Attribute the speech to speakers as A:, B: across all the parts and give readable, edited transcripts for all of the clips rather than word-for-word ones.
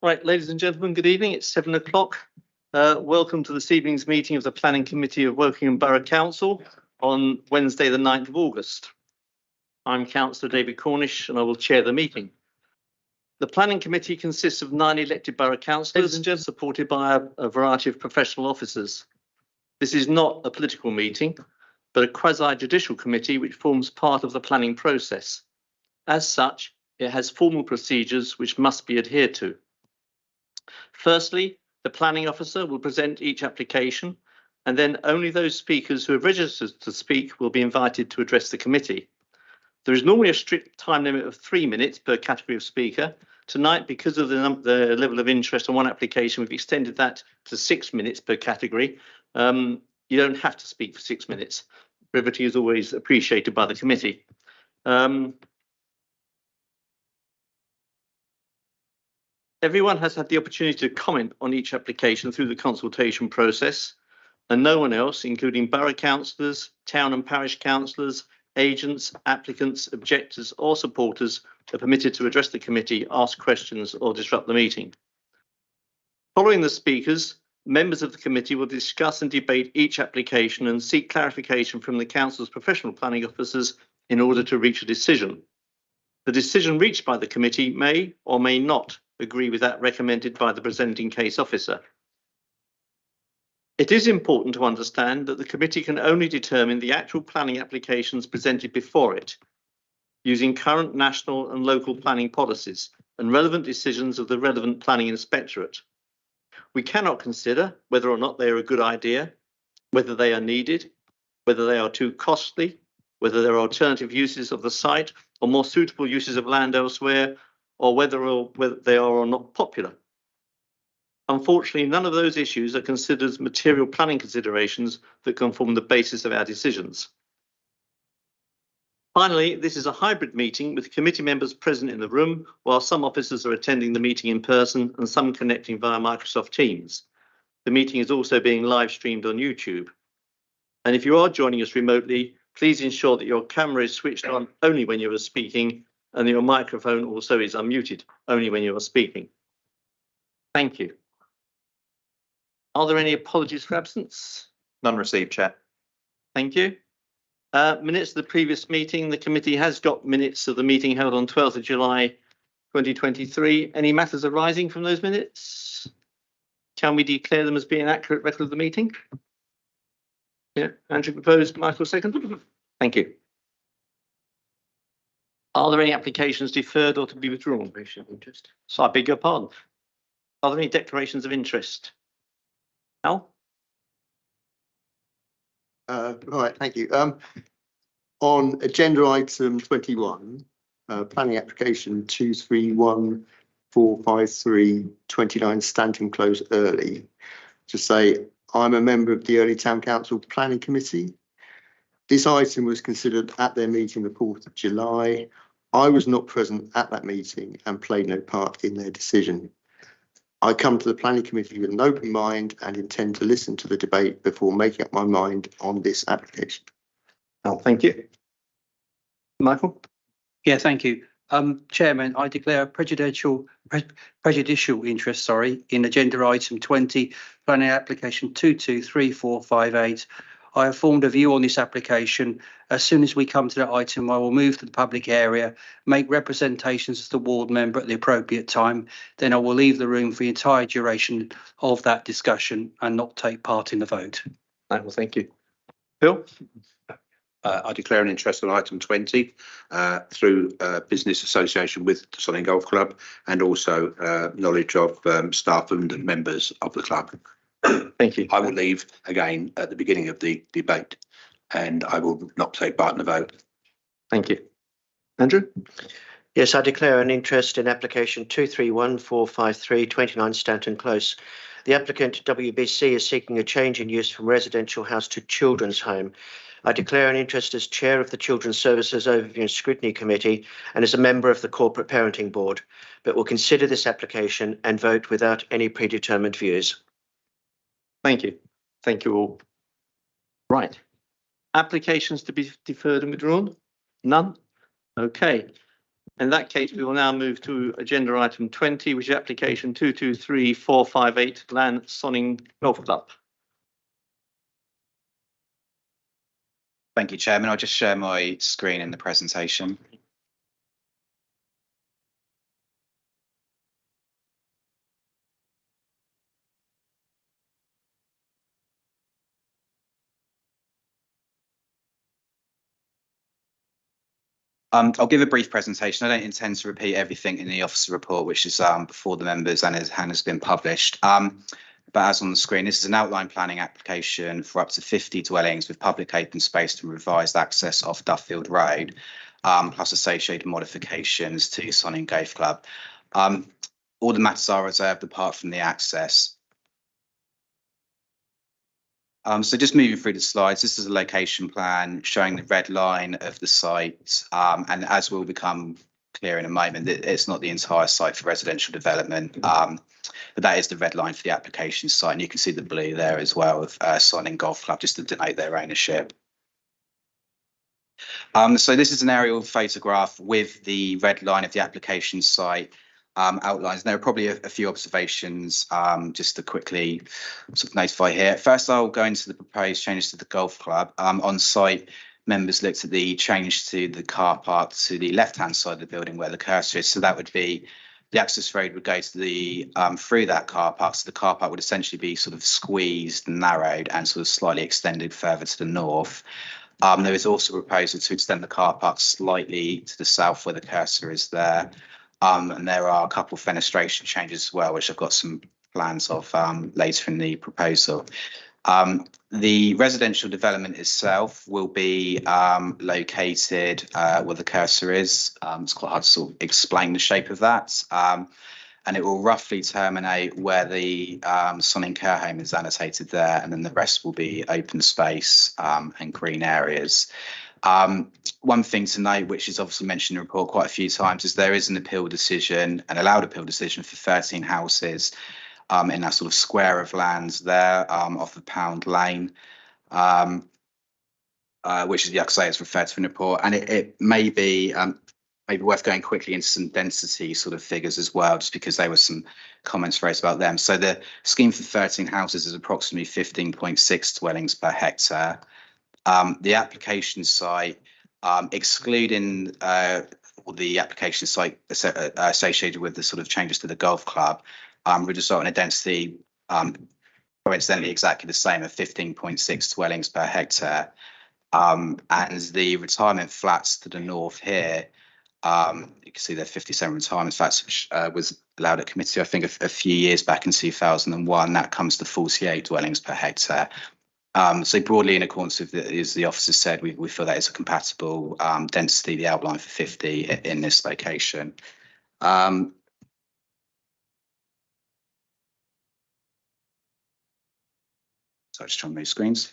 A: Right, ladies and gentlemen, good evening. It's 7 o'clock. Welcome to this evening's meeting of the Planning Committee of Wokingham Borough Council on Wednesday, the 9th of August. I'm Councillor David Cornish and I will chair the meeting. The Planning Committee consists of 9 elected borough councillors and supported by a variety of professional officers. This is not a political meeting, but a quasi-judicial committee which forms part of the planning process. As such, it has formal procedures which must be adhered to. Firstly, the planning officer will present each application, and then only those speakers who have registered to speak will be invited to address the committee. There is normally a strict time limit of 3 minutes per category of speaker. Tonight, because of the level of interest on one application, we've extended that to 6 minutes per category. You don't have to speak for 6 minutes. Brevity is always appreciated by the committee. Everyone has had the opportunity to comment on each application through the consultation process, and no one else, including borough councillors, town and parish councillors, agents, applicants, objectors or supporters, are permitted to address the committee, ask questions or disrupt the meeting. Following the speakers, members of the committee will discuss and debate each application and seek clarification from the council's professional planning officers in order to reach a decision. The decision reached by the committee may or may not agree with that recommended by the presenting case officer. It is important to understand that the committee can only determine the actual planning applications presented before it, using current national and local planning policies and relevant decisions of the relevant planning inspectorate. We cannot consider whether or not they are a good idea, whether they are needed, whether they are too costly, whether there are alternative uses of the site or more suitable uses of land elsewhere, or whether they are or not popular. Unfortunately, none of those issues are considered as material planning considerations that can form the basis of our decisions. Finally, this is a hybrid meeting with committee members present in the room, while some officers are attending the meeting in person and some connecting via Microsoft Teams. The meeting is also being live streamed on YouTube. And if you are joining us remotely, please ensure that your camera is switched on only when you are speaking and your microphone also is unmuted only when you are speaking. Thank you. Are there any apologies for absence?
B: None received, Chair.
A: Thank you. Minutes of the previous meeting. The committee has got minutes of the meeting held on 12th of July 2023. Any matters arising from those minutes? Can we declare them as being an accurate record of the meeting? Yeah, Andrew proposed, Michael second. Thank you. Are there any applications deferred or to be withdrawn? So I beg your pardon. Are there any declarations of interest? Al?
C: Right, thank you. On agenda item 21, planning application 231453 29 Stanton Close Early, to say I'm a member of the Early Town Council Planning Committee. This item was considered at their meeting the 4th of July. I was not present at that meeting and played no part in their decision. I come to the Planning Committee with an open mind and intend to listen to the debate before making up my mind on this application.
A: Oh, thank you. Michael?
D: Yeah, thank you. Chairman, I declare a prejudicial interest, in agenda item 20, planning application 223458. I have formed a view on this application. As soon as we come to that item, I will move to the public area, make representations as the ward member at the appropriate time. Then I will leave the room for the entire duration of that discussion and not take part in the vote.
A: Well, thank you. Bill?
B: I declare an interest on item 20 through business association with the Sonning Golf Club and also knowledge of staff and members of the club.
A: Thank you.
B: I will leave again at the beginning of the debate and I will not take part in the vote.
A: Thank you. Andrew?
E: Yes, I declare an interest in application 231453 29 Stanton Close. The applicant WBC is seeking a change in use from residential house to children's home. I declare an interest as chair of the Children's Services Overview and Scrutiny Committee and as a member of the Corporate Parenting Board, but will consider this application and vote without any predetermined views.
A: Thank you. Thank you all. Right. Applications to be deferred and withdrawn? None? Okay. In that case, we will now move to agenda item 20, which is application 223458 Lan Sonning Golf Club.
F: Thank you, Chairman. I'll just share my screen in the presentation. I'll give a brief presentation. I don't intend to repeat everything in the officer report, which is before the members and has been published. But as on the screen, this is an outline planning application for up to 50 dwellings with public open space and revised access off Duffield Road, plus associated modifications to Sonning Golf Club. All the matters are reserved apart from the access. So just moving through the slides, this is a location plan showing the red line of the site. And as will become clear in a moment, it's not the entire site for residential development, but that is the red line for the application site. And you can see the blue there as well of Sonning Golf Club, just to denote their ownership. So this is an aerial photograph with the red line of the application site outlines. There are probably a few observations just to quickly sort of notify here. First, I'll go into the proposed changes to the golf club. On site, members looked at the change to the car park to the left-hand side of the building where the cursor is. So that would be the access road would go to the through that car park. So the car park would essentially be sort of squeezed and narrowed and sort of slightly extended further to the north. There is also a proposal to extend the car park slightly to the south where the cursor is there. And there are a couple of fenestration changes as well, which I've got some plans of later in the proposal. The residential development itself will be located where the cursor is. It's quite hard to sort of explain the shape of that. And it will roughly terminate where the Sonning Care Home is annotated there, and then the rest will be open space and green areas. One thing to note, which is obviously mentioned in the report quite a few times, is there is an appeal decision, an allowed appeal decision for 13 houses in that sort of square of lands there off of Pound Lane, which is, like I say, it's referred to in the report. And it may be maybe worth going quickly into some density sort of figures as well, just because there were some comments raised about them. So the scheme for 13 houses is approximately 15.6 dwellings per hectare. The application site, excluding the application site associated with the sort of changes to the golf club, would result in a density coincidentally exactly the same of 15.6 dwellings per hectare. And the retirement flats to the north here, you can see there are 57 retirement flats, which was allowed at committee, I think, a few years back in 2001. That comes to 48 dwellings per hectare. So broadly, in accordance with as the officer said, we feel that is a compatible density, the outline for 50 in this location. So just trying to move screens.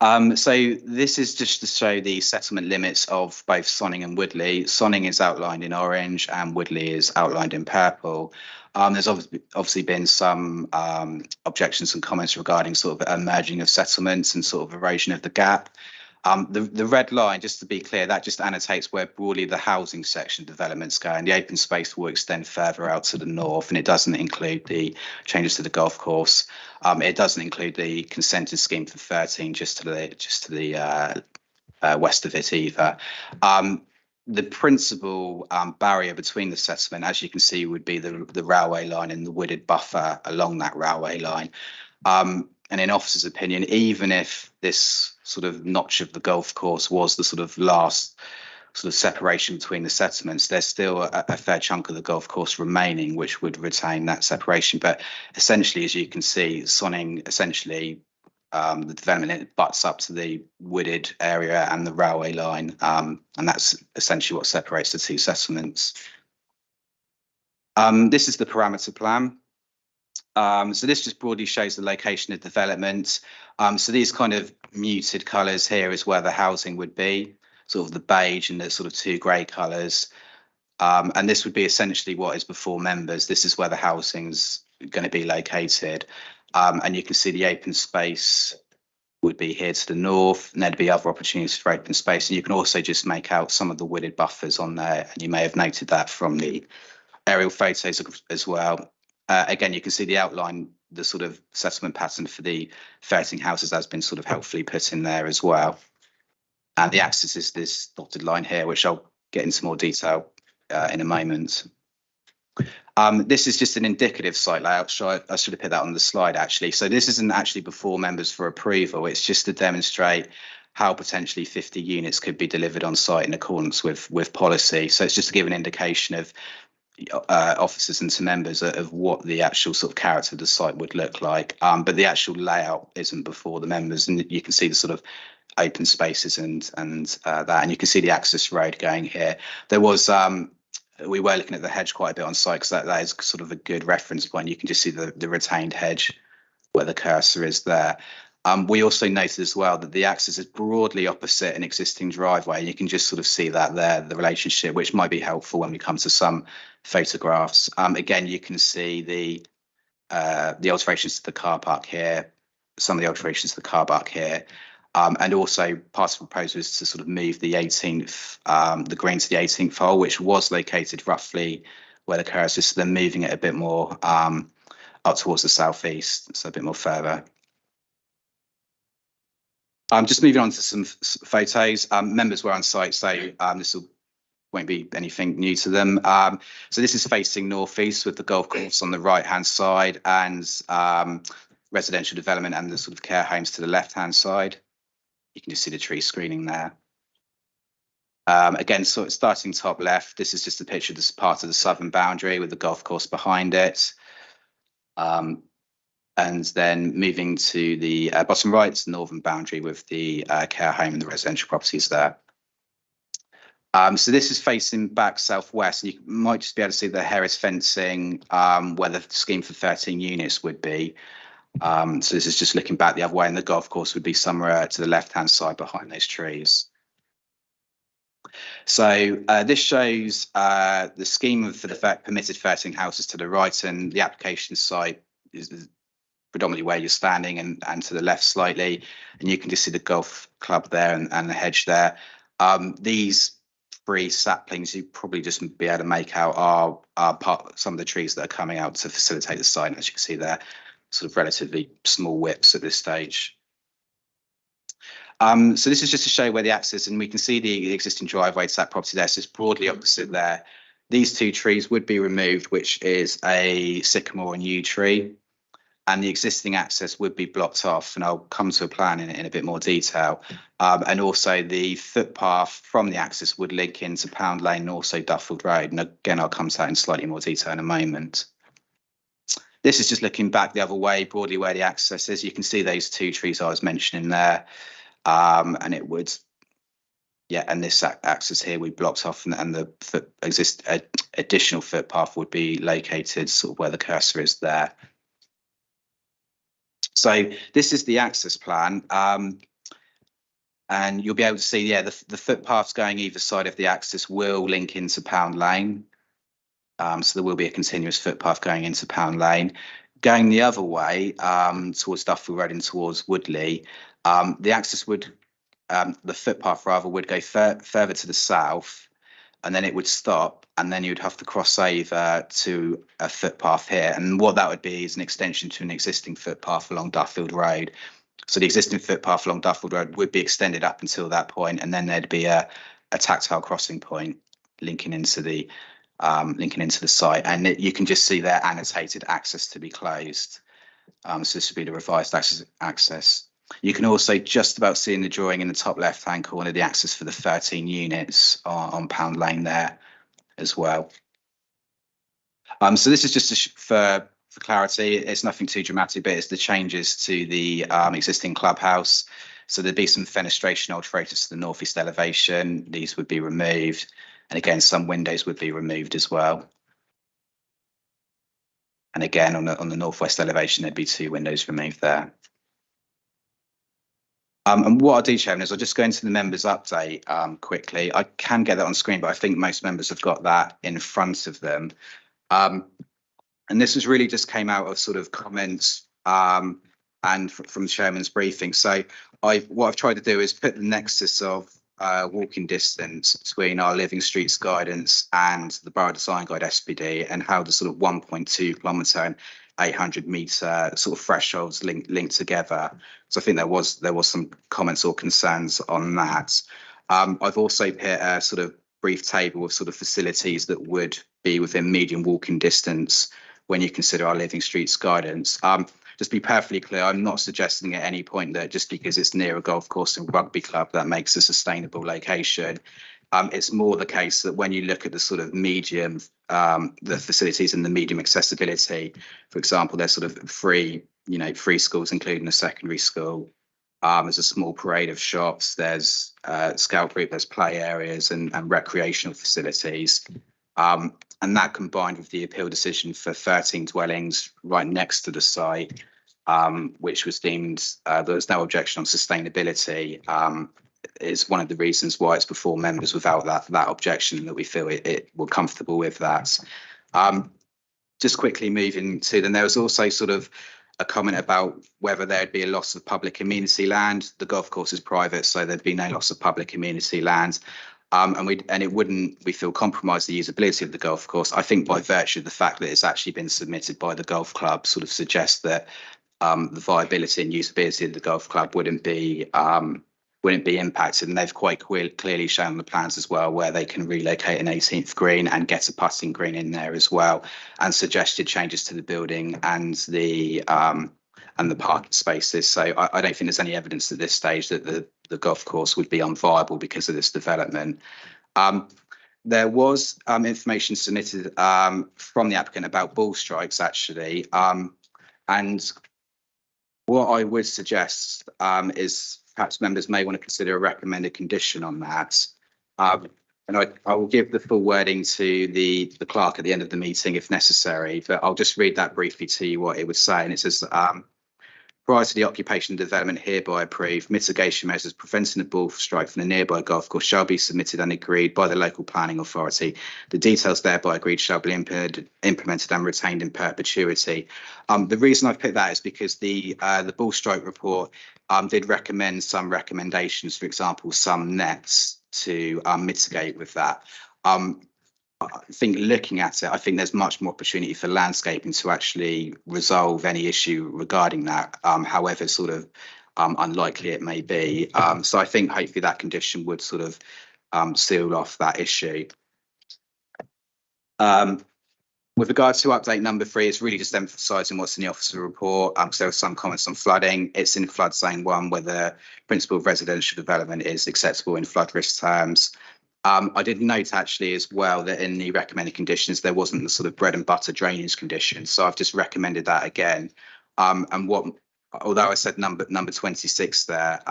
F: So this is just to show the settlement limits of both Sonning and Woodley. Sonning is outlined in orange and Woodley is outlined in purple. There's obviously been some objections and comments regarding sort of a merging of settlements and sort of erosion of the gap. The red line, just to be clear, that just annotates where broadly the housing section developments go, and the open space will extend further out to the north, and it doesn't include the changes to the golf course. It doesn't include the consented scheme for 13 just to the west of it either. The principal barrier between the settlement, as you can see, would be the railway line and the wooded buffer along that railway line. And in officer's opinion, even if this sort of notch of the golf course was the sort of last sort of separation between the settlements, there's still a fair chunk of the golf course remaining, which would retain that separation. But essentially, as you can see, Sonning essentially, the development, it butts up to the wooded area and the railway line, and that's essentially what separates the two settlements. This is the parameter plan. So this just broadly shows the location of development. So these kind of muted colours here is where the housing would be, sort of the beige and the sort of two grey colours. And this would be essentially what is before members. This is where the housing's going to be located. And you can see the open space would be here to the north, and there'd be other opportunities for open space. And you can also just make out some of the wooded buffers on there, and you may have noted that from the aerial photos as well. Again, you can see the outline, the sort of settlement pattern for the ferreting houses has been sort of helpfully put in there as well. And the axis is this dotted line here, which I'll get into more detail in a moment. This is just an indicative site layout. I should have put that on the slide actually. So this isn't actually before members for approval. It's just to demonstrate how potentially 50 units could be delivered on site in accordance with policy. So it's just to give an indication of officers and to members of what the actual sort of character of the site would look like. But the actual layout isn't before the members, and you can see the sort of open spaces and that, and you can see the access road going here. There was we were looking at the hedge quite a bit on site because that is sort of a good reference point. You can just see the retained hedge where the cursor is there. We also noted as well that the access is broadly opposite an existing driveway. You can just sort of see that there, the relationship, which might be helpful when we come to some photographs. Again, you can see the alterations to the car park here, some of the alterations to the car park here. And also part of the proposal is to sort of move the 18th, the green to the 18th hole, which was located roughly where the cursor is. So they're moving it a bit more up towards the southeast, so a bit more further. Just moving on to some photos. Members were on site, so this won't be anything new to them. So this is facing northeast with the golf course on the right-hand side and residential development and the sort of care homes to the left-hand side. You can just see the tree screening there. Again, so starting top left, this is just a picture of this part of the southern boundary with the golf course behind it. And then moving to the bottom right, it's the northern boundary with the care home and the residential properties there. So this is facing back southwest, and you might just be able to see the Harris fencing where the scheme for 13 units would be. So this is just looking back the other way, and the golf course would be somewhere to the left-hand side behind those trees. So this shows the scheme for the permitted ferreting houses to the right, and the application site is predominantly where you're standing and to the left slightly, and you can just see the golf club there and the hedge there. These 3 saplings you probably just be able to make out are some of the trees that are coming out to facilitate the site. And as you can see there, sort of relatively small whips at this stage. So this is just to show where the access, and we can see the existing driveway to that property there. So it's broadly opposite there. These 2 trees would be removed, which is a sycamore and yew tree, and the existing access would be blocked off. And I'll come to a plan in a bit more detail. And also the footpath from the access would link into Pound Lane and also Duffield Road. And again, I'll come to that in slightly more detail in a moment. This is just looking back the other way, broadly where the access is. You can see those 2 trees I was mentioning there. And it would, yeah, and this access here we blocked off, and the additional footpath would be located sort of where the cursor is there. So this is the access plan, and you'll be able to see, yeah, the footpaths going either side of the access will link into Pound Lane. So there will be a continuous footpath going into Pound Lane. Going the other way towards Duffield Road and towards Woodley, the access would, the footpath rather, would go further to the south, and then it would stop, and then you'd have to cross over to a footpath here. And what that would be is an extension to an existing footpath along Duffield Road. So the existing footpath along Duffield Road would be extended up until that point, and then there'd be a tactile crossing point linking into the site. And you can just see there annotated access to be closed. So this would be the revised access. You can also just about see in the drawing in the top left-hand corner the access for the 13 units on Pound Lane there as well. So this is just for clarity. It's nothing too dramatic, but it's the changes to the existing clubhouse. So there'd be some fenestration alterations to the northeast elevation. These would be removed. And again, some windows would be removed as well. And again, on the northwest elevation, there'd be 2 windows removed there. And what I'll do, Chairman, is I'll just go into the members' update quickly. I can get that on screen, but I think most members have got that in front of them. And this was really just came out of sort of comments and from the Chairman's briefing. So what I've tried to do is put the nexus of walking distance between our Living Streets guidance and the Borough Design Guide SPD, and how the sort of 1.2 kilometre and 800 metre sort of thresholds linked together. So I think there was some comments or concerns on that. I've also put a sort of brief table of sort of facilities that would be within medium walking distance when you consider our Living Streets guidance. Just be perfectly clear, I'm not suggesting at any point that just because it's near a golf course and rugby club, that makes a sustainable location. It's more the case that when you look at the sort of medium, the facilities and the medium accessibility, for example, there's sort of free schools, including a secondary school. There's a small parade of shops, there's scout group, there's play areas and recreational facilities. And that combined with the appeal decision for 13 dwellings right next to the site, which was deemed there was no objection on sustainability, is one of the reasons why it's before members without that objection, that we feel we're comfortable with that. Just quickly moving to, then there was also sort of a comment about whether there'd be a loss of public amenity land. The golf course is private, so there'd be no loss of public amenity land. And it wouldn't, we feel, compromise the usability of the golf course. I think by virtue of the fact that it's actually been submitted by the golf club sort of suggests that the viability and usability of the golf club wouldn't be impacted. And they've quite clearly shown the plans as well, where they can relocate an 18th green and get a putting green in there as well, and suggested changes to the building and the parking spaces. So I don't think there's any evidence at this stage that the golf course would be unviable because of this development. There was information submitted from the applicant about ball strikes, actually. And what I would suggest is perhaps members may want to consider a recommended condition on that. And I will give the full wording to the clerk at the end of the meeting if necessary, but I'll just read that briefly to you what it would say. And it says, prior to the occupation and development hereby approved, mitigation measures preventing the ball strike from the nearby golf course shall be submitted and agreed by the local planning authority. The details thereby agreed shall be implemented and retained in perpetuity. The reason I've put that is because the ball strike report did recommend some recommendations, for example, some nets to mitigate with that. I think looking at it, I think there's much more opportunity for landscaping to actually resolve any issue regarding that, however sort of unlikely it may be. So I think hopefully that condition would sort of seal off that issue. With regard to update number 3, it's really just emphasising what's in the officer report. So there were some comments on flooding. It's in flood zone 1 where the principle of residential development is acceptable in flood risk terms. I did note actually as well that in the recommended conditions, there wasn't the sort of bread and butter drainage conditions. So I've just recommended that again. And although I said number 26 there,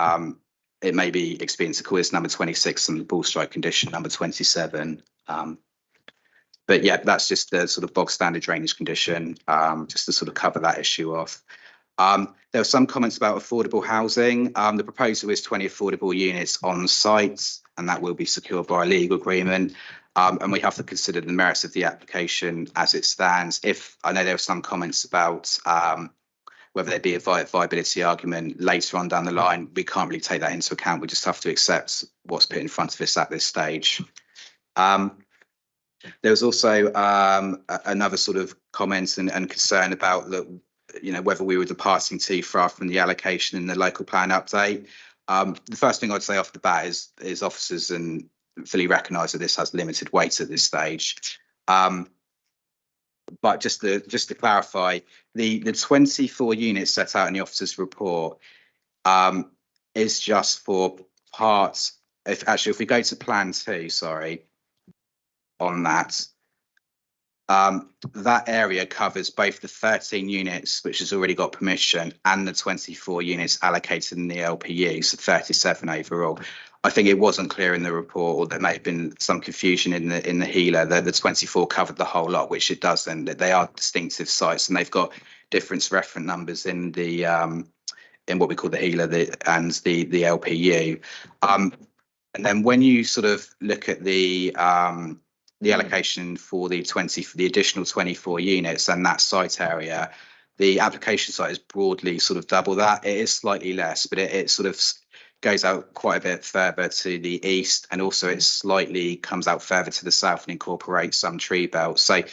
F: it may be expedient to call this number 26 and the ball strike condition number 27. But yeah, that's just the sort of bog standard drainage condition, just to sort of cover that issue off. There were some comments about affordable housing. The proposal is 20 affordable units on site, and that will be secured by a legal agreement. And we have to consider the merits of the application as it stands. I know there were some comments about whether there be a viability argument later on down the line. We can't really take that into account. We just have to accept what's put in front of us at this stage. There was also another sort of comment and concern about whether we were departing too far from the allocation in the local plan update. The first thing I'd say off the bat is officers and fully recognise that this has limited weight at this stage. But just to clarify, the 24 units set out in the officer's report is just for parts. If we go to plan 2, sorry, on that. That area covers both the 13 units, which has already got permission, and the 24 units allocated in the LPU, so 37 overall. I think it wasn't clear in the report, or there may have been some confusion in the HELA that the 24 covered the whole lot, which it doesn't. They are distinctive sites, and they've got different reference numbers in the in what we call the HELA and the LPU. And then when you sort of look at the allocation for the additional 24 units and that site area, the application site is broadly sort of double that. It is slightly less, but it sort of goes out quite a bit further to the east, and also it slightly comes out further to the south and incorporates some tree belts. So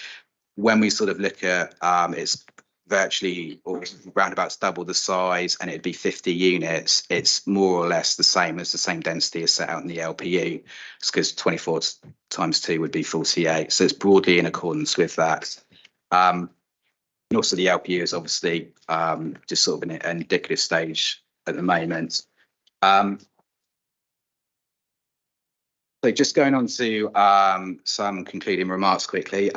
F: when we sort of look at it's virtually or roundabouts double the size and it'd be 50 units, it's more or less the same as the same density as set out in the LPU. It's because 24 times 2 would be 48. So it's broadly in accordance with that. And also the LPU is obviously just sort of an indicative stage at the moment. So just going on to some concluding remarks quickly.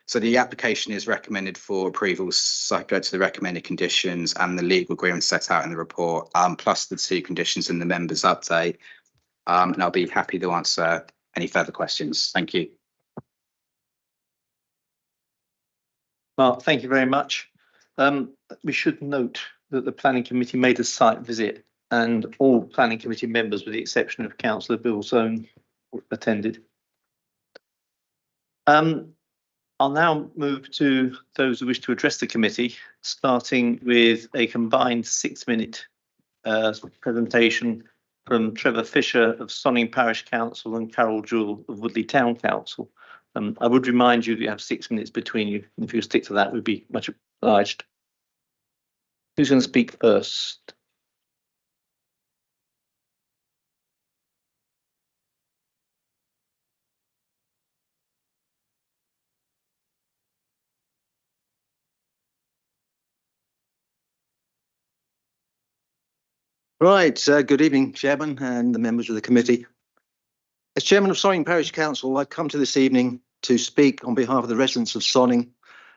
F: So the application is recommended for approval subject to the recommended conditions and the legal agreement set out in the report, plus the 2 conditions in the members' update. And I'll be happy to answer any further questions. Thank you.
A: Mark, thank you very much. We should note that the planning committee made a site visit and all planning committee members, with the exception of Councillor Bill Zone, attended. I'll now move to those who wish to address the committee, starting with a combined 6-minute presentation from Trevor Fisher of Sonning Parish Council and Carol Jewell of Woodley Town Council. I would remind you that you have 6 minutes between you. If you stick to that, we'd be much obliged. Who's going to speak first?
G: Right, good evening, Chairman and the members of the committee. As Chairman of Sonning Parish Council, I've come to this evening to speak on behalf of the residents of Sonning,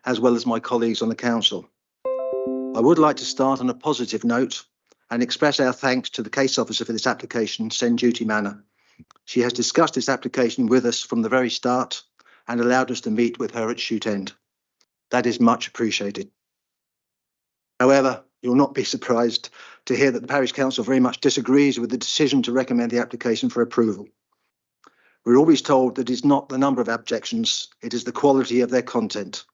G: as well as my colleagues on the council. I would like to start on a positive note and express our thanks to the case officer for this application, Sen Duty Manor. She has discussed this application with us from the very start and allowed us to meet with her at Shoot End. That is much appreciated. However, you'll not be surprised to hear that the Parish Council very much disagrees with the decision to recommend the application for approval. We're always told that it's not the number of objections, it is the quality of their content.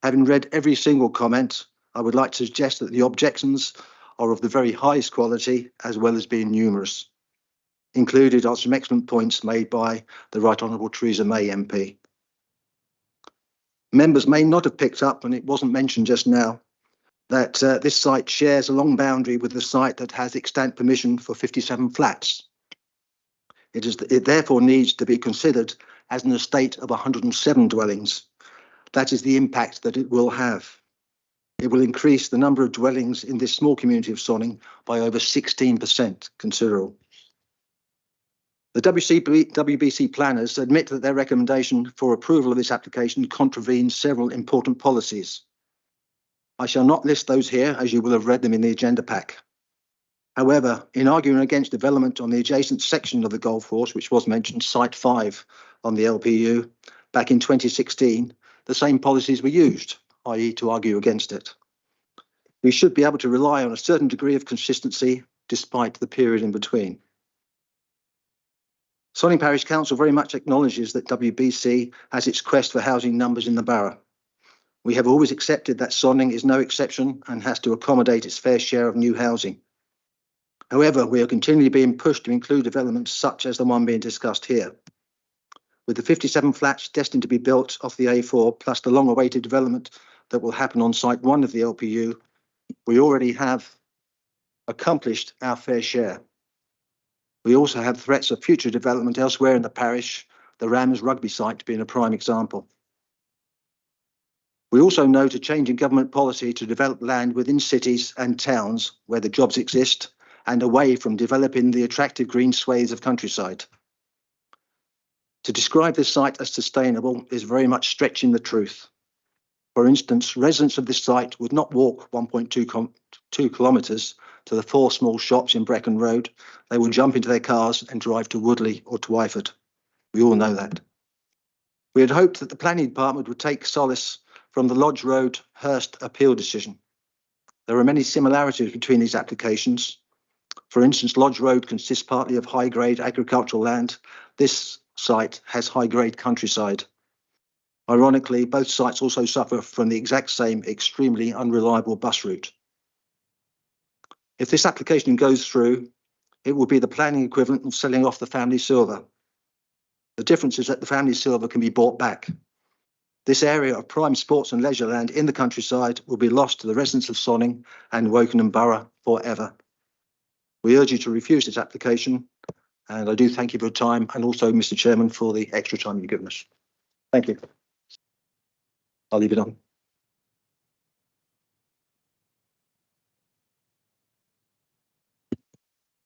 G: Having read every single comment, I would like to suggest that the objections are of the very highest quality as well as being numerous. Included are some excellent points made by the Right Honourable Theresa May MP. Members may not have picked up, and it wasn't mentioned just now, that this site shares a long boundary with the site that has extant permission for 57 flats. It therefore needs to be considered as an estate of 107 dwellings. That is the impact that it will have. It will increase the number of dwellings in this small community of Sonning by over 16%, considerable. The WBC planners admit that their recommendation for approval of this application contravenes several important policies. I shall not list those here, as you will have read them in the agenda pack. However, in arguing against development on the adjacent section of the golf course, which was mentioned, Site 5 on the LPU, back in 2016, the same policies were used, i.e. to argue against it. We should be able to rely on a certain degree of consistency despite the period in between. Sonning Parish Council very much acknowledges that WBC has its quest for housing numbers in the borough. We have always accepted that Sonning is no exception and has to accommodate its fair share of new housing. However, we are continually being pushed to include developments such as the one being discussed here. With the 57 flats destined to be built off the A4, plus the long-awaited development that will happen on Site 1 of the LPU, we already have accomplished our fair share. We also have threats of future development elsewhere in the parish, the Rams rugby site being a prime example. We also note a change in government policy to develop land within cities and towns where the jobs exist and away from developing the attractive green swathes of countryside. To describe this site as sustainable is very much stretching the truth. For instance, residents of this site would not walk 1.2 kilometres to the 4 small shops in Brecon Road. They will jump into their cars and drive to Woodley or to Twyford. We all know that. We had hoped that the planning department would take solace from the Lodge Road Hurst appeal decision. There are many similarities between these applications. For instance, Lodge Road consists partly of high-grade agricultural land. This site has high-grade countryside. Ironically, both sites also suffer from the exact same extremely unreliable bus route. If this application goes through, it will be the planning equivalent of selling off the family silver. The difference is that the family silver can be bought back. This area of prime sports and leisure land in the countryside will be lost to the residents of Sonning and Wokingham Borough forever. We urge you to refuse this application, and I do thank you for your time, and also, Mr. Chairman, for the extra time you've given us. Thank you. I'll leave it on.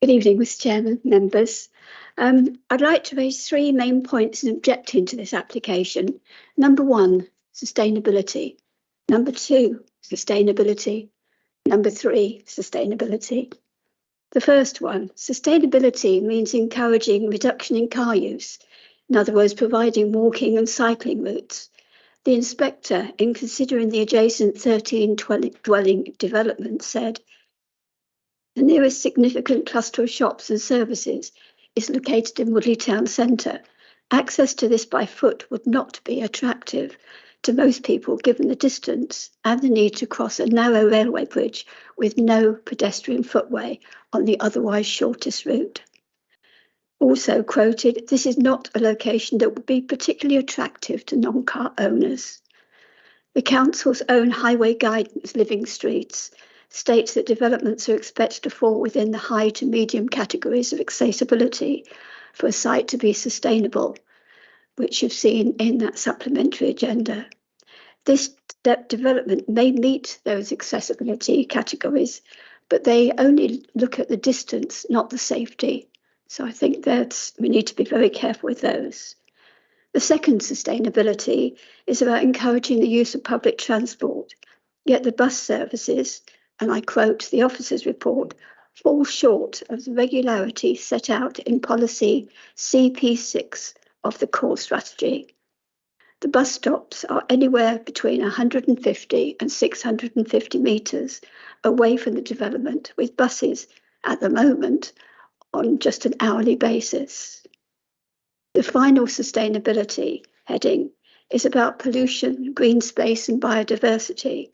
H: Good evening, Mr. Chairman, members. I'd like to raise three main points in objecting to this application. Number one, sustainability. Number two, sustainability. Number three, sustainability. The first one, sustainability means encouraging reduction in car use. In other words, providing walking and cycling routes. The inspector, in considering the adjacent 13 dwelling development, said, the nearest significant cluster of shops and services is located in Woodley Town Centre. Access to this by foot would not be attractive to most people given the distance and the need to cross a narrow railway bridge with no pedestrian footway on the otherwise shortest route. Also quoted, this is not a location that would be particularly attractive to non-car owners. The council's own highway guidance, Living Streets, states that developments are expected to fall within the high to medium categories of accessibility for a site to be sustainable, which you've seen in that supplementary agenda. This development may meet those accessibility categories, but they only look at the distance, not the safety. So I think that we need to be very careful with those. The second sustainability is about encouraging the use of public transport, yet the bus services, and I quote the officer's report, fall short of the regularity set out in policy CP6 of the core strategy. The bus stops are anywhere between 150 and 650 metres away from the development, with buses at the moment on just an hourly basis. The final sustainability heading is about pollution, green space and biodiversity.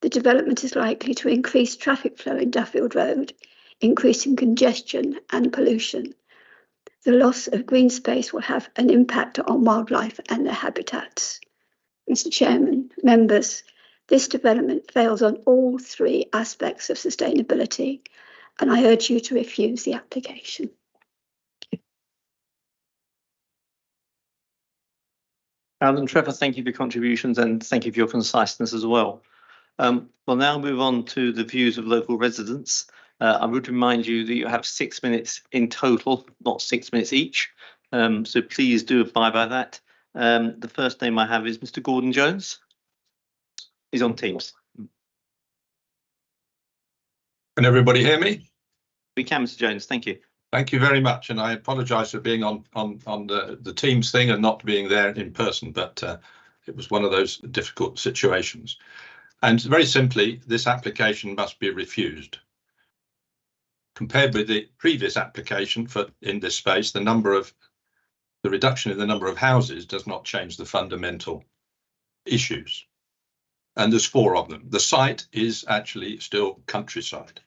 H: The development is likely to increase traffic flow in Duffield Road, increasing congestion and pollution. The loss of green space will have an impact on wildlife and their habitats. Mr. Chairman, members, this development fails on all three aspects of sustainability, and I urge you to refuse the application.
A: Alan, Trevor, thank you for your contributions and thank you for your conciseness as well. We'll now move on to the views of local residents. I would remind you that you have 6 minutes in total, not 6 minutes each. So please do abide by that. The first name I have is Mr. Gordon Jones. He's on Teams.
I: Can everybody hear me?
A: We can, Mr. Jones. Thank you.
I: Thank you very much. And I apologise for being on the Teams thing and not being there in person, but it was one of those difficult situations. And very simply, this application must be refused. Compared with the previous application in this space, the reduction in the number of houses does not change the fundamental issues. And there's 4 of them. The site is actually still countryside.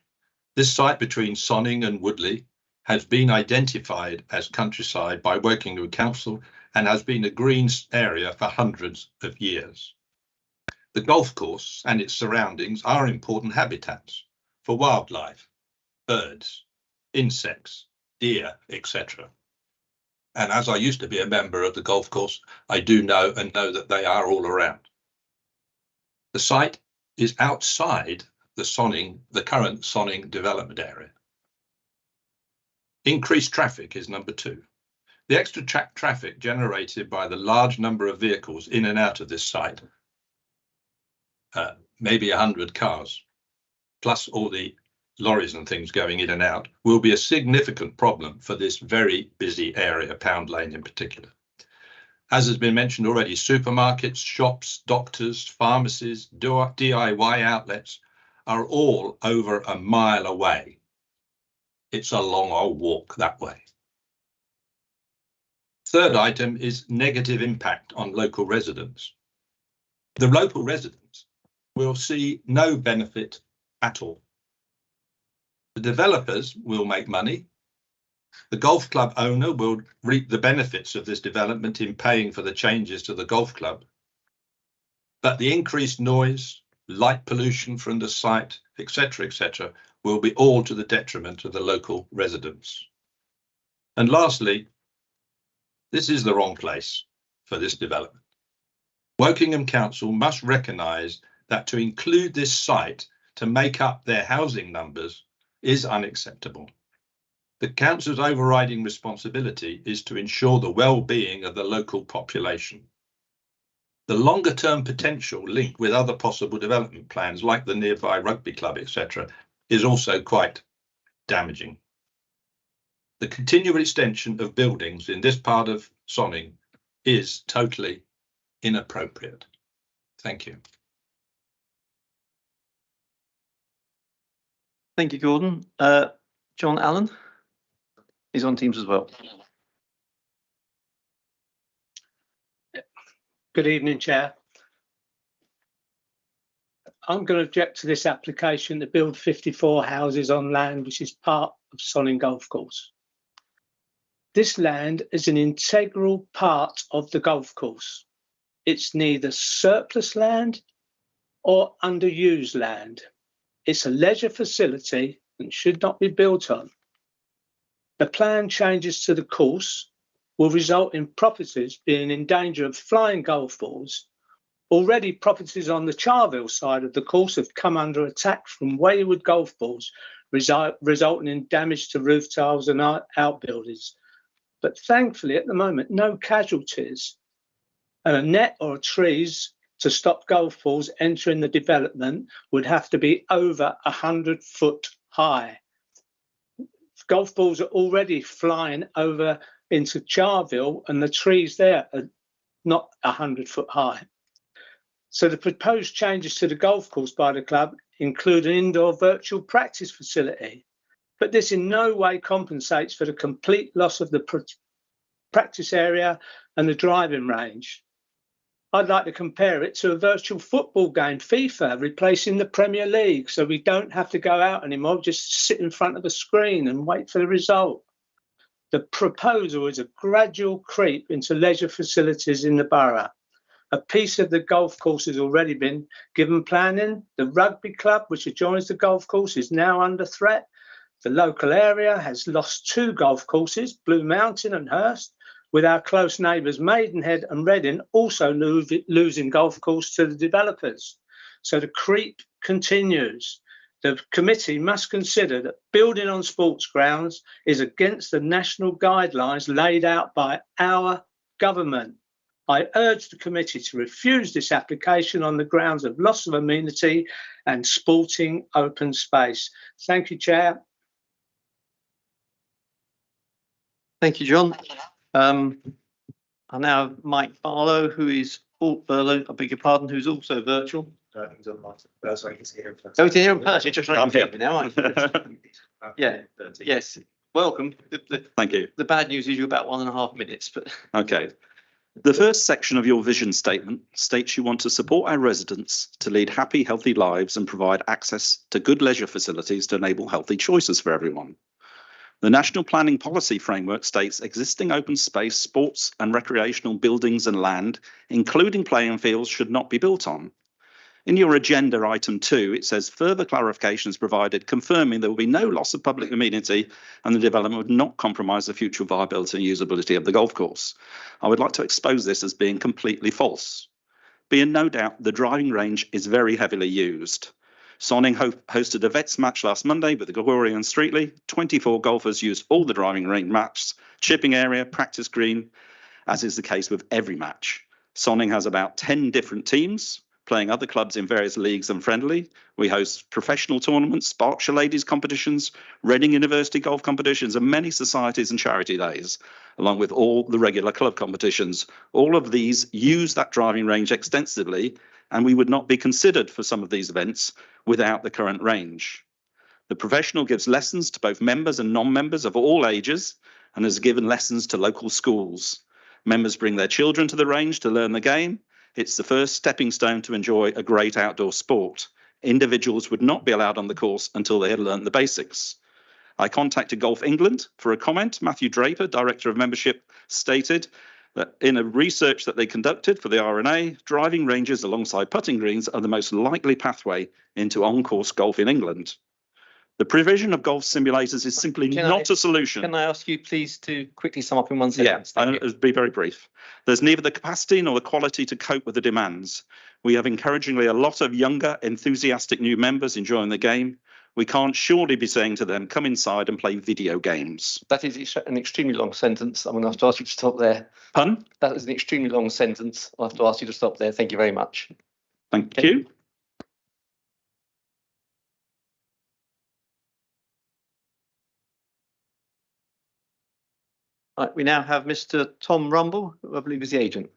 I: This site between Sonning and Woodley has been identified as countryside by Wokingham Council and has been a green area for hundreds of years. The golf course and its surroundings are important habitats for wildlife, birds, insects, deer, etc. And as I used to be a member of the golf course, I do know that they are all around. The site is outside the current Sonning development area. Increased traffic is number 2. The extra traffic generated by the large number of vehicles in and out of this site, maybe 100 cars, plus all the lorries and things going in and out, will be a significant problem for this very busy area, Pound Lane in particular. As has been mentioned already, supermarkets, shops, doctors, pharmacies, DIY outlets are all over a mile away. It's a long old walk that way. Third item is negative impact on local residents. The local residents will see no benefit at all. The developers will make money. The golf club owner will reap the benefits of this development in paying for the changes to the golf club. But the increased noise, light pollution from the site, etc., will be all to the detriment of the local residents. And lastly, this is the wrong place for this development. Wokingham Council must recognise that to include this site to make up their housing numbers is unacceptable. The council's overriding responsibility is to ensure the well-being of the local population. The longer-term potential linked with other possible development plans like the nearby rugby club, etc., is also quite damaging. The continual extension of buildings in this part of Sonning is totally inappropriate. Thank you.
A: Thank you, Gordon. John Allen is on Teams as well.
J: Good evening, Chair. I'm going to object to this application to build 54 houses on land which is part of Sonning Golf Course. This land is an integral part of the golf course. It's neither surplus land or underused land. It's a leisure facility and should not be built on. The planned changes to the course will result in properties being in danger of flying golf balls. Already properties on the Charville side of the course have come under attack from wayward golf balls, resulting in damage to roof tiles and outbuildings. But thankfully, at the moment, no casualties. And a net or trees to stop golf balls entering the development would have to be over 100 foot high. Golf balls are already flying over into Charville and the trees there are not 100 foot high. So the proposed changes to the golf course by the club include an indoor virtual practice facility, but this in no way compensates for the complete loss of the practice area and the driving range. I'd like to compare it to a virtual football game, FIFA, replacing the Premier League, so we don't have to go out anymore, just sit in front of a screen and wait for the result. The proposal is a gradual creep into leisure facilities in the borough. A piece of the golf course has already been given planning. The rugby club, which adjoins the golf course, is now under threat. The local area has lost 2 golf courses, Blue Mountain and Hurst, with our close neighbours Maidenhead and Reading also losing golf course to the developers. So the creep continues. The committee must consider that building on sports grounds is against the national guidelines laid out by our government. I urge the committee to refuse this application on the grounds of loss of amenity and sporting open space. Thank you, Chair.
A: Thank you, John. I now have Mike Barlow, who is Barlow, I beg your pardon, who's also virtual.
K: He's online. Sorry, he's here in person.
A: Oh, he's here in person. Just
K: I'm here
A: now, aren't you? Yeah. Yes. Welcome.
L: Thank you.
A: The bad news is you're about 1.5 minutes, but
L: Okay. The first section of your vision statement states you want to support our residents to lead happy, healthy lives and provide access to good leisure facilities to enable healthy choices for everyone. The National Planning Policy Framework states existing open space, sports and recreational buildings and land, including playing fields, should not be built on. In your agenda item 2, it says further clarifications provided confirming there will be no loss of public amenity and the development would not compromise the future viability and usability of the golf course. I would like to expose this as being completely false. Be in no doubt the driving range is very heavily used. Sonning hosted a vets match last Monday with the Gregorian and Streatley. 24 golfers used all the driving range matches, chipping area, practice green, as is the case with every match. Sonning has about 10 different teams, playing other clubs in various leagues and friendly. We host professional tournaments, Berkshire Ladies competitions, Reading University golf competitions, and many societies and charity days, along with all the regular club competitions. All of these use that driving range extensively, and we would not be considered for some of these events without the current range. The professional gives lessons to both members and non-members of all ages and has given lessons to local schools. Members bring their children to the range to learn the game. It's the first stepping stone to enjoy a great outdoor sport. Individuals would not be allowed on the course until they had learned the basics. I contacted Golf England for a comment. Matthew Draper, Director of Membership, stated that in a research that they conducted for the RNA, driving ranges alongside putting greens are the most likely pathway into on-course golf in England. The provision of golf simulators is simply not a solution.
A: Can I ask you please to quickly sum up in 1 sentence?
L: Yeah, I'll be very brief. There's neither the capacity nor the quality to cope with the demands. We have encouragingly a lot of younger, enthusiastic new members enjoying the game. We can't surely be saying to them, come inside and play video games.
A: That is an extremely long sentence. I'm going to have to ask you to stop there.
L: Pardon?
A: That is an extremely long sentence. I'll have to ask you to stop there. Thank you very much.
L: Thank you.
A: Right, we now have Mr. Tom Rumble, who I believe is the agent.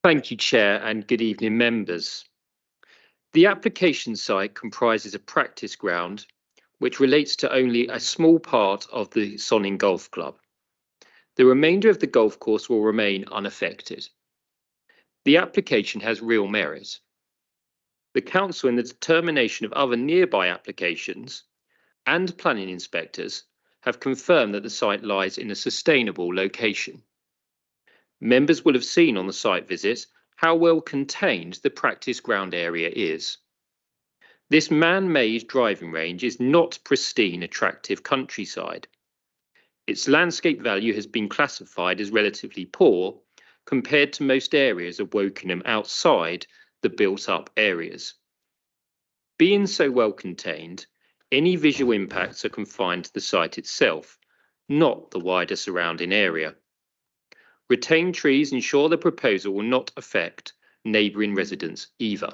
M: Thank you, Chair, and good evening, members. The application site comprises a practice ground which relates to only a small part of the Sonning Golf Club. The remainder of the golf course will remain unaffected. The application has real merit. The Council, in the determination of other nearby applications and planning inspectors, have confirmed that the site lies in a sustainable location. Members will have seen on the site visit how well contained the practice ground area is. This man-made driving range is not pristine, attractive countryside. Its landscape value has been classified as relatively poor compared to most areas of Wokingham outside the built-up areas. Being so well contained, any visual impacts are confined to the site itself, not the wider surrounding area. Retained trees ensure the proposal will not affect neighbouring residents either.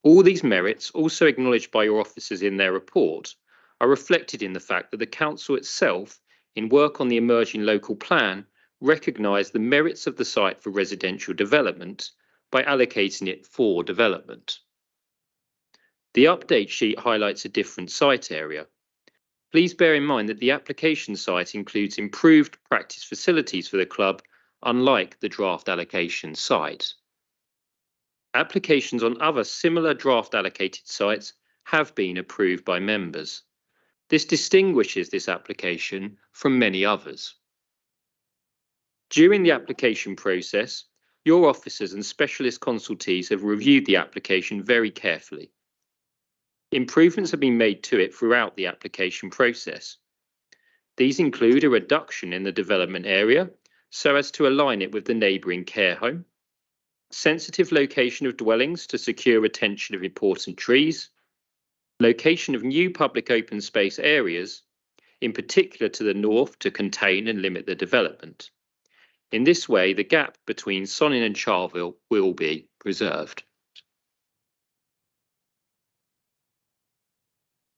M: All these merits, also acknowledged by your officers in their report, are reflected in the fact that the Council itself, in work on the emerging local plan, recognised the merits of the site for residential development by allocating it for development. The update sheet highlights a different site area. Please bear in mind that the application site includes improved practice facilities for the club, unlike the draft allocation site. Applications on other similar draft allocated sites have been approved by members. This distinguishes this application from many others. During the application process, your officers and specialist consultees have reviewed the application very carefully. Improvements have been made to it throughout the application process. These include a reduction in the development area so as to align it with the neighbouring care home, sensitive location of dwellings to secure retention of important trees, location of new public open space areas, in particular to the north to contain and limit the development. In this way, the gap between Sonning and Charleville will be preserved.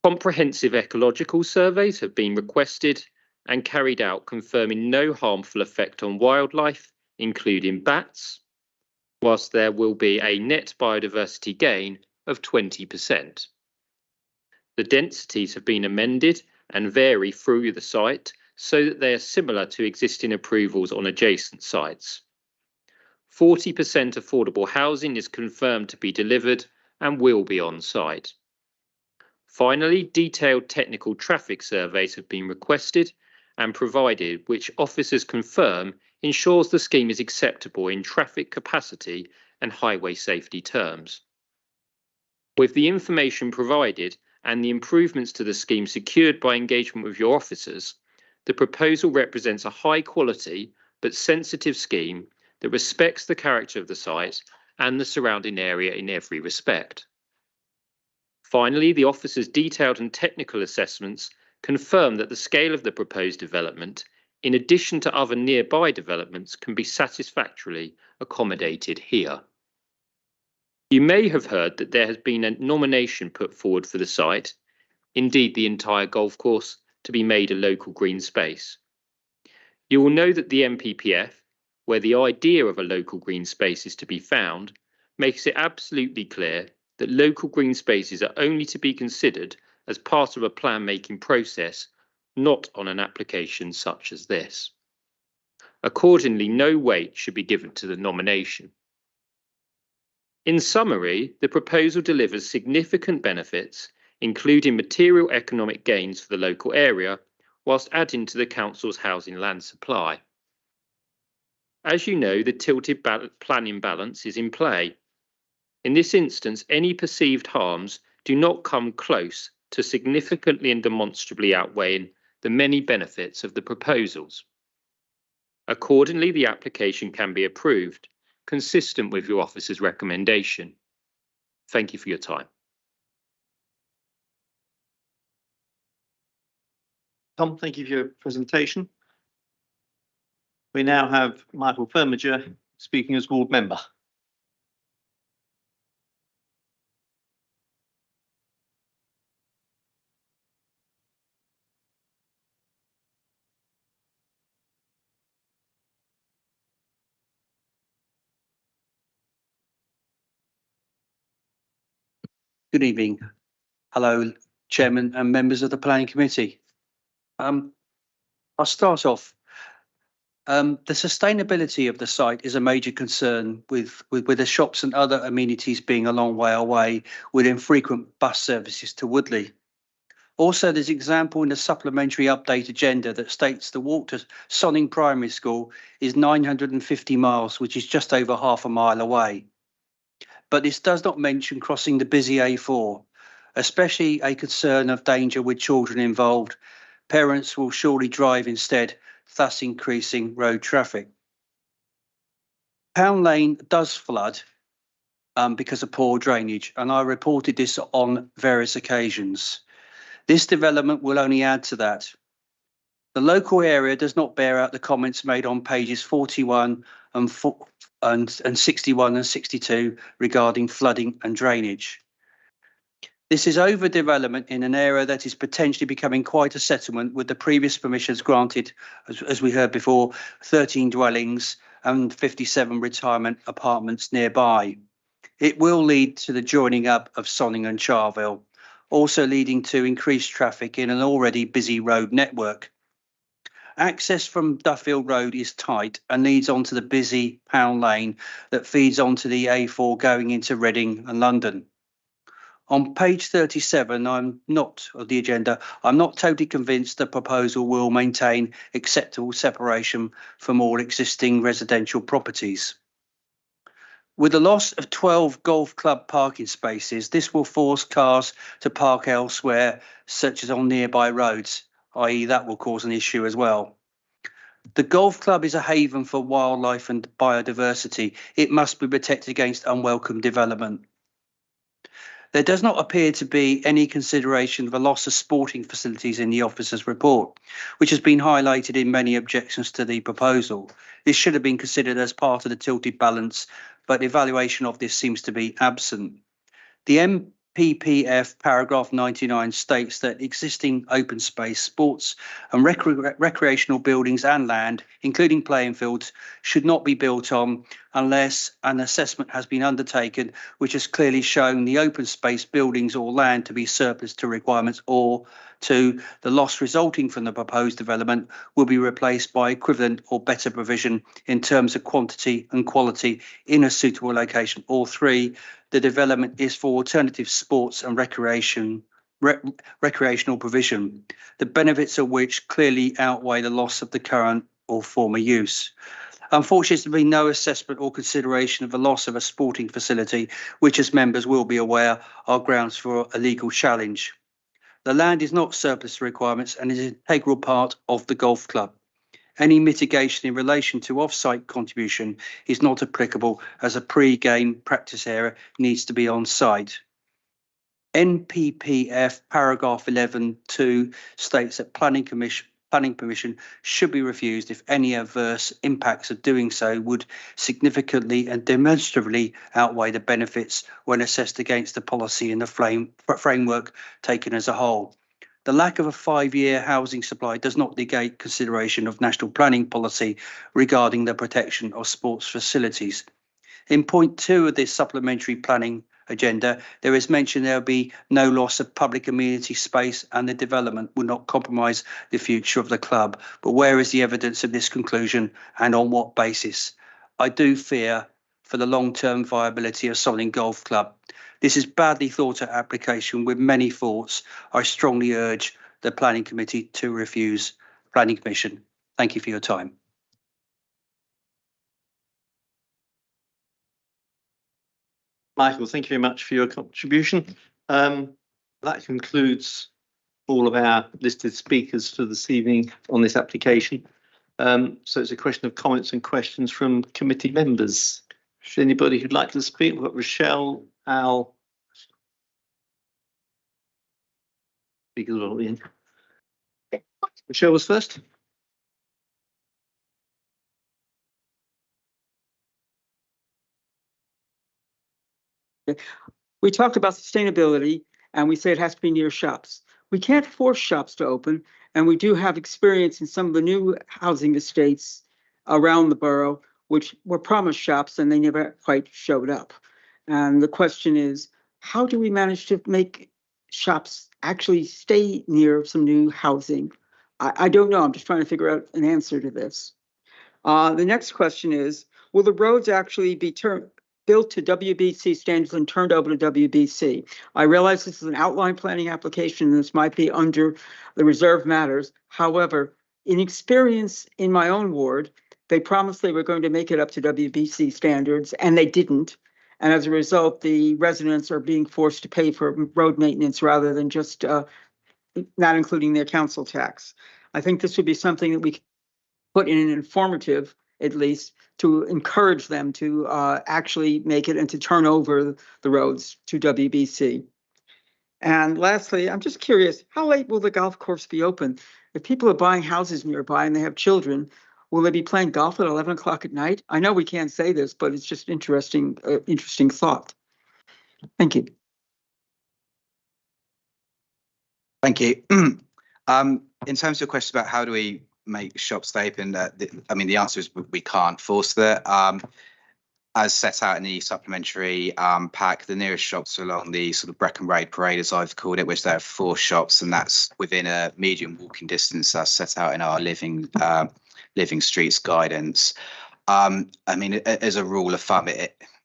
M: Comprehensive ecological surveys have been requested and carried out, confirming no harmful effect on wildlife, including bats, whilst there will be a net biodiversity gain of 20%. The densities have been amended and vary through the site so that they are similar to existing approvals on adjacent sites. 40% affordable housing is confirmed to be delivered and will be on site. Finally, detailed technical traffic surveys have been requested and provided, which officers confirm ensures the scheme is acceptable in traffic capacity and highway safety terms. With the information provided and the improvements to the scheme secured by engagement with your officers, the proposal represents a high quality but sensitive scheme that respects the character of the site and the surrounding area in every respect. Finally, the officers' detailed and technical assessments confirm that the scale of the proposed development, in addition to other nearby developments, can be satisfactorily accommodated here. You may have heard that there has been a nomination put forward for the site, indeed the entire golf course, to be made a local green space. You will know that the NPPF, where the idea of a local green space is to be found, makes it absolutely clear that local green spaces are only to be considered as part of a plan-making process, not on an application such as this. Accordingly, no weight should be given to the nomination. In summary, the proposal delivers significant benefits, including material economic gains for the local area, whilst adding to the council's housing land supply. As you know, the tilted planning balance is in play. In this instance, any perceived harms do not come close to significantly and demonstrably outweighing the many benefits of the proposals. Accordingly, the application can be approved, consistent with your officer's recommendation. Thank you for your time.
A: Tom, thank you for your presentation. We now have Michael Firmager speaking as ward member.
D: Good evening. Hello, Chairman and members of the Planning Committee. I'll start off. The sustainability of the site is a major concern with the shops and other amenities being a long way away with infrequent bus services to Woodley. Also, there's an example in the supplementary update agenda that states the walk to Sonning Primary School is 950 miles, which is just over half a mile away. But this does not mention crossing the busy A4, especially a concern of danger with children involved. Parents will surely drive instead, thus increasing road traffic. Pound Lane does flood because of poor drainage, and I reported this on various occasions. This development will only add to that. The local area does not bear out the comments made on pages 41 and 61 and 62 regarding flooding and drainage. This is overdevelopment in an area that is potentially becoming quite a settlement, with the previous permissions granted, as we heard before, 13 dwellings and 57 retirement apartments nearby. It will lead to the joining up of Sonning and Charville, also leading to increased traffic in an already busy road network. Access from Duffield Road is tight and leads onto the busy Pound Lane that feeds onto the A4 going into Reading and London. On page 37, I'm not totally convinced the proposal will maintain acceptable separation from all existing residential properties. With the loss of 12 golf club parking spaces, this will force cars to park elsewhere, such as on nearby roads, i.e. that will cause an issue as well. The golf club is a haven for wildlife and biodiversity. It must be protected against unwelcome development. There does not appear to be any consideration of a loss of sporting facilities in the officer's report, which has been highlighted in many objections to the proposal. This should have been considered as part of the tilted balance, but evaluation of this seems to be absent. The MPPF paragraph 99 states that existing open space, sports and recreational buildings and land, including playing fields, should not be built on unless an assessment has been undertaken which has clearly shown the open space buildings or land to be surplus to requirements, or 2, the loss resulting from the proposed development will be replaced by equivalent or better provision in terms of quantity and quality in a suitable location, or 3, the development is for alternative sports and recreational provision, the benefits of which clearly outweigh the loss of the current or former use. Unfortunately, there's been no assessment or consideration of the loss of a sporting facility, which, as members will be aware, are grounds for a legal challenge. The land is not surplus to requirements and is an integral part of the golf club. Any mitigation in relation to off-site contribution is not applicable, as a pre-game practice area needs to be on site. NPPF paragraph 11.2 states that planning permission should be refused if any adverse impacts of doing so would significantly and demonstrably outweigh the benefits when assessed against the policy and the framework taken as a whole. The lack of a 5-year housing supply does not negate consideration of national planning policy regarding the protection of sports facilities. In point 2 of this supplementary planning agenda, there is mention there will be no loss of public amenity space and the development will not compromise the future of the club. But where is the evidence of this conclusion and on what basis? I do fear for the long-term viability of Solling Golf Club. This is badly thought out application with many faults. I strongly urge the Planning Committee to refuse. Planning Commission, thank you for your time.
A: Michael, thank you very much for your contribution. That concludes all of our listed speakers for this evening on this application. So it's a question of comments and questions from committee members. Is there anybody who'd like to speak? We've got Rochelle, Al. Speakers will be in. Rochelle was first.
N: We talked about sustainability and we say it has to be near shops. We can't force shops to open, and we do have experience in some of the new housing estates around the borough, which were promised shops and they never quite showed up. And the question is, how do we manage to make shops actually stay near some new housing? I don't know. I'm just trying to figure out an answer to this. The next question is, will the roads actually be built to WBC standards and turned over to WBC? I realize this is an outline planning application and this might be under the reserve matters. However, in experience in my own ward, they promised they were going to make it up to WBC standards and they didn't. And as a result, the residents are being forced to pay for road maintenance rather than just not including their council tax. I think this would be something that we could put in an informative, at least, to encourage them to actually make it and to turn over the roads to WBC. And lastly, I'm just curious, how late will the golf course be open? If people are buying houses nearby and they have children, will they be playing golf at 11 o'clock at night? I know we can't say this, but it's just interesting thought. Thank you.
F: Thank you. In terms of your question about how do we make shops stay open, the answer is we can't force that. As set out in the supplementary pack, the nearest shops are along the sort of Brecon Road Parade, as I've called it, which there are 4 shops, and that's within a medium walking distance as set out in our Living Streets guidance. As a rule of thumb,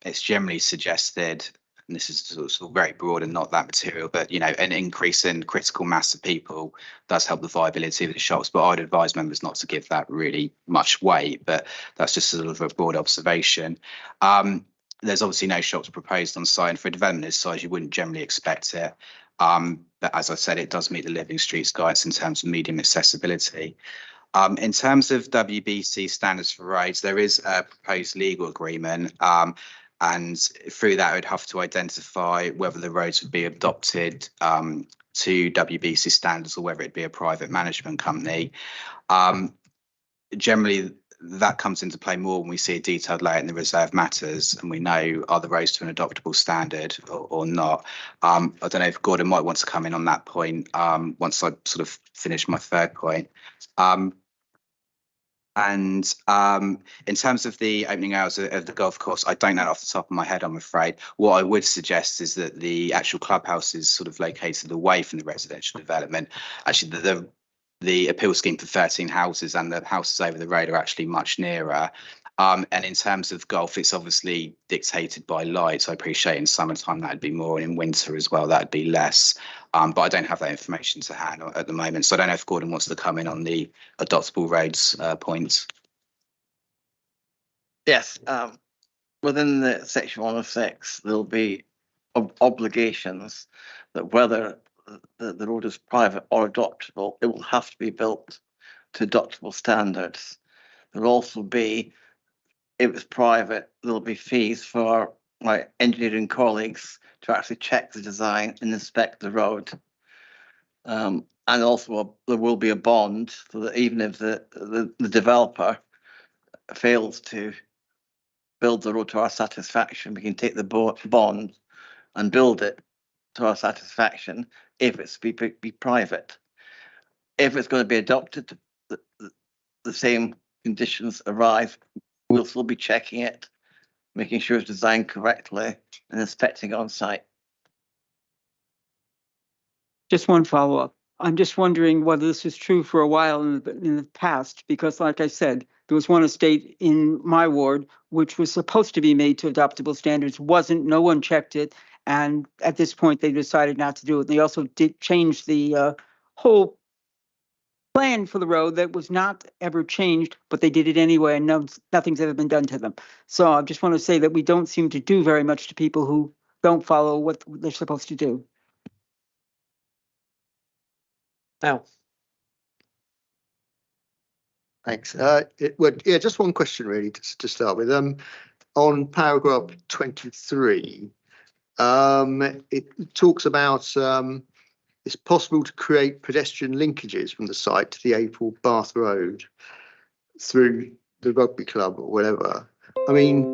F: it's generally suggested, and this is sort of very broad and not that material, but an increase in critical mass of people does help the viability of the shops. But I'd advise members not to give that really much weight, but that's just sort of a broad observation. There's obviously no shops proposed on site, and for a development this size, you wouldn't generally expect it. But as I said, it does meet the Living Streets guidance in terms of medium accessibility. In terms of WBC standards for roads, there is a proposed legal agreement. And through that, we'd have to identify whether the roads would be adopted to WBC standards or whether it'd be a private management company. Generally, that comes into play more when we see a detailed layout in the reserve matters and we know are the roads to an adoptable standard or not. I don't know if Gordon might want to come in on that point once I sort of finish my third point. And in terms of the opening hours of the golf course, I don't know off the top of my head, I'm afraid. What I would suggest is that the actual clubhouse is sort of located away from the residential development. Actually, the appeal scheme for 13 houses and the houses over the road are actually much nearer. And in terms of golf, it's obviously dictated by lights. I appreciate in summertime that'd be more, and in winter as well, that'd be less. But I don't have that information to hand at the moment. So I don't know if Gordon wants to come in on the adoptable roads points.
O: Yes, within the section 106, there'll be obligations that whether the road is private or adoptable, it will have to be built to adoptable standards. There'll also be, if it's private, there'll be fees for my engineering colleagues to actually check the design and inspect the road. And also there will be a bond so that even if the developer fails to build the road to our satisfaction, we can take the bond and build it to our satisfaction if it's be private. if it's going to be adopted, the same conditions arrive, we'll still be checking it, making sure it's designed correctly and inspecting on site.
N: Just one follow-up. I'm just wondering whether this was true for a while in the past, because like I said, there was one estate in my ward which was supposed to be made to adoptable standards, wasn't, no one checked it. And at this point, they decided not to do it. They also did change the whole plan for the road that was not ever changed, but they did it anyway, and nothing's ever been done to them. So I just want to say that we don't seem to do very much to people who don't follow what they're supposed to do.
A: Now,
C: Thanks. Just one question really to start with. On paragraph 23, it talks about it's possible to create pedestrian linkages from the site to the A4 Bath Road through the rugby club or whatever. I mean,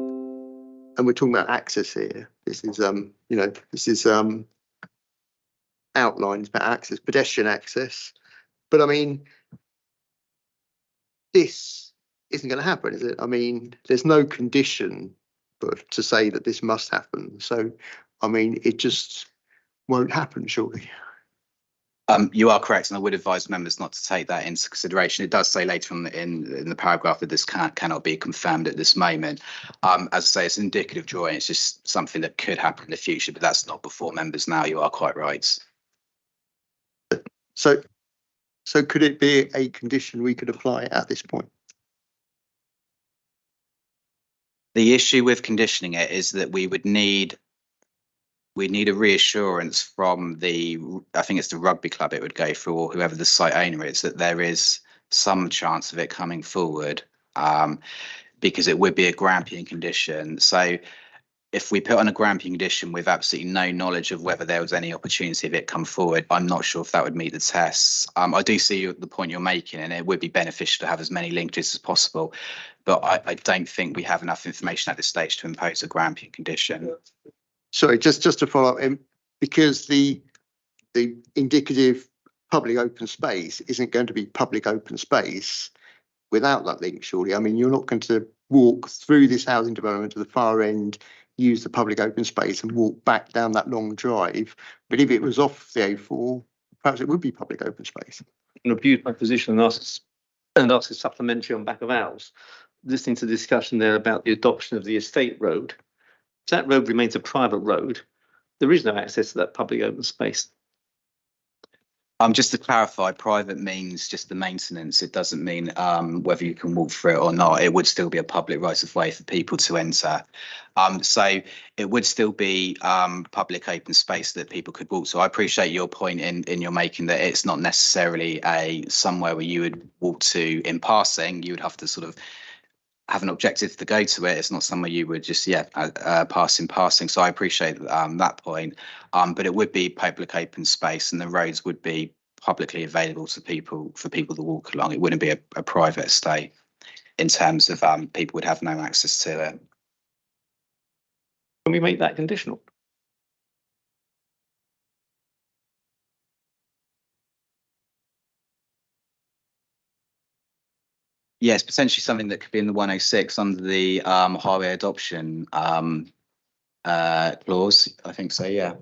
C: and we're talking about access here. This is outlines about access, pedestrian access. But I mean, this isn't going to happen, is it? I mean, there's no condition to say that this must happen. So, I mean, it just won't happen, surely.
F: You are correct, and I would advise members not to take that into consideration. It does say later on in the paragraph that this cannot be confirmed at this moment. As I say, it's an indicative drawing. It's just something that could happen in the future, but that's not before members now. You are quite right.
C: So could it be a condition we could apply at this point?
F: The issue with conditioning it is that we need a reassurance from I think it's the rugby club it would go through, or whoever the site owner is, that there is some chance of it coming forward, because it would be a Grampian condition. So if we put on a Grampian condition with absolutely no knowledge of whether there was any opportunity of it come forward, I'm not sure if that would meet the tests. I do see the point you're making, and it would be beneficial to have as many linkages as possible, but I don't think we have enough information at this stage to impose a Grampian condition.
C: Sorry, just to follow up, because the indicative public open space isn't going to be public open space without that link, surely. I mean, you're not going to walk through this housing development to the far end, use the public open space and walk back down that long drive. But if it was off the A4, perhaps it would be public open space.
A: I'm going to abuse my position and ask a supplementary on back of ours. Listening to the discussion there about the adoption of the estate road, if that road remains a private road, there is no access to that public open space.
F: Just to clarify, private means just the maintenance. It doesn't mean whether you can walk through it or not. It would still be a public right of way for people to enter. So it would still be public open space that people could walk. So I appreciate your point in your making that it's not necessarily somewhere where you would walk to in passing. You would have to sort of have an objective to go to it. It's not somewhere you would just pass in passing. So I appreciate that point, but it would be public open space, and the roads would be publicly available to people for people to walk along. It wouldn't be a private estate in terms of people would have no access to it.
A: Can we make that conditional?
F: Yes, potentially something that could be in the 106 under the highway adoption clause. I think so, yeah.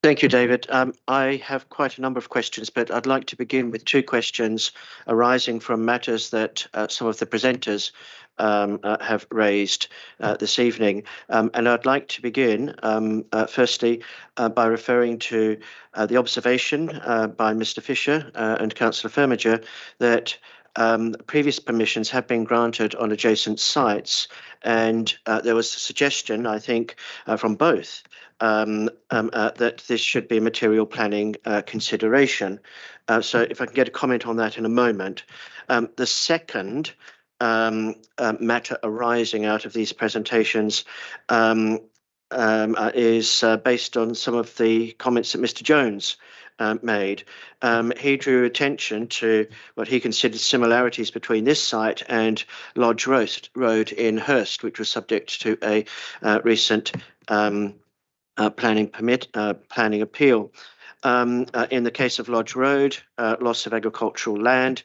E: Thank you, David. I have quite a number of questions, but I'd like to begin with two questions arising from matters that some of the presenters have raised this evening. And I'd like to begin, firstly, by referring to the observation by Mr. Fisher and Councillor Firmager that previous permissions have been granted on adjacent sites. And there was a suggestion, I think, from both, that this should be a material planning consideration. So if I can get a comment on that in a moment. The second matter arising out of these presentations is based on some of the comments that Mr. Jones made. He drew attention to what he considered similarities between this site and Lodge Road in Hurst, which was subject to a recent planning appeal. In the case of Lodge Road, loss of agricultural land.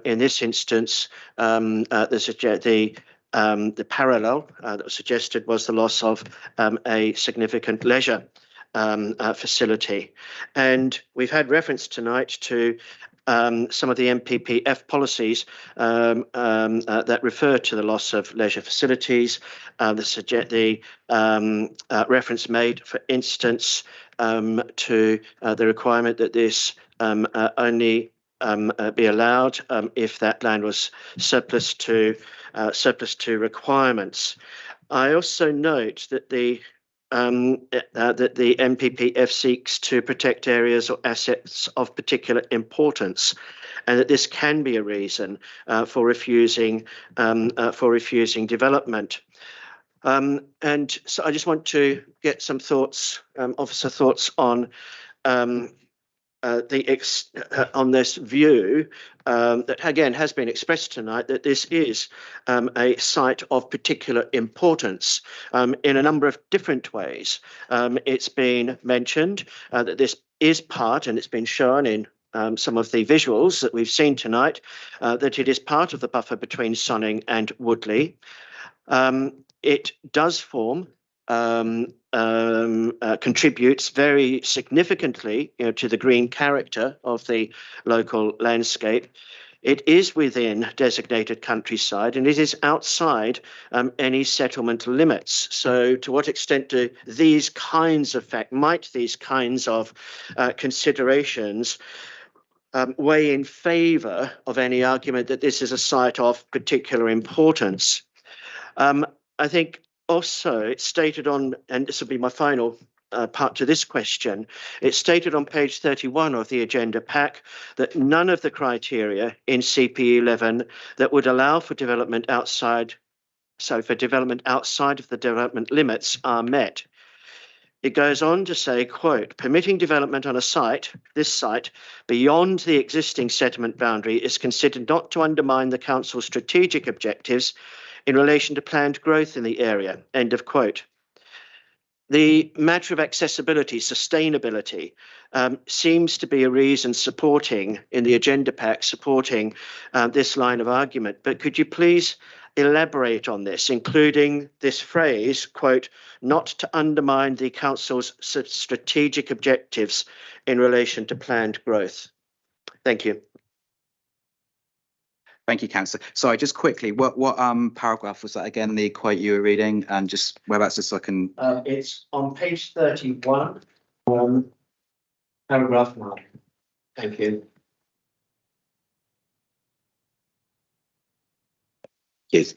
E: In this instance, the parallel that was suggested was the loss of a significant leisure facility. And we've had reference tonight to some of the MPPF policies that refer to the loss of leisure facilities. The reference made, for instance, to the requirement that this only be allowed if that land was surplus to requirements. I also note that the MPPF seeks to protect areas or assets of particular importance, and that this can be a reason for refusing development. And so I just want to get some thoughts, officer thoughts on on this view that again has been expressed tonight, that this is a site of particular importance in a number of different ways. It's been mentioned that this is part, and it's been shown in some of the visuals that we've seen tonight, that it is part of the buffer between Sonning and Woodley. It does form contributes very significantly, to the green character of the local landscape. It is within designated countryside, and it is outside any settlement limits. So to what extent do these kinds of considerations weigh in favour of any argument that this is a site of particular importance? I think also it's stated on, and this will be my final part to this question, it's stated on page 31 of the agenda pack that none of the criteria in CP 11 that would allow for development outside, of the development limits are met. It goes on to say, quote, permitting development on this site, beyond the existing settlement boundary is considered not to undermine the council's strategic objectives in relation to planned growth in the area, end of quote. The matter of accessibility, sustainability, seems to be a reason supporting, in the agenda pack, supporting this line of argument. But could you please elaborate on this, including this phrase, quote, not to undermine the council's strategic objectives in relation to planned growth? Thank you.
F: Thank you, Councillor. Sorry, just quickly, what paragraph was that again, the quote you were reading, and just whereabouts, just so I can...
E: It's on page 31, paragraph 9. Thank you.
F: Yes.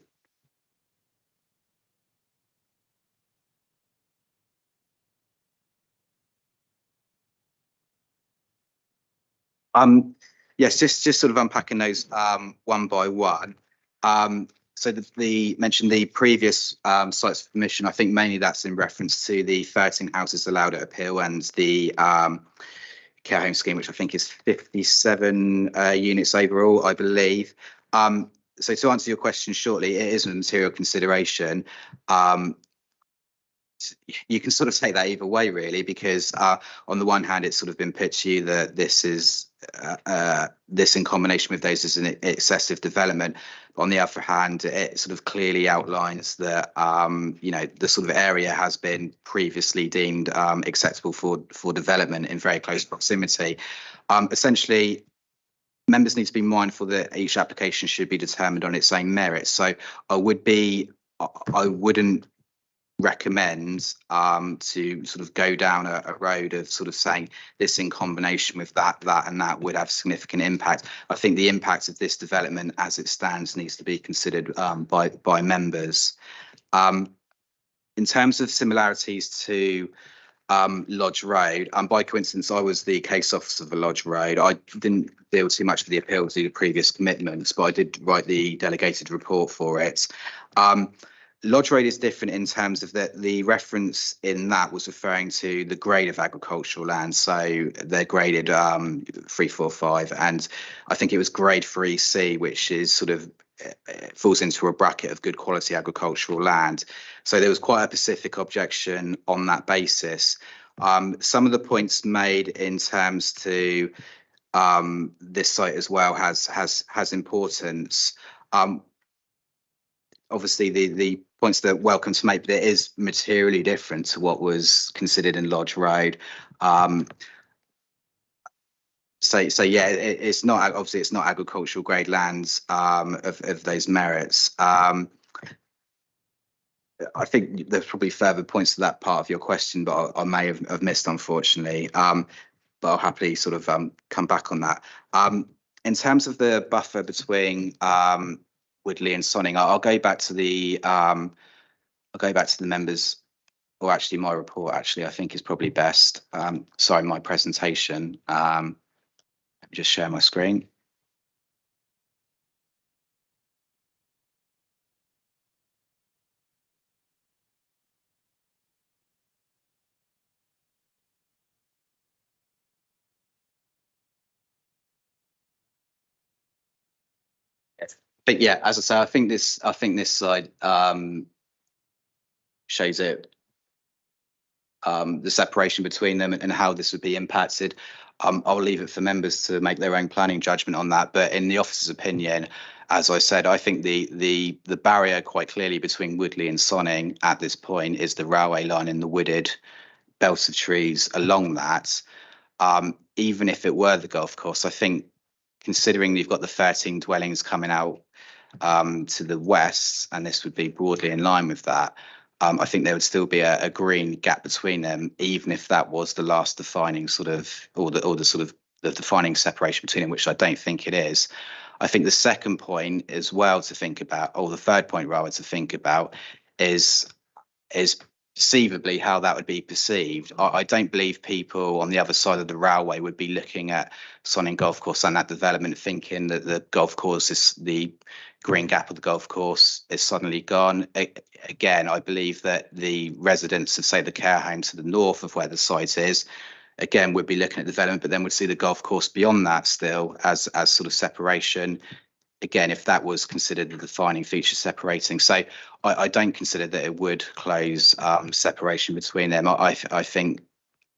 F: Yes, just sort of unpacking those one by one. So mentioned the previous sites of permission. I think mainly that's in reference to the 13 houses allowed at appeal and the care home scheme, which I think is 57 units overall, I believe. So to answer your question shortly, it isn't a material consideration. You can sort of take that either way, really, because on the one hand, it's sort of been pitched to you that this is this in combination with those is an excessive development. But on the other hand, it sort of clearly outlines that the sort of area has been previously deemed acceptable for development in very close proximity. Essentially, members need to be mindful that each application should be determined on its own merits. So I wouldn't recommend to sort of go down a road of sort of saying this in combination with that and that would have significant impact. I think the impact of this development as it stands needs to be considered by members. In terms of similarities to Lodge Road, by coincidence I was the case officer for Lodge Road. I didn't deal too much with the appeal to the previous commitments, but I did write the delegated report for it. Lodge Road is different in terms of that the reference in that was referring to the grade of agricultural land. So they're graded 3, 4, 5, and I think it was grade 3C, which is sort of falls into a bracket of good quality agricultural land. So there was quite a specific objection on that basis. Some of the points made in terms to this site as well has importance. Obviously, the points that welcome to make, but it is materially different to what was considered in Lodge Road. So yeah, it's not, obviously it's not agricultural grade lands of those merits. I think there's probably further points to that part of your question, but I may have missed, unfortunately. But I'll happily sort of come back on that. In terms of the buffer between Woodley and Sonning, I'll go back to the members, or actually my report. Actually, I think is probably best. Sorry, my presentation. Let me just share my screen. But yeah, as I say, I think this slide shows it, the separation between them and how this would be impacted. I'll leave it for members to make their own planning judgment on that. But in the officer's opinion, as I said, I think the barrier quite clearly between Woodley and Sonning at this point is the railway line and the wooded belts of trees along that. Even if it were the golf course, I think considering you've got the 13 dwellings coming out to the west, and this would be broadly in line with that, I think there would still be a green gap between them, even if that was the last defining sort of, or the sort of the defining separation between them, which I don't think it is. I think the second point as well to think about, or the third point rather to think about, is perceivably how that would be perceived. I don't believe people on the other side of the railway would be looking at Sonning Golf Course and that development thinking that the golf course is the green gap of the golf course is suddenly gone. Again, I believe that the residents of, say, the care home to the north of where the site is, again, would be looking at development, but then would see the golf course beyond that still as sort of separation. Again, if that was considered the defining feature separating. So I don't consider that it would close separation between them. I think,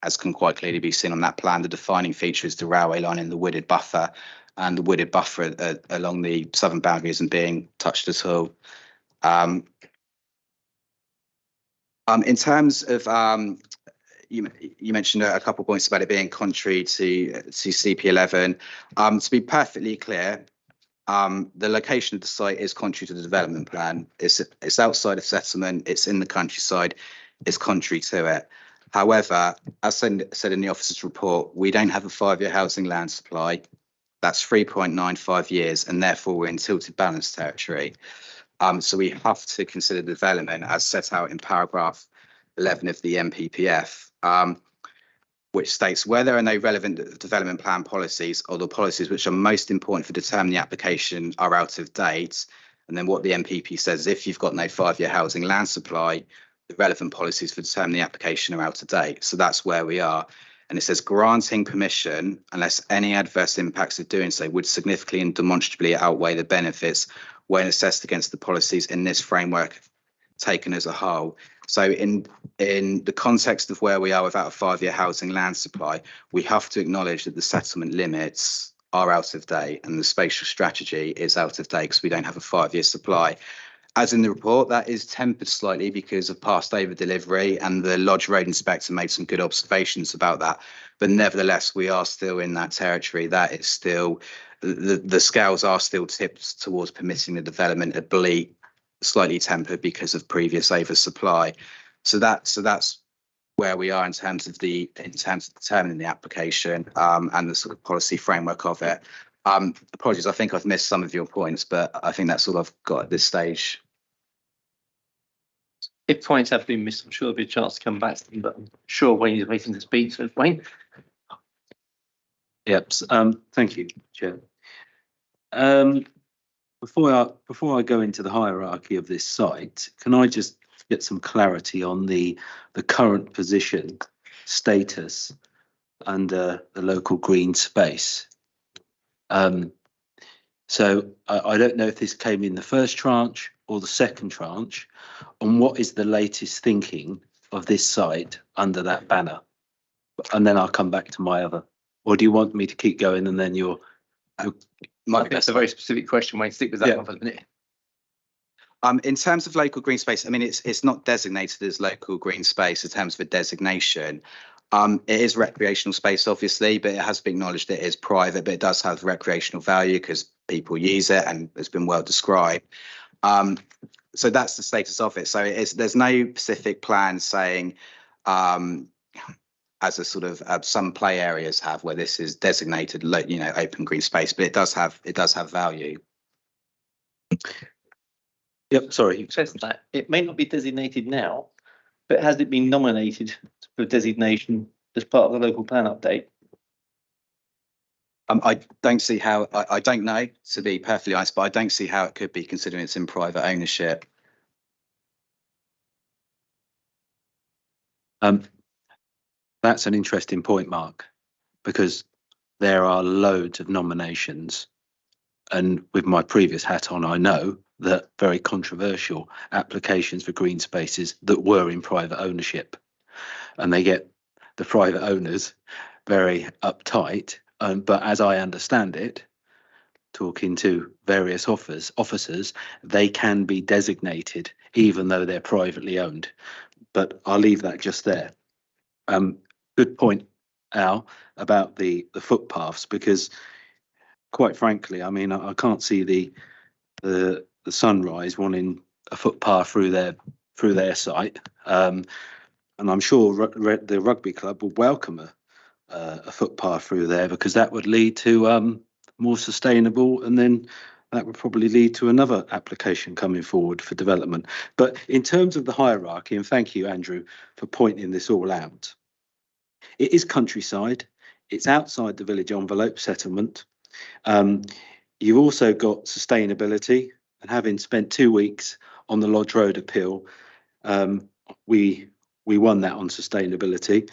F: as can quite clearly be seen on that plan, the defining feature is the railway line and the wooded buffer, and the wooded buffer along the southern boundary isn't being touched at all. In terms of, you mentioned a couple of points about it being contrary to CP11. To be perfectly clear, the location of the site is contrary to the development plan. It's outside of settlement, it's in the countryside, it's contrary to it. However, as said in the officer's report, we don't have a 5-year housing land supply. That's 3.95 years, and therefore we're in tilted balance territory. So we have to consider development as set out in paragraph 11 of the NPPF, which states where there are no relevant development plan policies, or the policies which are most important for determining the application are out of date. And then what the NPP says, if you've got no 5-year housing land supply, the relevant policies for determining the application are out of date. So that's where we are. And it says granting permission, unless any adverse impacts of doing so would significantly and demonstrably outweigh the benefits when assessed against the policies in this framework taken as a whole. So in the context of where we are without a 5-year housing land supply, we have to acknowledge that the settlement limits are out of date and the spatial strategy is out of date because we don't have a 5-year supply. As in the report, that is tempered slightly because of past over delivery, and the Lodge Road inspector made some good observations about that. But nevertheless, we are still in that territory. That is still, the scales are still tipped towards permitting the development, albeit slightly tempered because of previous oversupply. So that's where we are in terms of determining the application and the sort of policy framework of it. Apologies, I think I've missed some of your points, but I think that's all I've got at this stage.
A: If points have been missed, I'm sure there'll be a chance to come back to them, but I'm sure Wayne is waiting to speak. So Wayne.
P: Yep. Thank you, Chair.
L: Before I go into the hierarchy of this site, can I just get some clarity on the current position status under the local green space? So I don't know if this came in the first tranche or the second tranche, and what is the latest thinking of this site under that banner? And then I'll come back to my other. Or do you want me to keep going and then you're
F: That's a very specific question. Wayne, stick with that one for a minute. In terms of local green space, I mean, it's not designated as local green space in terms of a designation. It is recreational space, obviously, but it has been acknowledged that it is private, but it does have recreational value because people use it and it's been well described. So that's the status of it. So there's no specific plan saying, as a sort of some play areas have where this is designated, open green space, but it does have value.
L: Yep, sorry.
A: It says that it may not be designated now, but has it been nominated for designation as part of the local plan update?
F: I don't see how, I don't know, to be perfectly honest, but I don't see how it could be considering it's in private ownership.
L: That's an interesting point, Mark, because there are loads of nominations. And with my previous hat on, I know that very controversial applications for green spaces that were in private ownership, and they get the private owners very uptight. But as I understand it, talking to various officers, they can be designated even though they're privately owned. But I'll leave that just there. Good point, Al, about the footpaths, because quite frankly, I mean, I can't see the Sunrise wanting a footpath through their site, and I'm sure the rugby club will welcome a footpath through there, because that would lead to more sustainable, and then that would probably lead to another application coming forward for development. But in terms of the hierarchy, and thank you, Andrew, for pointing this all out, it is countryside. It's outside the village envelope settlement. You've also got sustainability, and having spent 2 weeks on the Lodge Road appeal, we won that on sustainability.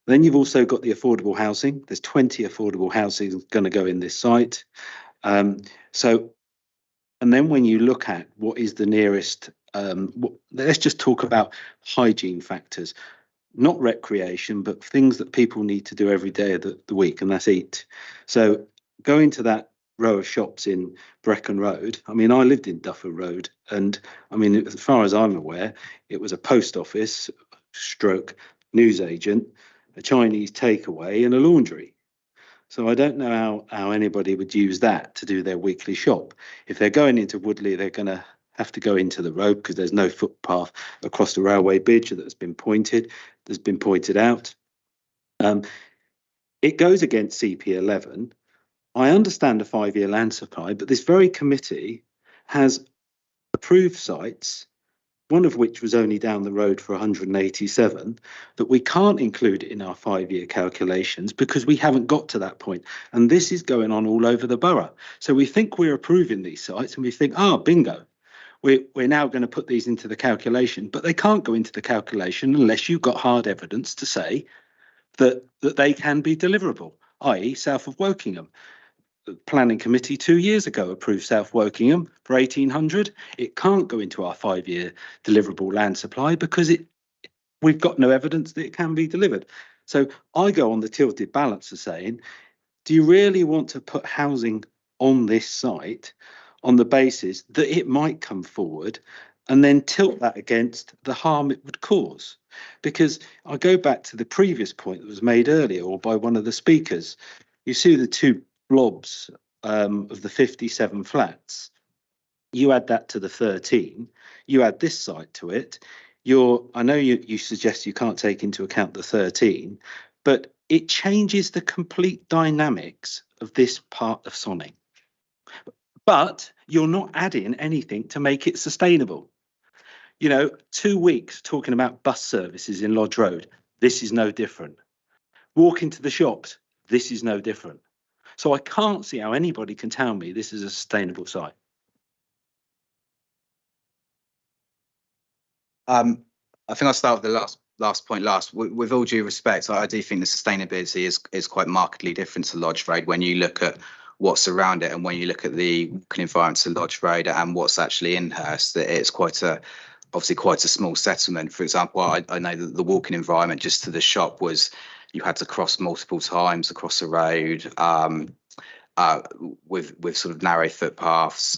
L: Then you've also got the affordable housing. There's 20 affordable housing going to go in this site. And then when you look at what is the nearest, let's just talk about hygiene factors, not recreation, but things that people need to do every day of the week, and that's eat. So going to that row of shops in Brecon Road, I mean, I lived in Duffer Road, and I mean, as far as I'm aware, it was a post office stroke newsagent, a Chinese takeaway, and a laundry. So I don't know how anybody would use that to do their weekly shop. If they're going into Woodley, they're going to have to go into the road because there's no footpath across the railway bridge that's been pointed out. It goes against CP11. I understand a 5-year land supply, but this very committee has approved sites, one of which was only down the road for 187, that we can't include in our 5-year calculations because we haven't got to that point. And this is going on all over the borough. So we think we're approving these sites and we think, bingo, we're now going to put these into the calculation, but they can't go into the calculation unless you've got hard evidence to say that they can be deliverable, i.e. south of Wokingham. The planning committee 2 years ago approved South Wokingham for 1,800. It can't go into our 5-year deliverable land supply because we've got no evidence that it can be delivered. So I go on the tilted balance of saying, do you really want to put housing on this site on the basis that it might come forward and then tilt that against the harm it would cause? Because I go back to the previous point that was made earlier, or by one of the speakers. You see the two blobs of the 57 flats. You add that to the 13, you add this site to it. I know you suggest you can't take into account the 13, but it changes the complete dynamics of this part of Sonning. But you're not adding anything to make it sustainable. 2 weeks talking about bus services in Lodge Road. This is no different. Walking to the shops. This is no different. So I can't see how anybody can tell me this is a sustainable site.
F: I think I'll start with the last point last. With all due respect, I do think the sustainability is quite markedly different to Lodge Road when you look at what's around it and when you look at the walking environment to Lodge Road and what's actually in Hurst. That it's obviously quite a small settlement. For example, I know that the walking environment just to the shop was you had to cross multiple times across the road with sort of narrow footpaths.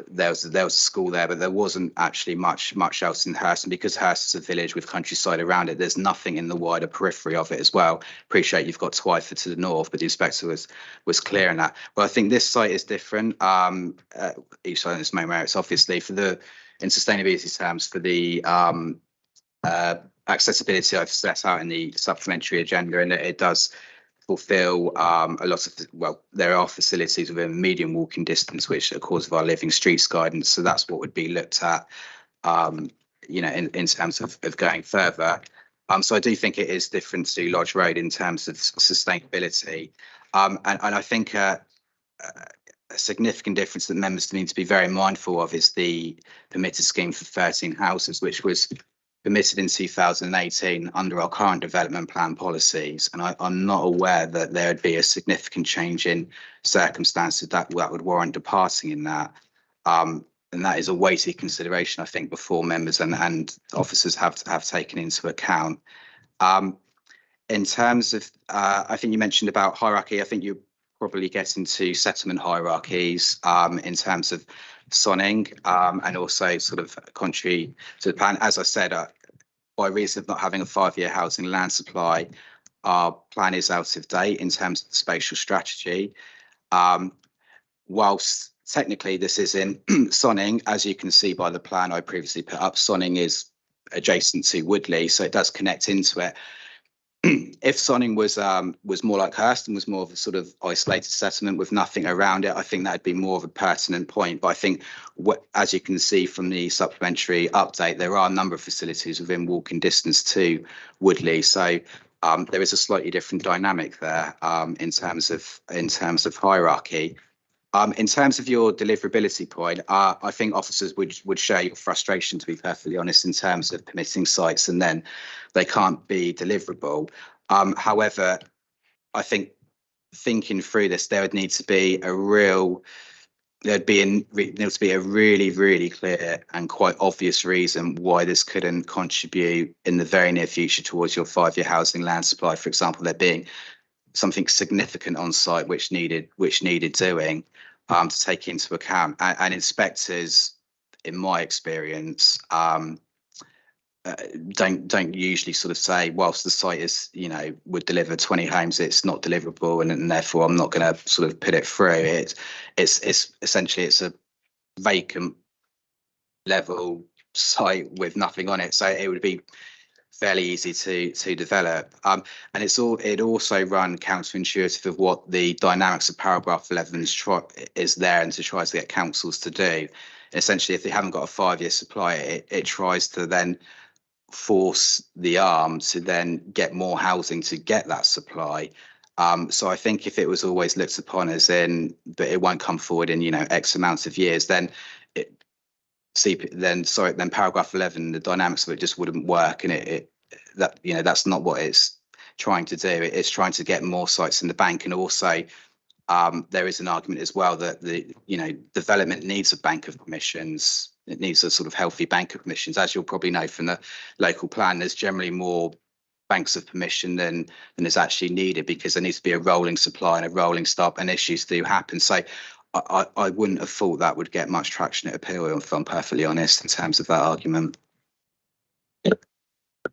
F: There was a school there, but there wasn't actually much else in Hurst. And because Hurst is a village with countryside around it, there's nothing in the wider periphery of it as well. Appreciate you've got Twyford to the north, but the inspector was clear on that. But I think this site is different. Each site has its own merits, obviously, in sustainability terms, for the accessibility I've set out in the supplementary agenda, and it does fulfill a lot of, there are facilities within medium walking distance, which are cause of our living streets guidance. So that's what would be looked at, in terms of going further. So I do think it is different to Lodge Road in terms of sustainability. And I think a significant difference that members need to be very mindful of is the permitted scheme for 13 houses, which was permitted in 2018 under our current development plan policies. And I'm not aware that there would be a significant change in circumstances that would warrant departing in that. And that is a weighty consideration, I think, before members and officers have taken into account. In terms of, I think you mentioned about hierarchy. I think you probably get into settlement hierarchies in terms of Sonning and also sort of contrary to the plan. As I said, by reason of not having a 5-year housing land supply, our plan is out of date in terms of the spatial strategy. Whilst technically this is in Sonning, as you can see by the plan I previously put up, Sonning is adjacent to Woodley, so it does connect into it. If Sonning was more like Hurst and was more of a sort of isolated settlement with nothing around it, I think that'd be more of a pertinent point. But I think, as you can see from the supplementary update, there are a number of facilities within walking distance to Woodley, so there is a slightly different dynamic there in terms of hierarchy. In terms of your deliverability point, I think officers would share your frustration, to be perfectly honest, in terms of permitting sites and then they can't be deliverable. However, I think thinking through this, there would need to be a really, really clear and quite obvious reason why this couldn't contribute in the very near future towards your 5-year housing land supply. For example, there being something significant on site which needed doing to take into account. And inspectors, in my experience, don't usually sort of say, whilst the site is, would deliver 20 homes, it's not deliverable, and therefore I'm not going to sort of put it through. It's essentially it's a vacant level site with nothing on it, so it would be fairly easy to develop. And it also run counterintuitive of what the dynamics of paragraph 11 is there and to try to get councils to do. Essentially, if they haven't got a 5-year supply, it tries to then force the arm to then get more housing to get that supply. So I think if it was always looked upon as in, but it won't come forward in, X amounts of years, then paragraph 11, the dynamics of it just wouldn't work, and that's not what it's trying to do. It's trying to get more sites in the bank, and also there is an argument as well that the development needs a bank of permissions. It needs a sort of healthy bank of permissions. As you'll probably know from the local plan, there's generally more banks of permission than is actually needed, because there needs to be a rolling supply and a rolling stop, and issues do happen. So I wouldn't have thought that would get much traction at appeal, if I'm perfectly honest, in terms of that argument.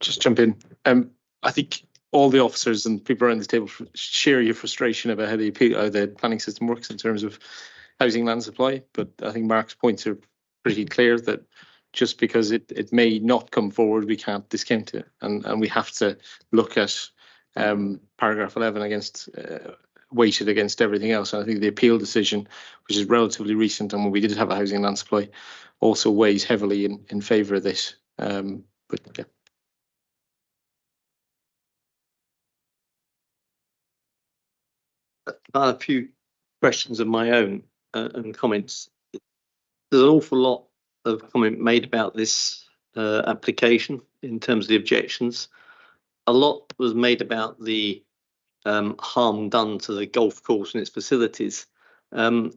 P: Just jump in. I think all the officers and people around the table share your frustration about how the planning system works in terms of housing land supply. But I think Mark's points are pretty clear that just because it may not come forward, we can't discount it, and we have to look at paragraph 11 against weighted against everything else. And I think the appeal decision, which is relatively recent, and when we did have a housing land supply, also weighs heavily in favour of this. But yeah.
A: I have a few questions of my own and comments. There's an awful lot of comment made about this application in terms of the objections. A lot was made about the harm done to the golf course and its facilities. I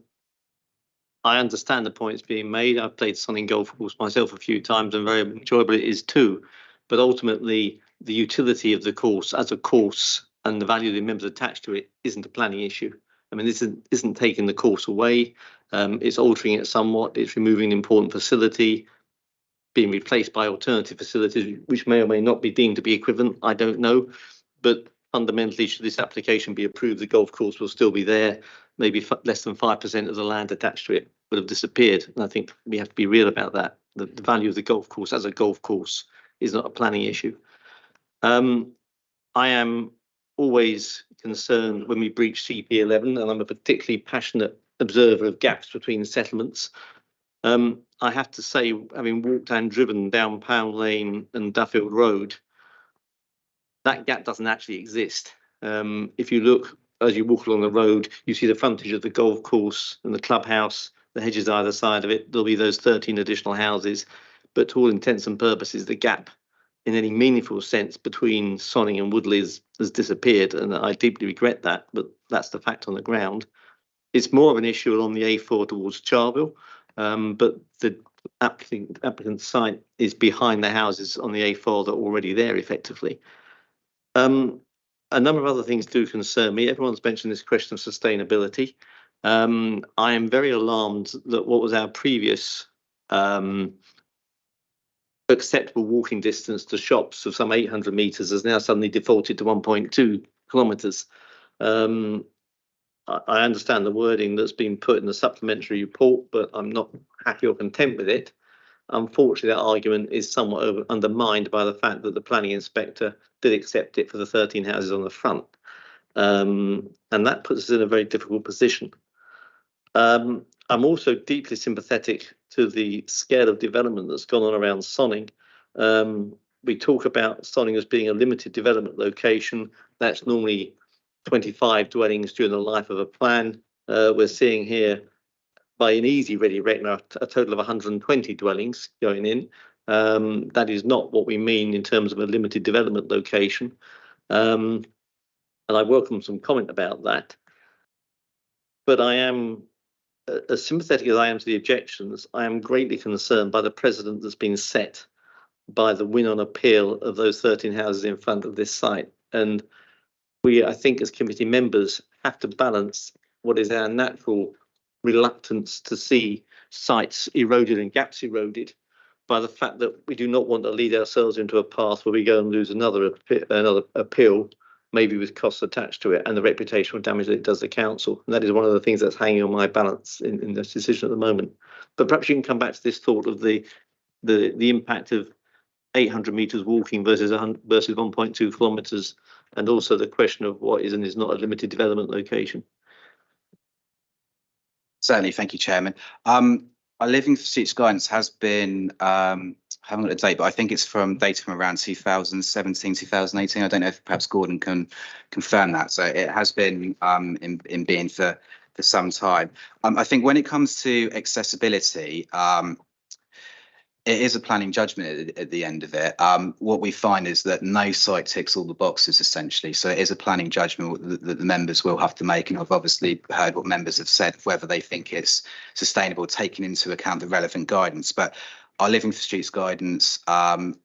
A: understand the points being made. I've played Sonning Golf Course myself a few times and very enjoyable it is too. But ultimately, the utility of the course as a course and the value of the members attached to it isn't a planning issue. I mean, this isn't taking the course away. It's altering it somewhat. It's removing an important facility, being replaced by alternative facilities, which may or may not be deemed to be equivalent. I don't know. But fundamentally, should this application be approved, the golf course will still be there. Maybe less than 5% of the land attached to it would have disappeared. And I think we have to be real about that. The value of the golf course as a golf course is not a planning issue. I am always concerned when we breach CP11, and I'm a particularly passionate observer of gaps between settlements. I have to say, having walked and driven down Pound Lane and Duffield Road, that gap doesn't actually exist. If you look, as you walk along the road, you see the frontage of the golf course and the clubhouse, the hedges either side of it. There'll be those 13 additional houses, but to all intents and purposes, the gap in any meaningful sense between Sonning and Woodley has disappeared, and I deeply regret that, but that's the fact on the ground. It's more of an issue along the A4 towards Charville, but the applicant's site is behind the houses on the A4 that are already there effectively. A number of other things do concern me. Everyone's mentioned this question of sustainability. I am very alarmed that what was our previous acceptable walking distance to shops of some 800 metres has now suddenly defaulted to 1.2 kilometres. I understand the wording that's been put in the supplementary report, but I'm not happy or content with it. Unfortunately, that argument is somewhat undermined by the fact that the planning inspector did accept it for the 13 houses on the front. And that puts us in a very difficult position. I'm also deeply sympathetic to the scale of development that's gone on around Sonning. We talk about Sonning as being a limited development location. That's normally 25 dwellings during the life of a plan. We're seeing here, by an easy ready reckoner, a total of 120 dwellings going in. That is not what we mean in terms of a limited development location. And I welcome some comment about that. But I am, as sympathetic as I am to the objections, I am greatly concerned by the precedent that's been set by the win on appeal of those 13 houses in front of this site. And we, I think, as committee members, have to balance what is our natural reluctance to see sites eroded and gaps eroded by the fact that we do not want to lead ourselves into a path where we go and lose another appeal, maybe with costs attached to it and the reputational damage that it does the council. And that is one of the things that's hanging on my balance in this decision at the moment. But perhaps you can come back to this thought of the impact of 800 metres walking versus 1.2 kilometres, and also the question of what is and is not a limited development location.
F: Certainly, thank you, Chairman. Our Living for Streets guidance has been, I haven't got a date, but I think it's from data from around 2017, 2018. I don't know if perhaps Gordon can confirm that. So it has been in being for some time. I think when it comes to accessibility, it is a planning judgment at the end of it. What we find is that no site ticks all the boxes, essentially. So it is a planning judgment that the members will have to make. And I've obviously heard what members have said, whether they think it's sustainable, taking into account the relevant guidance. But our Living for Streets guidance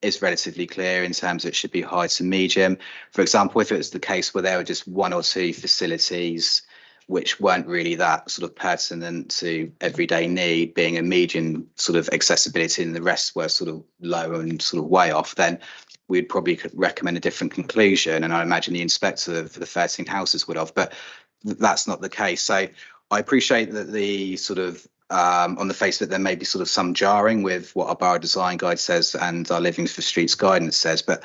F: is relatively clear in terms of it should be high to medium. For example, if it was the case where there were just one or two facilities which weren't really that sort of pertinent to everyday need, being a median sort of accessibility, and the rest were sort of low and sort of way off, then we'd probably recommend a different conclusion. And I imagine the inspector for the 13 houses would have, but that's not the case. So I appreciate that the sort of on the face of it, there may be sort of some jarring with what our Borough Design Guide says and our Living for Streets guidance says, but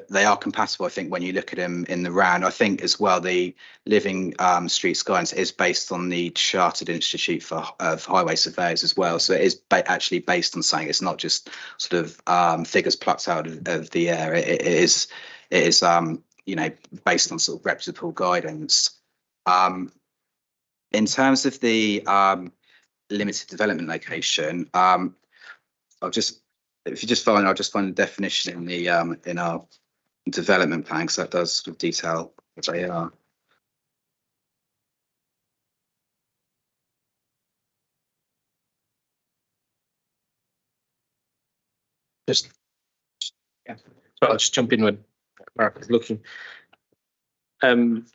F: they are compatible, I think, when you look at them in the round. I think as well, the Living Streets guidance is based on the Chartered Institute of Highway Surveyors as well. So it is actually based on something. It's not just sort of figures plucked out of the air. It is you know, based on sort of reputable guidance. In terms of the limited development location, I'll just if you just find, I'll just find the definition in the in our development plan, because that does sort of detail what they are.
P: Just, yeah, so I'll just jump in when Mark is looking. In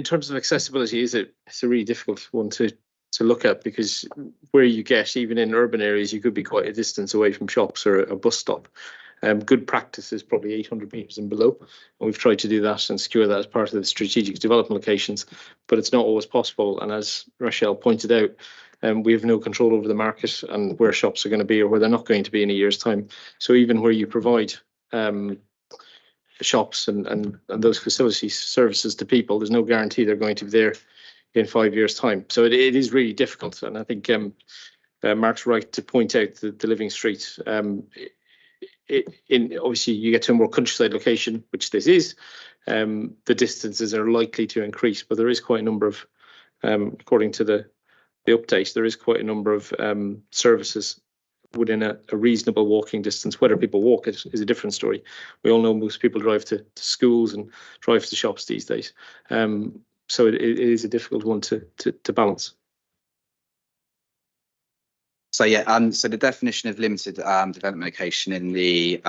P: terms of accessibility, it's a really difficult one to look at, because where you get, even in urban areas, you could be quite a distance away from shops or a bus stop. Good practice is probably 800 metres and below, and we've tried to do that and secure that as part of the strategic development locations, but it's not always possible. And as Rochelle pointed out, we have no control over the market and where shops are going to be or where they're not going to be in a year's time. So even where you provide shops and those facilities, services to people, there's no guarantee they're going to be there in 5 years' time. So it is really difficult. And I think Mark's right to point out the Living Street. Obviously, you get to a more countryside location, which this is, the distances are likely to increase, but there is quite a number of, according to the update, there is quite a number of services within a reasonable walking distance. Whether people walk it is a different story. We all know most people drive to schools and drive to shops these days. So it is a difficult one to balance.
F: So yeah, so the definition of limited development location in the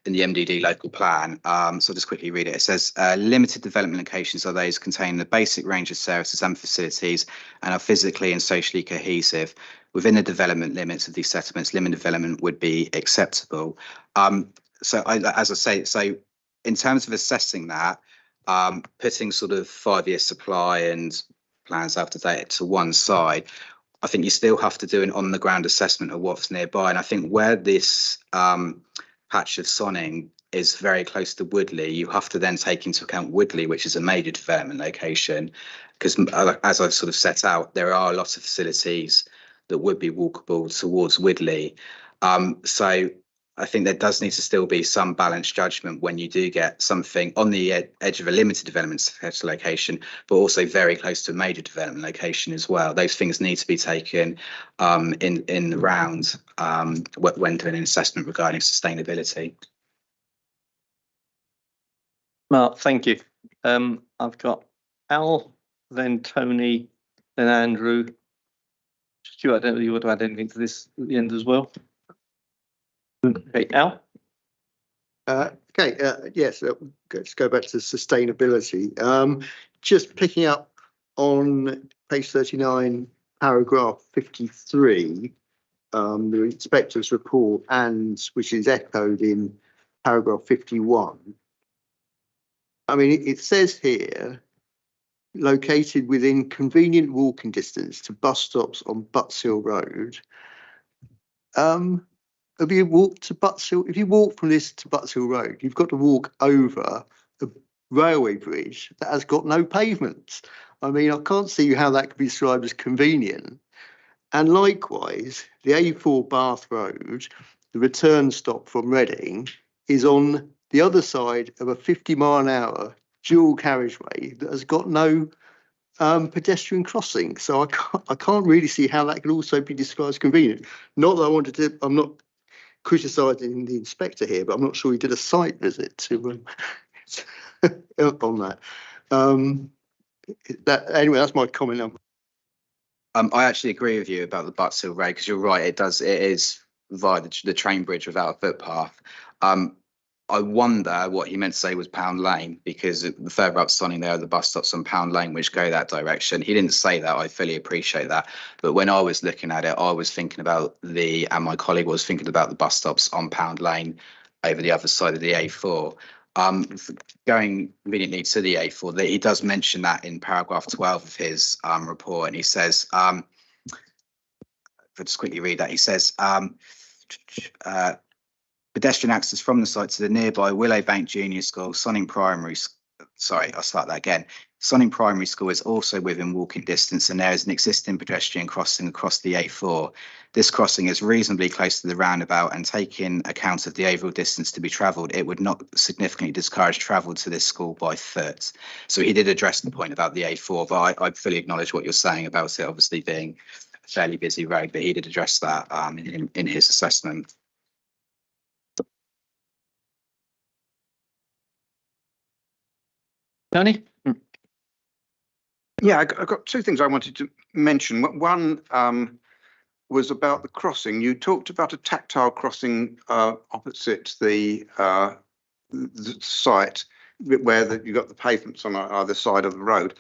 F: MDD local plan. So I'll just quickly read it. It says limited development locations are those containing the basic range of services and facilities and are physically and socially cohesive. Within the development limits of these settlements, limited development would be acceptable. So as I say, so in terms of assessing that, putting sort of 5-year supply and plans after date to one side, I think you still have to do an on-the-ground assessment of what's nearby. And I think where this patch of Sonning is very close to Woodley, you have to then take into account Woodley, which is a major development location, because as I've sort of set out, there are a lot of facilities that would be walkable towards Woodley. So I think there does need to still be some balanced judgment when you do get something on the edge of a limited development location, but also very close to a major development location as well. Those things need to be taken in the round when doing an assessment regarding sustainability.
A: Mark, thank you. I've got Al, then Tony, then Andrew. Stuart, I don't know if you want to add anything to this at the end as well. Okay, Al?
C: Yes, let's go back to sustainability. Just picking up on page 39, paragraph 53, the inspector's report, and which is echoed in paragraph 51. I mean, it says here, located within convenient walking distance to bus stops on Butts Hill Road. If you walk to Butts Hill, if you walk from this to Butts Hill Road, you've got to walk over a railway bridge that has got no pavements. I mean, I can't see how that could be described as convenient. And likewise, the A4 Bath Road, the return stop from Reading, is on the other side of a 50-mile-an-hour dual carriageway that has got no pedestrian crossing. So I can't really see how that could also be described as convenient. Not that I wanted to, I'm not criticising the inspector here, but I'm not sure he did a site visit to on that. Anyway, that's my comment.
F: I actually agree with you about the Butts Hill Road, because you're right, it is via the train bridge without a footpath. I wonder what he meant to say was Pound Lane, because the further up Sonning there are the bus stops on Pound Lane which go that direction. He didn't say that. I fully appreciate that. But when I was looking at it, I was thinking about and my colleague was thinking about the bus stops on Pound Lane over the other side of the A4. Going immediately to the A4, he does mention that in paragraph 12 of his report, and he says, if I just quickly read that, he says, pedestrian access from the site to the nearby Willowbank Junior School, Sonning Primary. Sorry, I'll start that again. Sonning Primary School is also within walking distance, and there is an existing pedestrian crossing across the A4. This crossing is reasonably close to the roundabout, and taking account of the overall distance to be travelled, it would not significantly discourage travel to this school by foot. So he did address the point about the A4, but I fully acknowledge what you're saying about it obviously being fairly busy road, but he did address that in his assessment.
B: Tony? Yeah, I got two things I wanted to mention. One was about the crossing. You talked about a tactile crossing opposite the site where you got the pavements on either side of the road.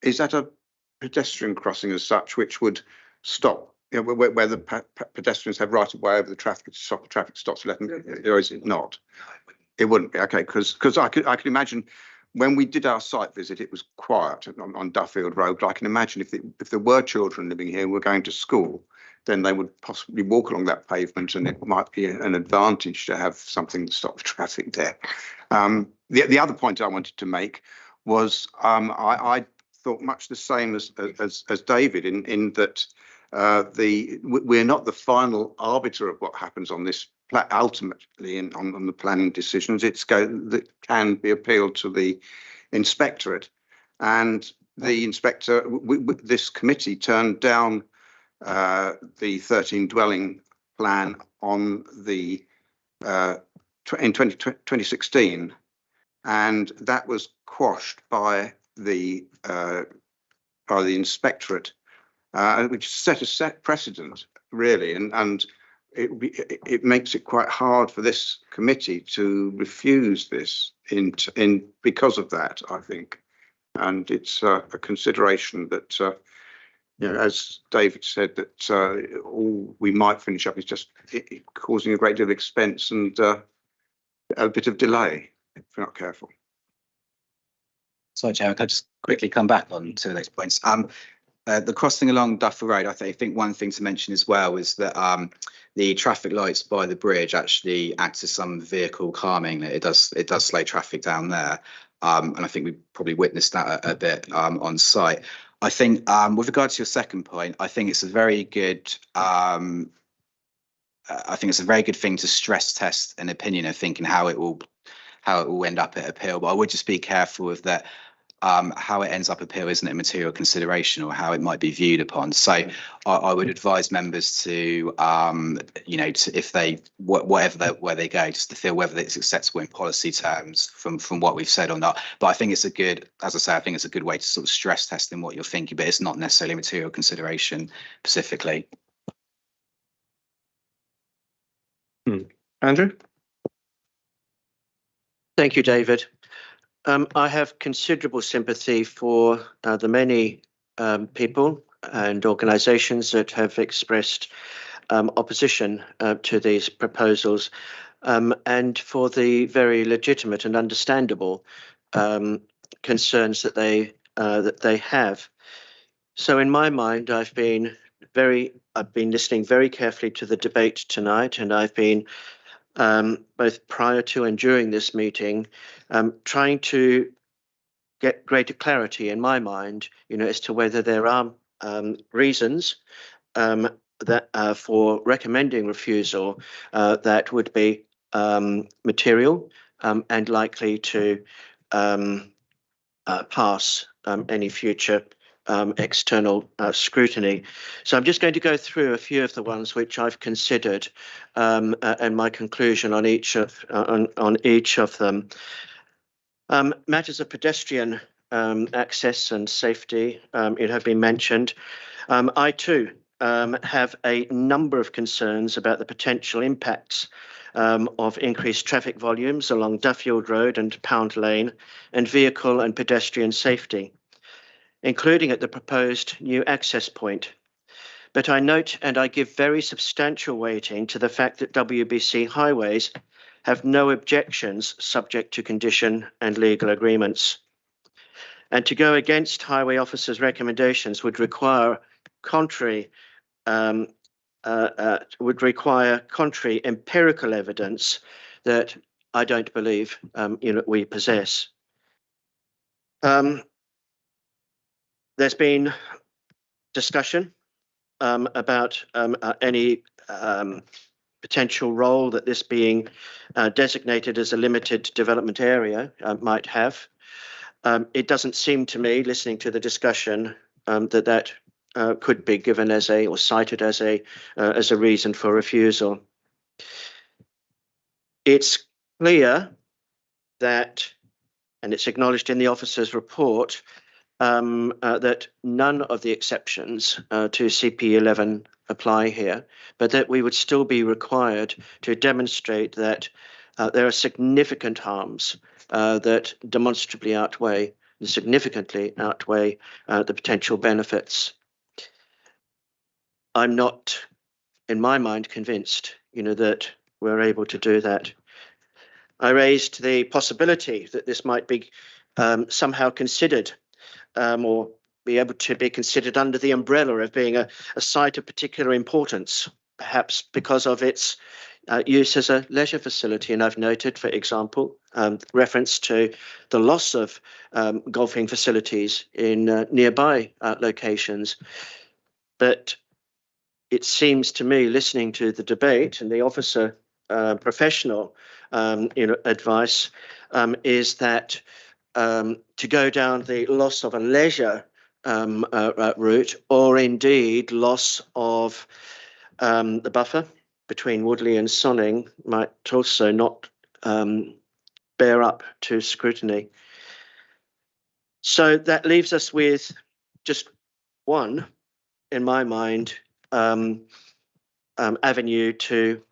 B: Is that a pedestrian crossing as such, which would stop, you know, where the pedestrians have right of way over the traffic to stop the traffic stops, let them, or is it not? It wouldn't be, okay, because I could imagine when we did our site visit, it was quiet on Duffield Road. But I can imagine if there were children living here who were going to school, then they would possibly walk along that pavement, and it might be an advantage to have something to stop the traffic there. The other point I wanted to make was I thought much the same as David in that we're not the final arbiter of what happens on this ultimately on the planning decisions. That can be appealed to the inspectorate, and the inspector, this committee turned down the 13 dwelling plan on the in 2016, and that was quashed by the inspectorate, which set a precedent really, and it makes it quite hard for this committee to refuse this in because of that, I think. And it's a consideration that, you know, as David said, that all we might finish up is just causing a great deal of expense and a bit of delay if we're not careful.
F: Sorry, Chair, can I just quickly come back on to those points? The crossing along Duffield Road, I think one thing to mention as well is that the traffic lights by the bridge actually act as some vehicle calming. It does slow traffic down there, and I think we probably witnessed that a bit on site. I think with regard to your second point, I think it's a very good. I think it's a very good thing to stress test an opinion of thinking how it will end up at appeal. But I would just be careful with that. How it ends up appeal isn't a material consideration, or how it might be viewed upon. So I would advise members to, you know, if they where they go, just to feel whether it's acceptable in policy terms from what we've said or not. But I think it's a good, as I say, I think it's a good way to sort of stress test in what you're thinking, but it's not necessarily a material consideration specifically.
A: Andrew?
E: Thank you, David. I have considerable sympathy for the many people and organisations that have expressed opposition to these proposals, and for the very legitimate and understandable concerns that they have. So, in my mind, I've been listening very carefully to the debate tonight, and I've been both prior to and during this meeting, trying to get greater clarity in my mind, you know, as to whether there are reasons that for recommending refusal that would be material and likely to pass any future external scrutiny. So I'm just going to go through a few of the ones which I've considered, and my conclusion on each of them. Matters of pedestrian access and safety have been mentioned. I too have a number of concerns about the potential impacts of increased traffic volumes along Duffield Road and Pound Lane, and vehicle and pedestrian safety, including at the proposed new access point. But I note and I give very substantial weighting to the fact that WBC Highways have no objections subject to condition and legal agreements. And to go against highway officers' recommendations would require contrary empirical evidence that I don't believe we possess. There's been discussion about any potential role that this being designated as a limited development area might have. It doesn't seem to me, listening to the discussion, that could be given as or cited as a reason for refusal. It's clear that, and it's acknowledged in the officer's report, that none of the exceptions to CP11 apply here, but that we would still be required to demonstrate that there are significant harms that demonstrably outweigh, significantly outweigh the potential benefits. I'm not, in my mind, convinced, that we're able to do that. I raised the possibility that this might be somehow considered or be able to be considered under the umbrella of being a site of particular importance, perhaps because of its use as a leisure facility. And I've noted, for example, reference to the loss of golfing facilities in nearby locations. But it seems to me, listening to the debate and the officer professional advice, is that to go down the loss of a leisure route, or indeed loss of the buffer between Woodley and Sonning, might also not bear up to scrutiny. So that leaves us with just one, in my mind, avenue to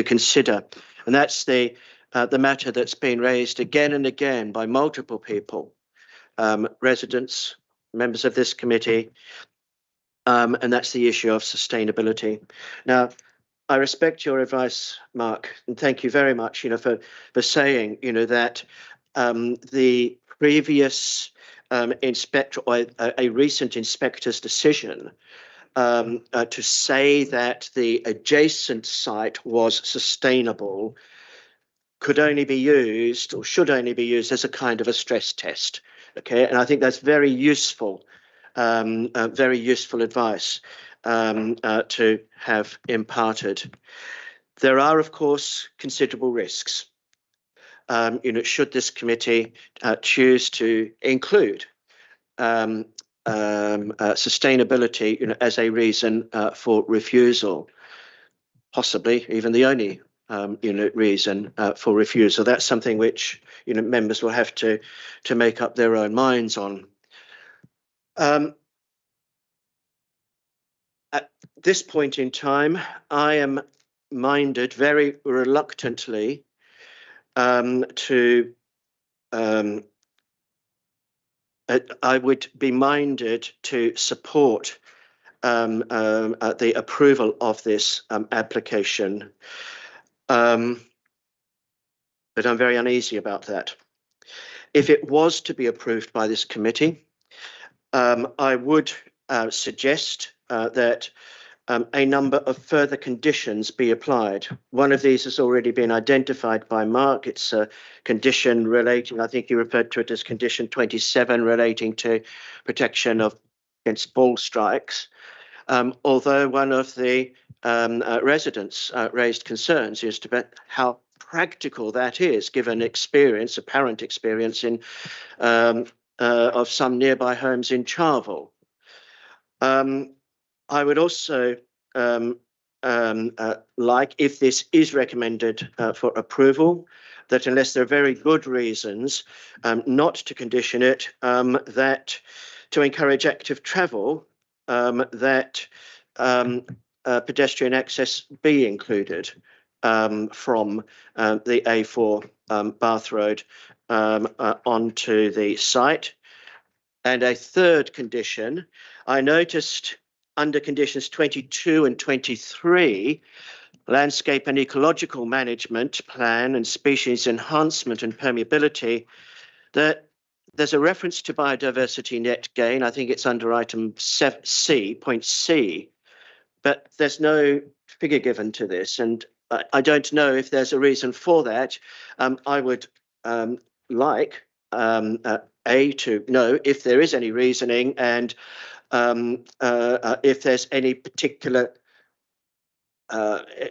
E: consider, and that's the matter that's been raised again and again by multiple people, residents, members of this committee, and that's the issue of sustainability. Now, I respect your advice, Mark, and thank you very much, for saying, that the previous inspector, or a recent inspector's decision to say that the adjacent site was sustainable could only be used, or should only be used, as a kind of a stress test. Okay, and I think that's very useful advice to have imparted. There are, of course, considerable risks. Should this committee choose to include sustainability, as a reason for refusal, possibly even the only reason for refusal. That's something which members will have to make up their own minds on. At this point in time, I am minded very reluctantly I would be minded to support the approval of this application, but I'm very uneasy about that. If it was to be approved by this committee, I would suggest that a number of further conditions be applied. One of these has already been identified by Mark. It's a condition relating, I think you referred to it as condition 27, relating to protection against ball strikes. Although one of the residents raised concerns as to how practical that is, given experience, apparent experience of some nearby homes in Charvel. I would also like, if this is recommended for approval, that unless there are very good reasons not to condition it, that to encourage active travel, that pedestrian access be included from the A4 Bath Road onto the site. And a third condition, I noticed under conditions 22 and 23, landscape and ecological management plan and species enhancement and permeability, that there's a reference to biodiversity net gain. I think it's under item C, point C, but there's no figure given to this. And I don't know if there's a reason for that. I would like to know if there is any reasoning, and if there's any particular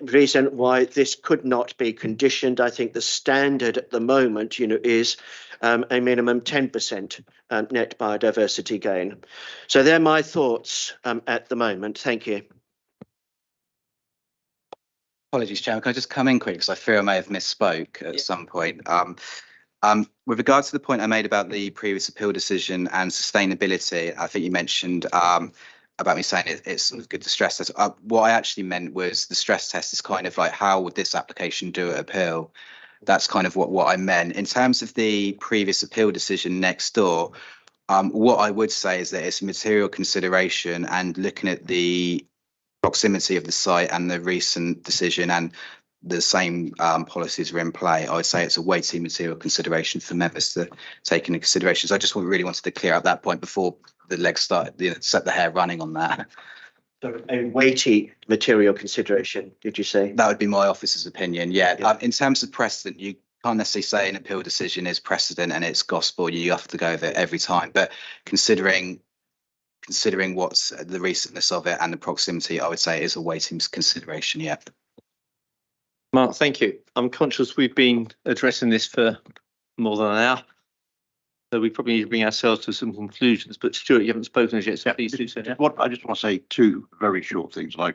E: reason why this could not be conditioned. I think the standard at the moment, is a minimum 10% net biodiversity gain. So they're my thoughts at the moment. Thank you.
F: Apologies, Chairman. Can I just come in quick because I fear I may have misspoke at some point. With regards to the point I made about the previous appeal decision and sustainability, I think you mentioned about me saying it's sort of good to stress test. What I actually meant was the stress test is kind of like, how would this application do at appeal? That's kind of what I meant. In terms of the previous appeal decision next door, what I would say is that it's a material consideration, and looking at the proximity of the site and the recent decision and the same policies are in play, I would say it's a weighty material consideration for members to take into consideration. So I just really wanted to clear up that point before the legs started, set the hair running on that.
E: So a weighty material consideration, did you say?
F: That would be my officer's opinion, yeah. In terms of precedent, you can't necessarily say an appeal decision is precedent and it's gospel. You have to go with it every time. But considering what's the recentness of it and the proximity, I would say it is a weighting consideration, yeah.
A: Mark, thank you. I'm conscious we've been addressing this for more than an hour, so we probably need to bring ourselves to some conclusions. But Stuart, you haven't spoken as yet, so please do so. Yeah?
Q: I just want to say two very short things. I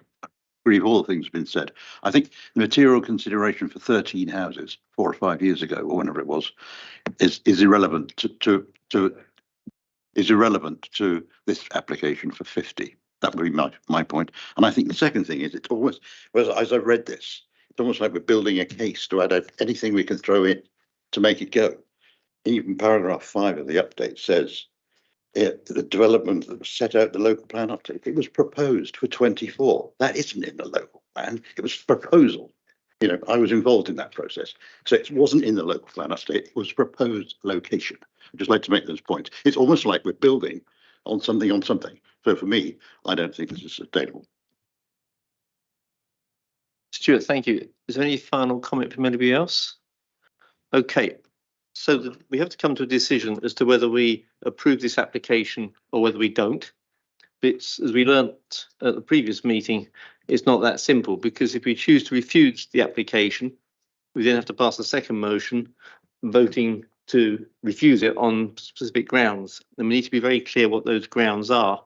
Q: agree with all the things that have been said. I think the material consideration for 13 houses 4 or 5 years ago, or whenever it was, is irrelevant is irrelevant to this application for 50. That would be my point. And I think the second thing is, it's almost, as I've read this, it's almost like we're building a case to add anything we can throw in to make it go. Even paragraph 5 of the update says the development that was set out the local plan update, it was proposed for 24. That isn't in the local plan. It was proposal. I was involved in that process. So it wasn't in the local plan update. It was proposed location. I'd just like to make those points. It's almost like we're building on something. So for me, I don't think this is sustainable.
A: Stuart, thank you. Is there any final comment from anybody else? Okay, so we have to come to a decision as to whether we approve this application or whether we don't. It's, as we learnt at the previous meeting, it's not that simple, because if we choose to refuse the application, we then have to pass a second motion voting to refuse it on specific grounds. And we need to be very clear what those grounds are.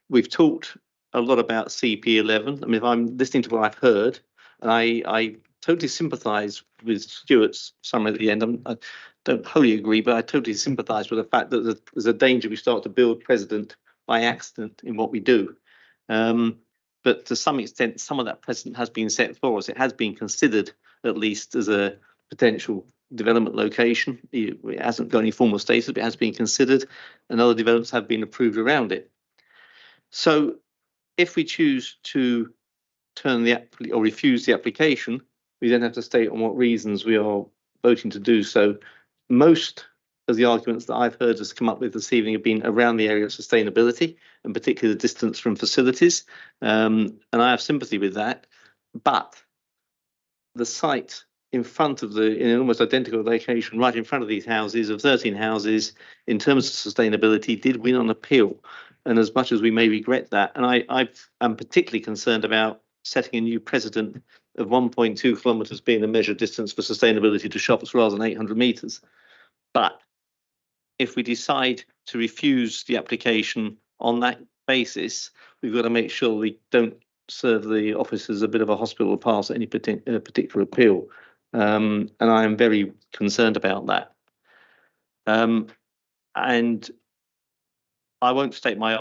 A: We've talked a lot about CP11. I mean, if I'm listening to what I've heard, and I totally sympathise with Stuart's summary at the end. I don't wholly agree, but I totally sympathise with the fact that there's a danger we start to build precedent by accident in what we do. But to some extent, some of that precedent has been set for us. It has been considered, at least, as a potential development location. It hasn't got any formal status, but it has been considered, and other developments have been approved around it. So if we choose to turn or refuse the application, we then have to state on what reasons we are voting to do so. Most of the arguments that I've heard us come up with this evening have been around the area of sustainability, and particularly the distance from facilities. And I have sympathy with that. But the site in front of in an almost identical location, right in front of these houses, of 13 houses, in terms of sustainability, did win on appeal. And as much as we may regret that, and I am particularly concerned about setting a new precedent of 1.2 kilometres being the measured distance for sustainability to shops rather than 800 metres. But if we decide to refuse the application on that basis, we've got to make sure we don't serve the officers a bit of a hospital pass at any particular appeal. And I am very concerned about that. And I won't state my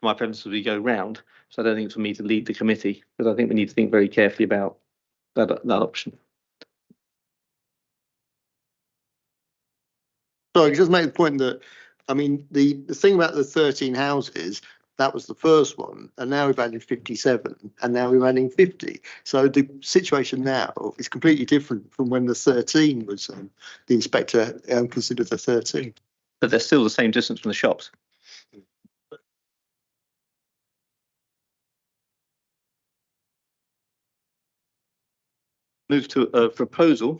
A: preference as we go round, so I don't think it's for me to lead the committee, because I think we need to think very carefully about that option.
C: So I just make the point that, I mean, the thing about the 13 houses, that was the first one, and now we've added 57, and now we're adding 50. So the situation now is completely different from when the 13 was, the inspector considered the 13.
A: But they're still the same distance from the shops. Move to a proposal.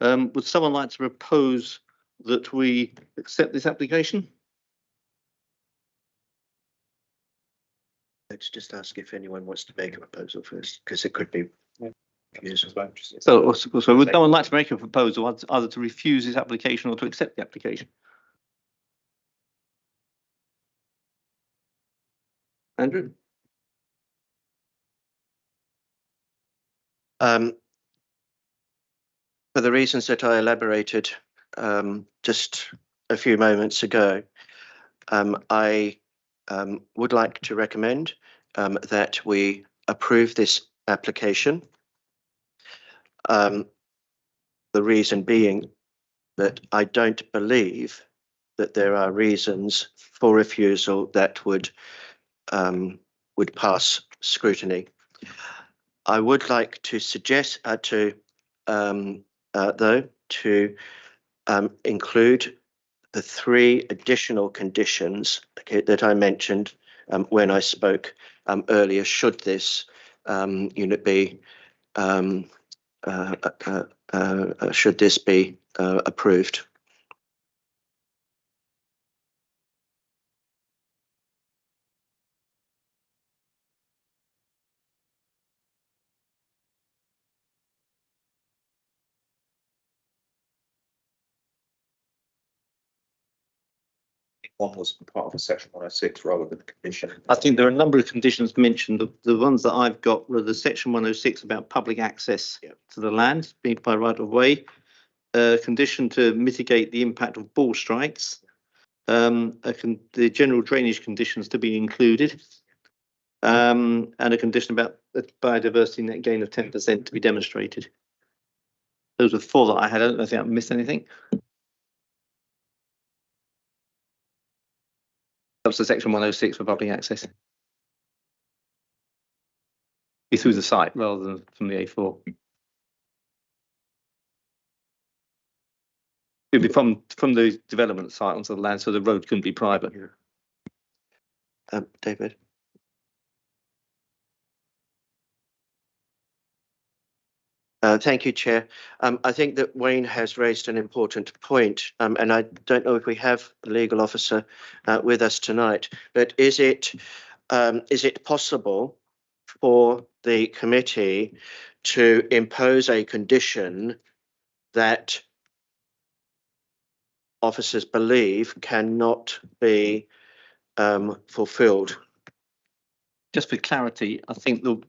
A: Would someone like to propose that we accept this application?
E: let's just ask if anyone wants to make a proposal first, because it could be.
A: So would someone like to make a proposal either to refuse this application or to accept the application? Andrew?
E: For the reasons that I elaborated just a few moments ago, I would like to recommend that we approve this application. The reason being that I don't believe that there are reasons for refusal that would pass scrutiny. I would like to suggest include the 3 additional conditions that I mentioned when I spoke earlier, should this unit be approved.
B: One was part of a section 106 rather than a condition.
A: I think there are a number of conditions mentioned. The ones that I've got were the section 106 about public access to the land being by right of way, a condition to mitigate the impact of ball strikes, the general drainage conditions to be included, and a condition about the biodiversity net gain of 10% to be demonstrated. Those were 4 that I had. I don't think I've missed anything. That's the section 106 for public access. Be through the site rather than from the A4. It'd be from the development site onto the land, so the road couldn't be private.
E: David. Thank you, Chair. I think that Wayne has raised an important point, and I don't know if we have a legal officer with us tonight, but is it possible for the committee to impose a condition that officers believe cannot be fulfilled?
A: Just for clarity, I think the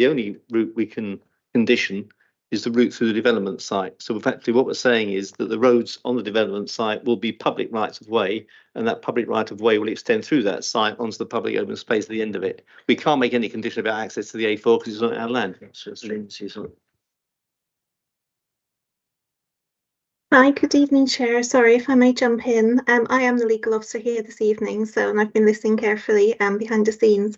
A: only route we can condition is the route through the development site. So effectively what we're saying is that the roads on the development site will be public rights of way, and that public right of way will extend through that site onto the public open space at the end of it. We can't make any condition about access to the A4 because it's not our land.
R: Hi, good evening, Chair. Sorry if I may jump in. I am the legal officer here this evening, and I've been listening carefully behind the scenes.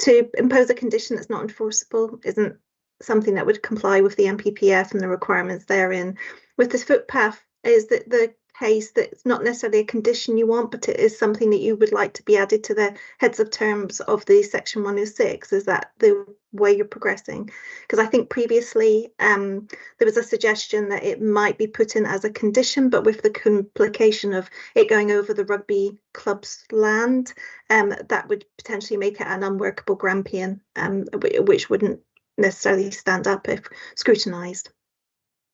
R: To impose a condition that's not enforceable isn't something that would comply with the NPPF and the requirements therein. With this footpath, is that the case that it's not necessarily a condition you want, but it is something that you would like to be added to the heads of terms of the section 106? Is that the way you're progressing? Because I think previously there was a suggestion that it might be put in as a condition, but with the complication of it going over the rugby club's land, that would potentially make it an unworkable Grampian, which wouldn't necessarily stand up if scrutinised.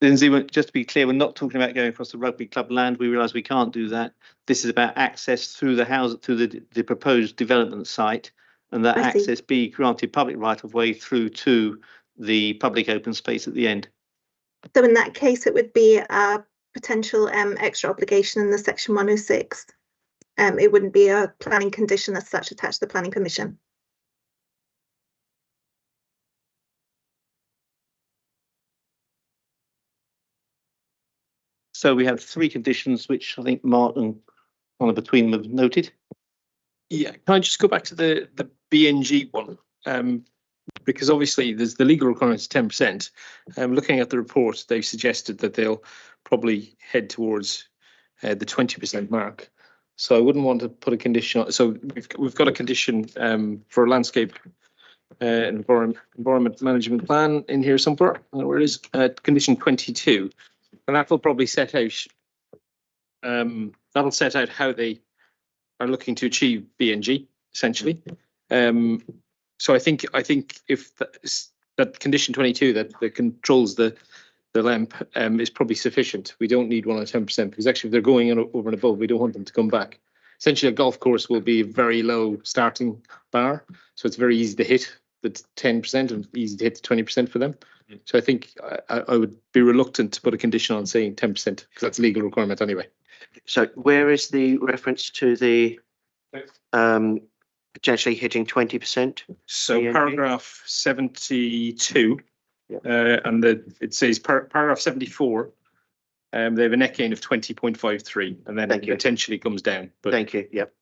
A: Lindsay, just to be clear, we're not talking about going across the rugby club land. We realise we can't do that. This is about access through the house, through the proposed development site, and that access be granted public right of way through to the public open space at the end.
R: So in that case, it would be a potential extra obligation in the section 106. It wouldn't be a planning condition as such attached to the planning permission.
A: So we have 3 conditions, which I think Mark and one between them have noted.
P: Yeah, can I just go back to the BNG one? Because obviously there's the legal requirements 10%. Looking at the report, they've suggested that they'll probably head towards the 20% mark. So I wouldn't want to put a condition on. So we've got a condition for landscape environment management plan in here somewhere. Where is condition 22? And that will probably set out how they are looking to achieve BNG. essentially. So I think if that condition 22 that controls the LEMP is probably sufficient. We don't need 1 or 10% because actually if they're going over and above, we don't want them to come back. Essentially, a golf course will be a very low starting bar, so it's very easy to hit the 10% and easy to hit the 20% for them. So I think I would be reluctant to put a condition on saying 10% because that's a legal requirement anyway.
E: So where is the reference to the potentially hitting 20%?
P: So
E: PNG?
P: paragraph 72, and it says paragraph 74. They have a net gain of 20.53, and then it potentially comes down. But
E: thank you. Yep.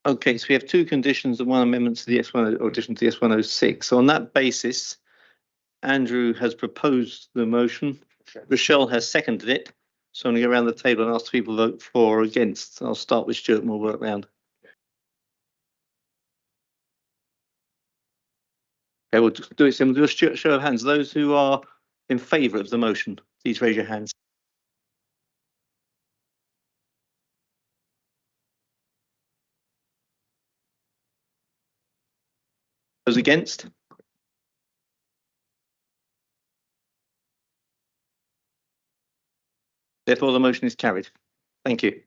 A: Okay, so we have 2 conditions and 1 amendment to the S1 or addition to the S106. So on that basis, Andrew has proposed the motion. Rochelle has seconded it. So I'm going to go around the table and ask people to vote for or against. I'll start with Stuart and we'll work round. Okay, we'll just do it similar. Do a show of hands. Those who are in favour of the motion, please raise your hands. Those against? Therefore, the motion is carried. Thank you.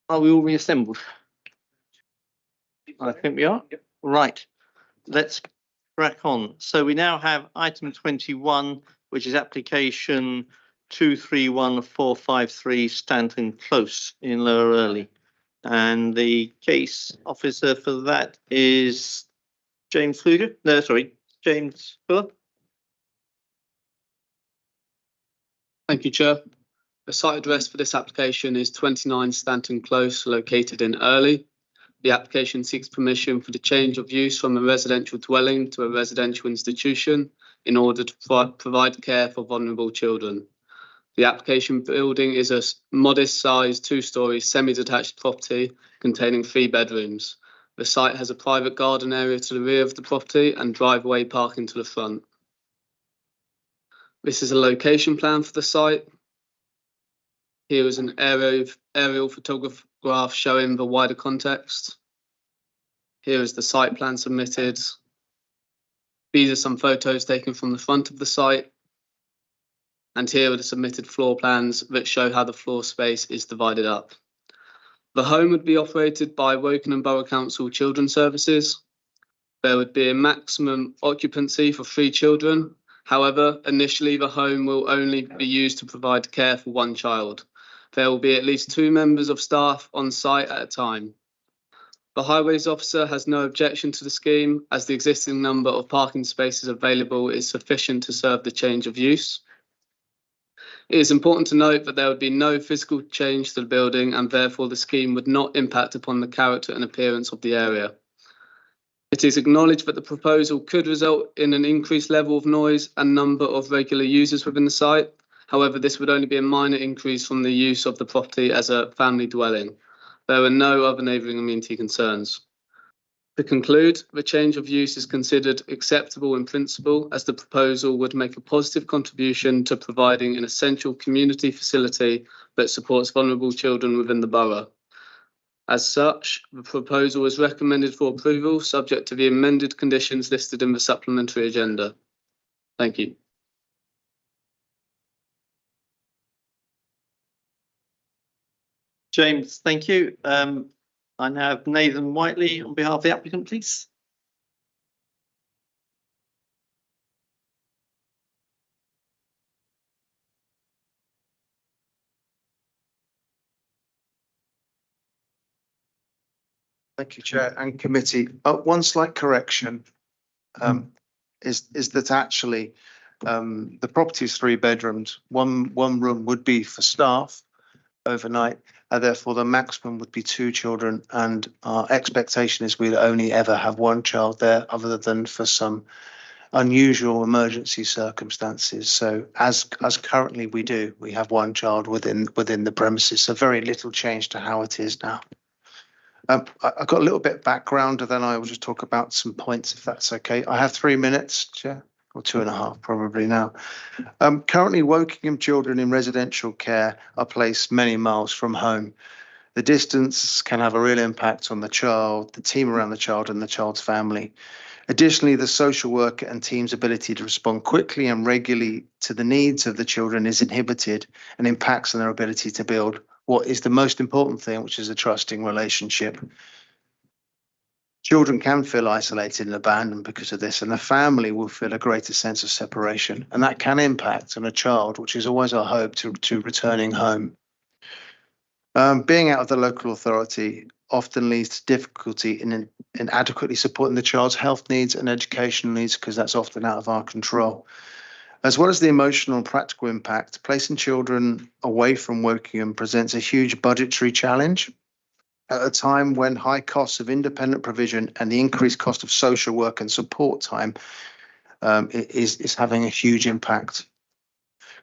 A: Are we all reassembled? I think we are. Right. Let's crack on. So we now have item 21, which is application 231453 Stanton Close in Lower Early. And the case officer for that is James Fuller. No, sorry, James Fuller.
S: Thank you, Chair. The site address for this application is 29 Stanton Close, located in Early. The application seeks permission for the change of use from a residential dwelling to a residential institution in order to provide care for vulnerable children. The application building is a modest-sized 2-storey semi-detached property containing 3 bedrooms. The site has a private garden area to the rear of the property and driveway parking to the front. This is a location plan for the site. Here is an aerial photograph showing the wider context. Here is the site plan submitted. These are some photos taken from the front of the site. And here are the submitted floor plans that show how the floor space is divided up. The home would be operated by Wokingham Borough Council Children's Services. There would be a maximum occupancy for 3 children. However, initially the home will only be used to provide care for 1 child. There will be at least 2 members of staff on site at a time. The highways officer has no objection to the scheme, as the existing number of parking spaces available is sufficient to serve the change of use. It is important to note that there would be no physical change to the building, and therefore the scheme would not impact upon the character and appearance of the area. It is acknowledged that the proposal could result in an increased level of noise and number of regular users within the site. However, this would only be a minor increase from the use of the property as a family dwelling. There are no other neighbouring amenity concerns. To conclude, the change of use is considered acceptable in principle, as the proposal would make a positive contribution to providing an essential community facility that supports vulnerable children within the borough. As such, the proposal is recommended for approval, subject to the amended conditions listed in the supplementary agenda. Thank you.
A: James, thank you. I now have Nathan Whiteley on behalf of the applicant, please.
T: Thank you, Chair and Committee. One slight correction is that actually the property is 3 bedrooms. One room would be for staff overnight, and therefore the maximum would be 2 children. And our expectation is we'd only ever have 1 child there, other than for some unusual emergency circumstances. So as currently we have 1 child within the premises. So very little change to how it is now. I've got a little bit of background, and then I will just talk about some points, if that's okay. I have 3 minutes, Chair, or 2.5 probably now. Currently, Wokingham children in residential care are placed many miles from home. The distance can have a real impact on the child, the team around the child, and the child's family. Additionally, the social worker and team's ability to respond quickly and regularly to the needs of the children is inhibited and impacts on their ability to build what is the most important thing, which is a trusting relationship. Children can feel isolated and abandoned because of this, and the family will feel a greater sense of separation, and that can impact on a child, which is always our hope, to returning home. Being out of the local authority often leads to difficulty in adequately supporting the child's health needs and educational needs, because that's often out of our control. As well as the emotional and practical impact, placing children away from Wokingham presents a huge budgetary challenge at a time when high costs of independent provision and the increased cost of social work and support time is having a huge impact.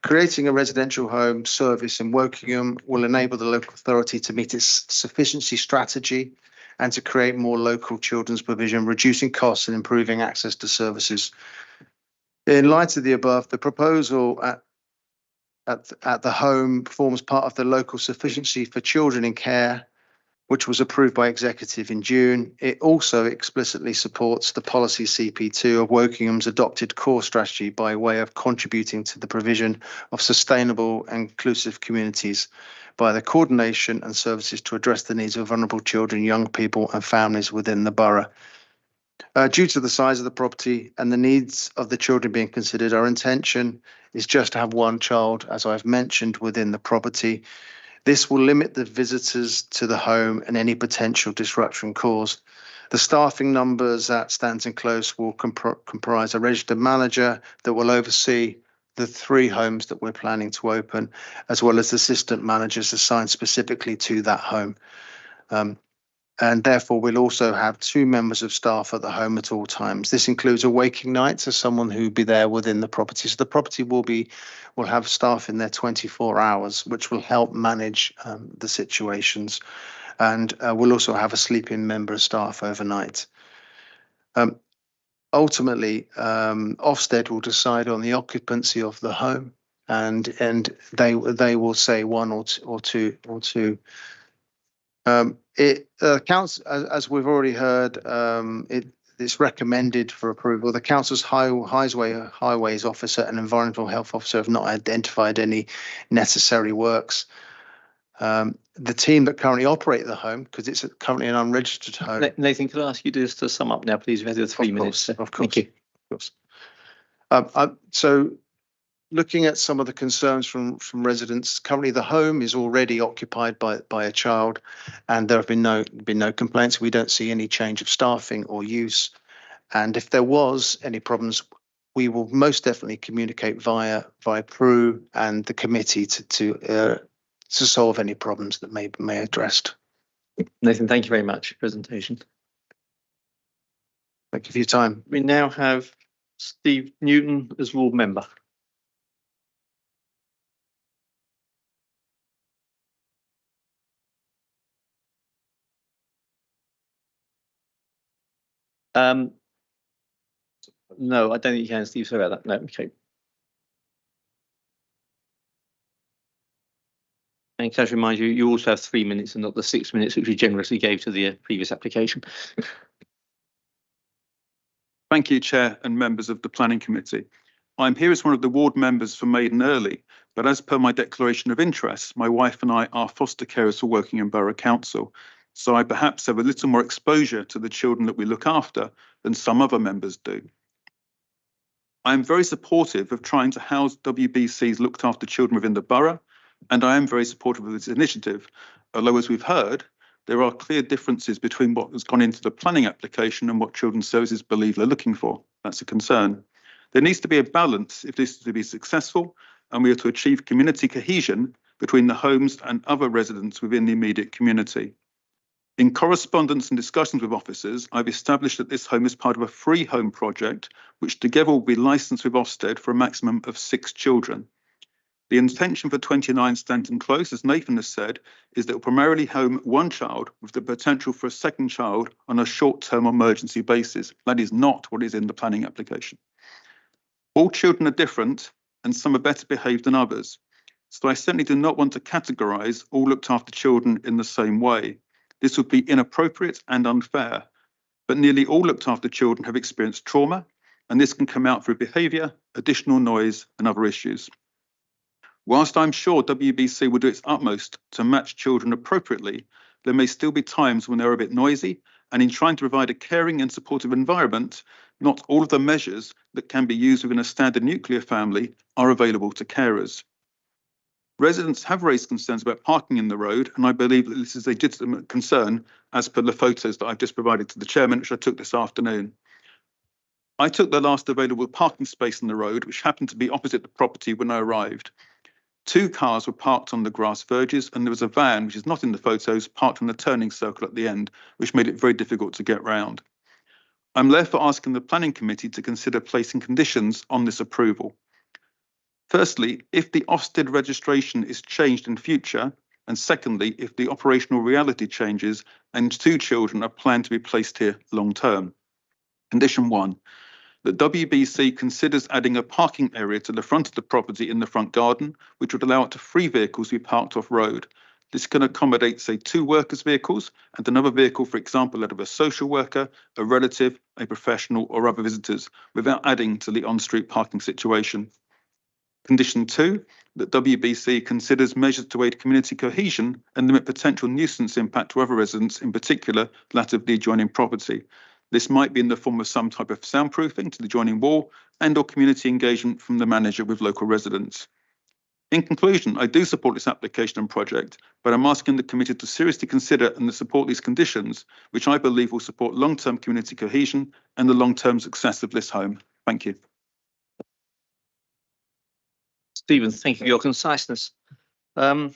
T: Creating a residential home service in Wokingham will enable the local authority to meet its sufficiency strategy and to create more local children's provision, reducing costs and improving access to services. In light of the above, the proposal at the home forms part of the local sufficiency for children in care, which was approved by Executive in June. It also explicitly supports the policy CP2 of Wokingham's adopted core strategy by way of contributing to the provision of sustainable and inclusive communities by the coordination and services to address the needs of vulnerable children, young people and families within the borough. Due to the size of the property and the needs of the children being considered, our intention is just to have 1 child, as I've mentioned, within the property. This will limit the visitors to the home and any potential disruption caused. The staffing numbers at Stanton Close will comprise a registered manager that will oversee the 3 homes that we're planning to open, as well as assistant managers assigned specifically to that home. And therefore, we'll also have 2 members of staff at the home at all times. This includes a waking night, so someone who will be there within the property. So the property will have staff in there 24 hours, which will help manage the situations. and we'll also have a sleeping member of staff overnight. Ultimately, Ofsted will decide on the occupancy of the home, and they will say one or two. It council, as we've already heard, it's recommended for approval. The council's highways officer and environmental health officer have not identified any necessary works. The team that currently operate the home, because it's currently an unregistered home.
A: Nathan, could I ask you just to sum up now, please? We've had 3 minutes.
T: Of course.
A: Thank you.
T: Of course. So looking at some of the concerns from residents, currently the home is already occupied by a child, and there have been no complaints. We don't see any change of staffing or use. And if there was any problems, we will most definitely communicate via Prue and the committee to solve any problems that may be addressed.
A: Nathan, thank you very much for your presentation.
T: Thank you for your time.
A: We now have Steve Newton as ward member. No, I don't think you can, Steve. Sorry about that. No, okay. And can I remind you, you also have 3 minutes and not the 6 minutes which we generously gave to the previous application.
U: Thank you, Chair and members of the Planning Committee. I'm here as one of the ward members for Maiden Early, but as per my declaration of interest, my wife and I are foster carers for Wokingham Borough Council, so I perhaps have a little more exposure to the children that we look after than some other members do. I am very supportive of trying to house WBC's looked after children within the borough, and I am very supportive of this initiative, although as we've heard, there are clear differences between what has gone into the planning application and what Children's Services believe they're looking for. That's a concern. There needs to be a balance if this is to be successful, and we are to achieve community cohesion between the homes and other residents within the immediate community. In correspondence and discussions with officers, I've established that this home is part of a free home project, which together will be licensed with Ofsted for a maximum of 6 children. The intention for 29 Stanton Close, as Nathan has said, is that it will primarily home 1 child with the potential for a 2nd child on a short-term emergency basis. That is not what is in the planning application. All children are different and some are better behaved than others. So I certainly do not want to categorise all looked after children in the same way. This would be inappropriate and unfair, but nearly all looked after children have experienced trauma, and this can come out through behaviour, additional noise and other issues. Whilst I'm sure WBC will do its utmost to match children appropriately, there may still be times when they're a bit noisy, and in trying to provide a caring and supportive environment, not all of the measures that can be used within a standard nuclear family are available to carers. Residents have raised concerns about parking in the road, and I believe that this is a legitimate concern as per the photos that I've just provided to the chairman, which I took this afternoon. I took the last available parking space in the road, which happened to be opposite the property when I arrived. 2 cars were parked on the grass verges, and there was a van, which is not in the photos, parked on the turning circle at the end, which made it very difficult to get round. I'm therefore asking the Planning Committee to consider placing conditions on this approval. Firstly, if the Ofsted registration is changed in future, and secondly, if the operational reality changes and 2 children are planned to be placed here long term. Condition 1. That WBC considers adding a parking area to the front of the property in the front garden, which would allow up to 3 vehicles to be parked off-road. This can accommodate, say, 2 workers' vehicles and another vehicle, for example, that of a social worker, a relative, a professional or other visitors, without adding to the on-street parking situation. Condition 2, that WBC considers measures to aid community cohesion and limit potential nuisance impact to other residents, in particular that of the adjoining property. This might be in the form of some type of soundproofing to the adjoining wall and or community engagement from the manager with local residents. In conclusion, I do support this application and project, but I'm asking the committee to seriously consider and to support these conditions, which I believe will support long-term community cohesion and the long-term success of this home. Thank you.
A: Stephen, thank you for your conciseness. Do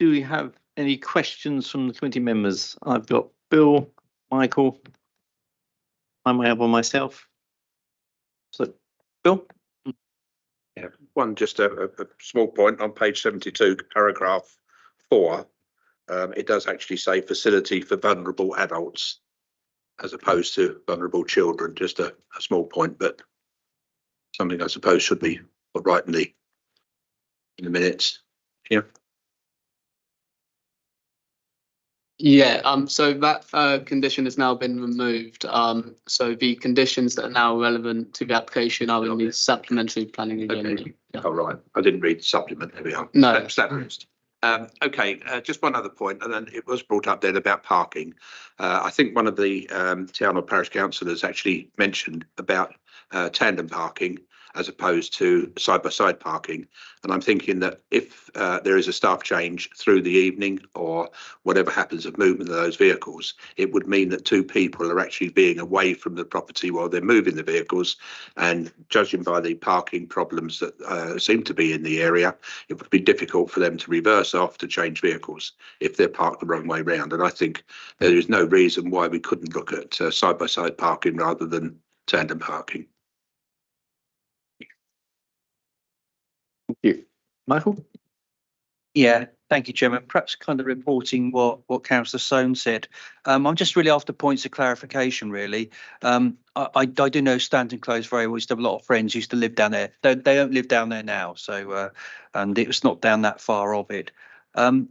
A: we have any questions from the committee members? I've got Bill, Michael, I might have one myself. So, Bill?
V: Yeah, one just a small point on page 72, paragraph 4.
G: it does actually say facility for vulnerable adults as opposed to vulnerable children. Just a small point, but something I suppose should be put right in the minutes. Yeah.
S: Yeah, so that condition has now been removed. So the conditions that are now relevant to the application are in the supplementary planning agenda.
G: Okay. All right. I didn't read the supplement. There we are.
S: No.
G: Established. Okay, just one other point, and then it was brought up then about parking. I think one of the town or parish councillors actually mentioned about tandem parking as opposed to side-by-side parking. And I'm thinking that if there is a staff change through the evening or whatever happens of movement of those vehicles, it would mean that two people are actually being away from the property while they're moving the vehicles. And judging by the parking problems that seem to be in the area, it would be difficult for them to reverse off to change vehicles if they're parked the wrong way round. And I think there is no reason why we couldn't look at side-by-side parking rather than tandem parking.
L: Thank you. Michael?
D: Yeah, thank you, Chairman. Perhaps kind of reporting what Councillor Soane said. I'm just really after points of clarification, really. I do know Stanton Close very well. I used to have a lot of friends who used to live down there. They don't live down there now, so and it was not down that far of it. I mean,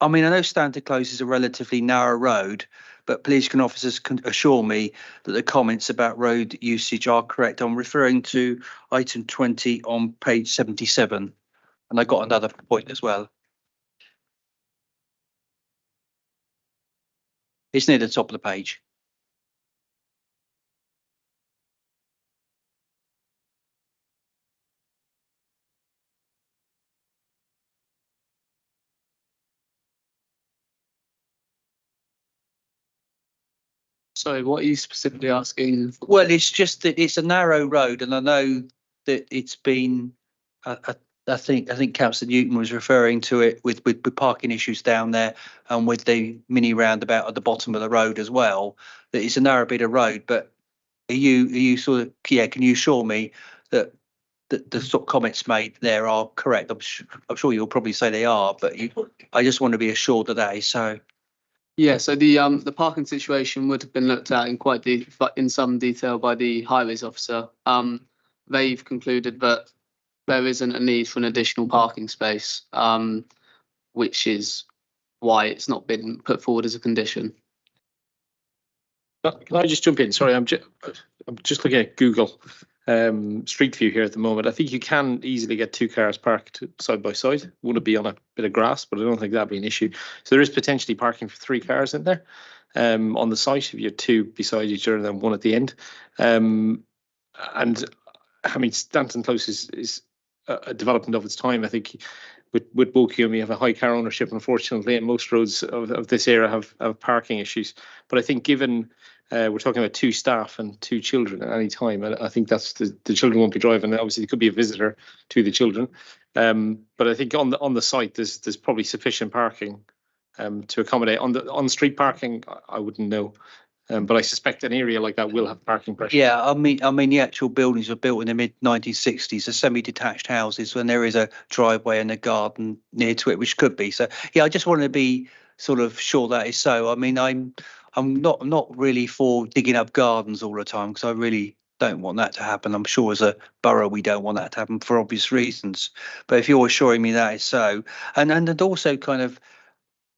D: I know Stanton Close is a relatively narrow road, but please can officers assure me that the comments about road usage are correct. I'm referring to item 20 on page 77, and I got another point as well. It's near the top of the page.
S: Sorry, what are you specifically asking?
D: Well, it's just that it's a narrow road, and I know that it's been. I think Councillor Newton was referring to it with parking issues down there, and with the mini roundabout at the bottom of the road as well. That it's a narrow bit of road, but are you sort of can you assure me that the sort of comments made there are correct? I'm sure you'll probably say they are, but I just want to be assured that that is so.
S: Yeah, so the parking situation would have been looked at in some detail by the highways officer. They've concluded that there isn't a need for an additional parking space, which is why it's not been put forward as a condition.
P: Can I just jump in? Sorry, I'm just looking at Google Street View here at the moment. I think you can easily get two cars parked side by side. Would it be on a bit of grass? But I don't think that'd be an issue. So there is potentially parking for three cars in there on the site. If you have two beside each other, then one at the end. And I mean, Stanton Close is a development of its time. I think with Woking, we have a high car ownership, unfortunately, and most roads of this era have parking issues. But I think given we're talking about two staff and two children at any time, and I think that's the children won't be driving. Obviously, there could be a visitor to the children, but I think on the site there's probably sufficient parking to accommodate. On street parking, I wouldn't know. But I suspect an area like that will have parking pressure.
D: Yeah, I mean the actual buildings were built in the mid 1960s, the semi-detached houses, when there is a driveway and a garden near to it, which could be. So yeah, I just want to be sort of sure that is so. I mean, I'm not really for digging up gardens all the time, because I really don't want that to happen. I'm sure as a borough we don't want that to happen for obvious reasons. But if you're assuring me that is so, and also kind of,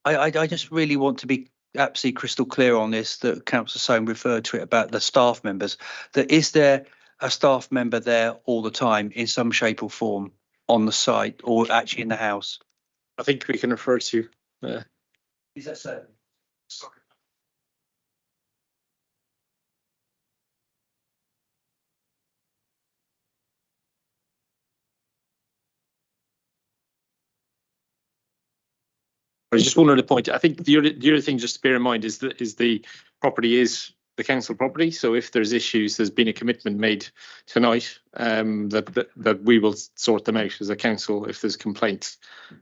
D: I just really want to be absolutely crystal clear on this, that Councillor Soane referred to it about the staff members, that is there a staff member there all the time in some shape or form on the site or actually in the house?
P: I think we can refer to.
D: Is that so?
P: Just one other point. I think the other thing just to bear in mind is that the property is the council property. So if there's issues, there's been a commitment made tonight that we will sort them out as a council if there's complaints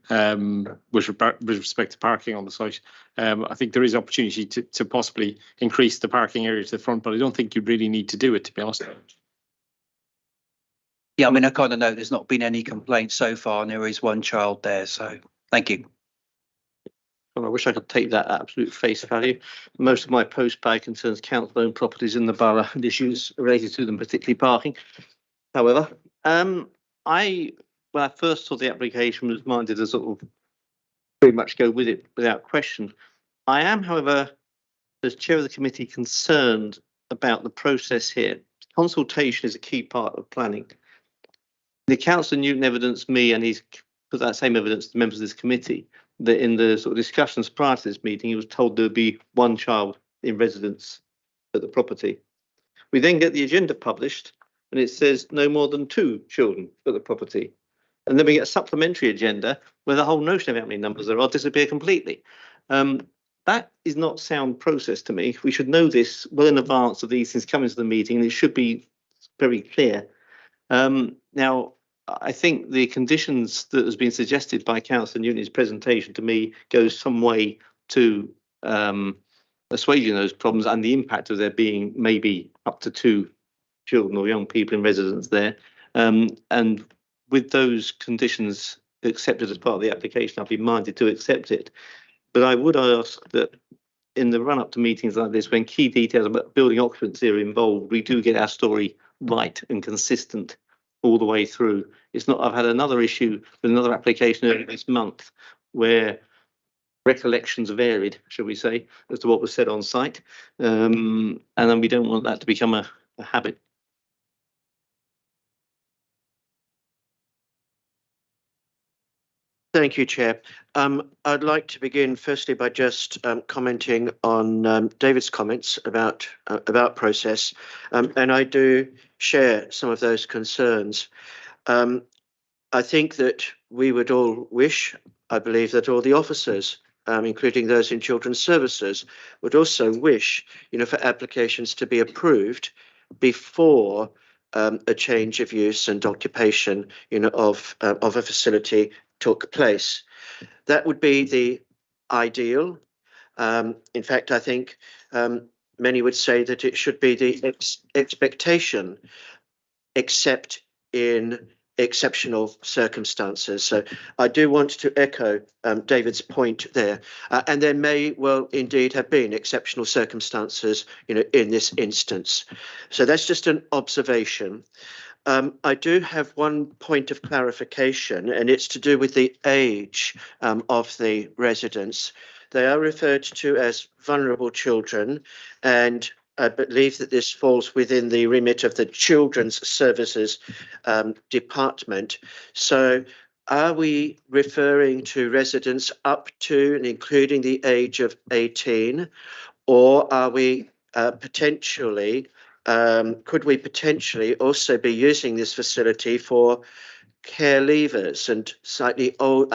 P: with respect to parking on the site. I think there is opportunity to possibly increase the parking area to the front, but I don't think you really need to do it, to be honest.
D: Yeah, I mean, I kind of know there's not been any complaints so far, and there is one child there. So thank you.
A: and I wish I could take that at absolute face value. Most of my postbag concerns council-owned properties in the borough and issues related to them, particularly parking. However, when I first saw the application, was minded to sort of pretty much go with it without question. I am, however, as chair of the committee, concerned about the process here. Consultation is a key part of planning. The councillor Newton evidenced me, and he's put that same evidence to members of this committee, that in the sort of discussions prior to this meeting, he was told there would be one child in residence at the property. We then get the agenda published, and it says no more than 2 children at the property. And then we get a supplementary agenda where the whole notion of how many numbers there are disappear completely. That is not sound process to me. We should know this well in advance of these things coming to the meeting, and it should be very clear. Now, I think the conditions that has been suggested by Councillor Newton's presentation to me goes some way to assuaging those problems and the impact of there being maybe up to 2 children or young people in residence there. And with those conditions accepted as part of the application, I'd be minded to accept it. But I would ask that in the run-up to meetings like this, when key details about building occupancy are involved, we do get our story right and consistent all the way through. It's not. I've had another issue with another application earlier this month where recollections varied, shall we say, as to what was said on site, and then we don't want that to become a habit.
E: Thank you, Chair. I'd like to begin firstly by just commenting on David's comments about process, and I do share some of those concerns. I think that we would all wish, I believe that all the officers, including those in children's services, would also wish, for applications to be approved before a change of use and occupation, of a facility took place. That would be the ideal. In fact, I think many would say that it should be the expectation, except in exceptional circumstances. So I do want to echo David's point there. And there may well indeed have been exceptional circumstances, in this instance. So that's just an observation. I do have one point of clarification, and it's to do with the age of the residents. They are referred to as vulnerable children, and I believe that this falls within the remit of the Children's Services Department. So are we referring to residents up to and including the age of 18, or are we potentially could we potentially also be using this facility for care leavers and slightly old,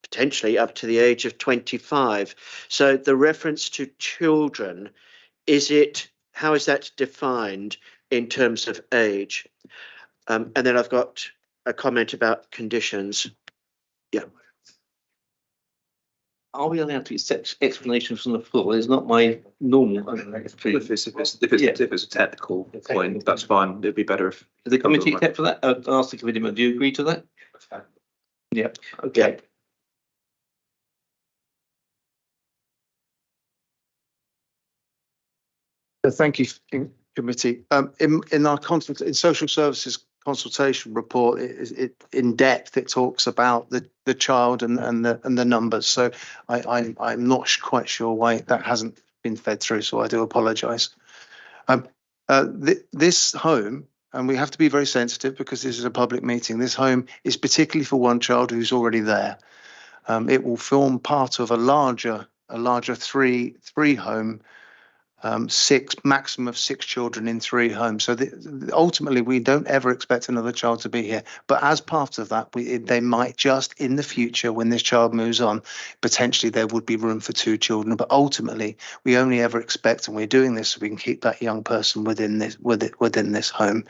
E: potentially up to the age of 25? So the reference to children, how is that defined in terms of age? And then I've got a comment about conditions. Yeah.
A: Are we allowed to accept explanations from the floor? It's not my normal.
G: If it's a technical point, that's fine. It'd be better if
A: the committee accept for that. Ask the committee member, do you agree to that? Yeah. Okay.
T: Thank you, committee. In our in social services consultation report, it in depth it talks about the child and the numbers. So I'm not quite sure why that hasn't been fed through. So I do apologise. This home, and we have to be very sensitive because this is a public meeting. This home is particularly for one child who's already there. It will form part of a larger three home. Maximum of 6 children in 3 homes. So ultimately, we don't ever expect another child to be here. But as part of that, they might just in the future, when this child moves on, potentially there would be room for 2 children. But ultimately, we only ever expect, and we're doing this so we can keep that young person within this home.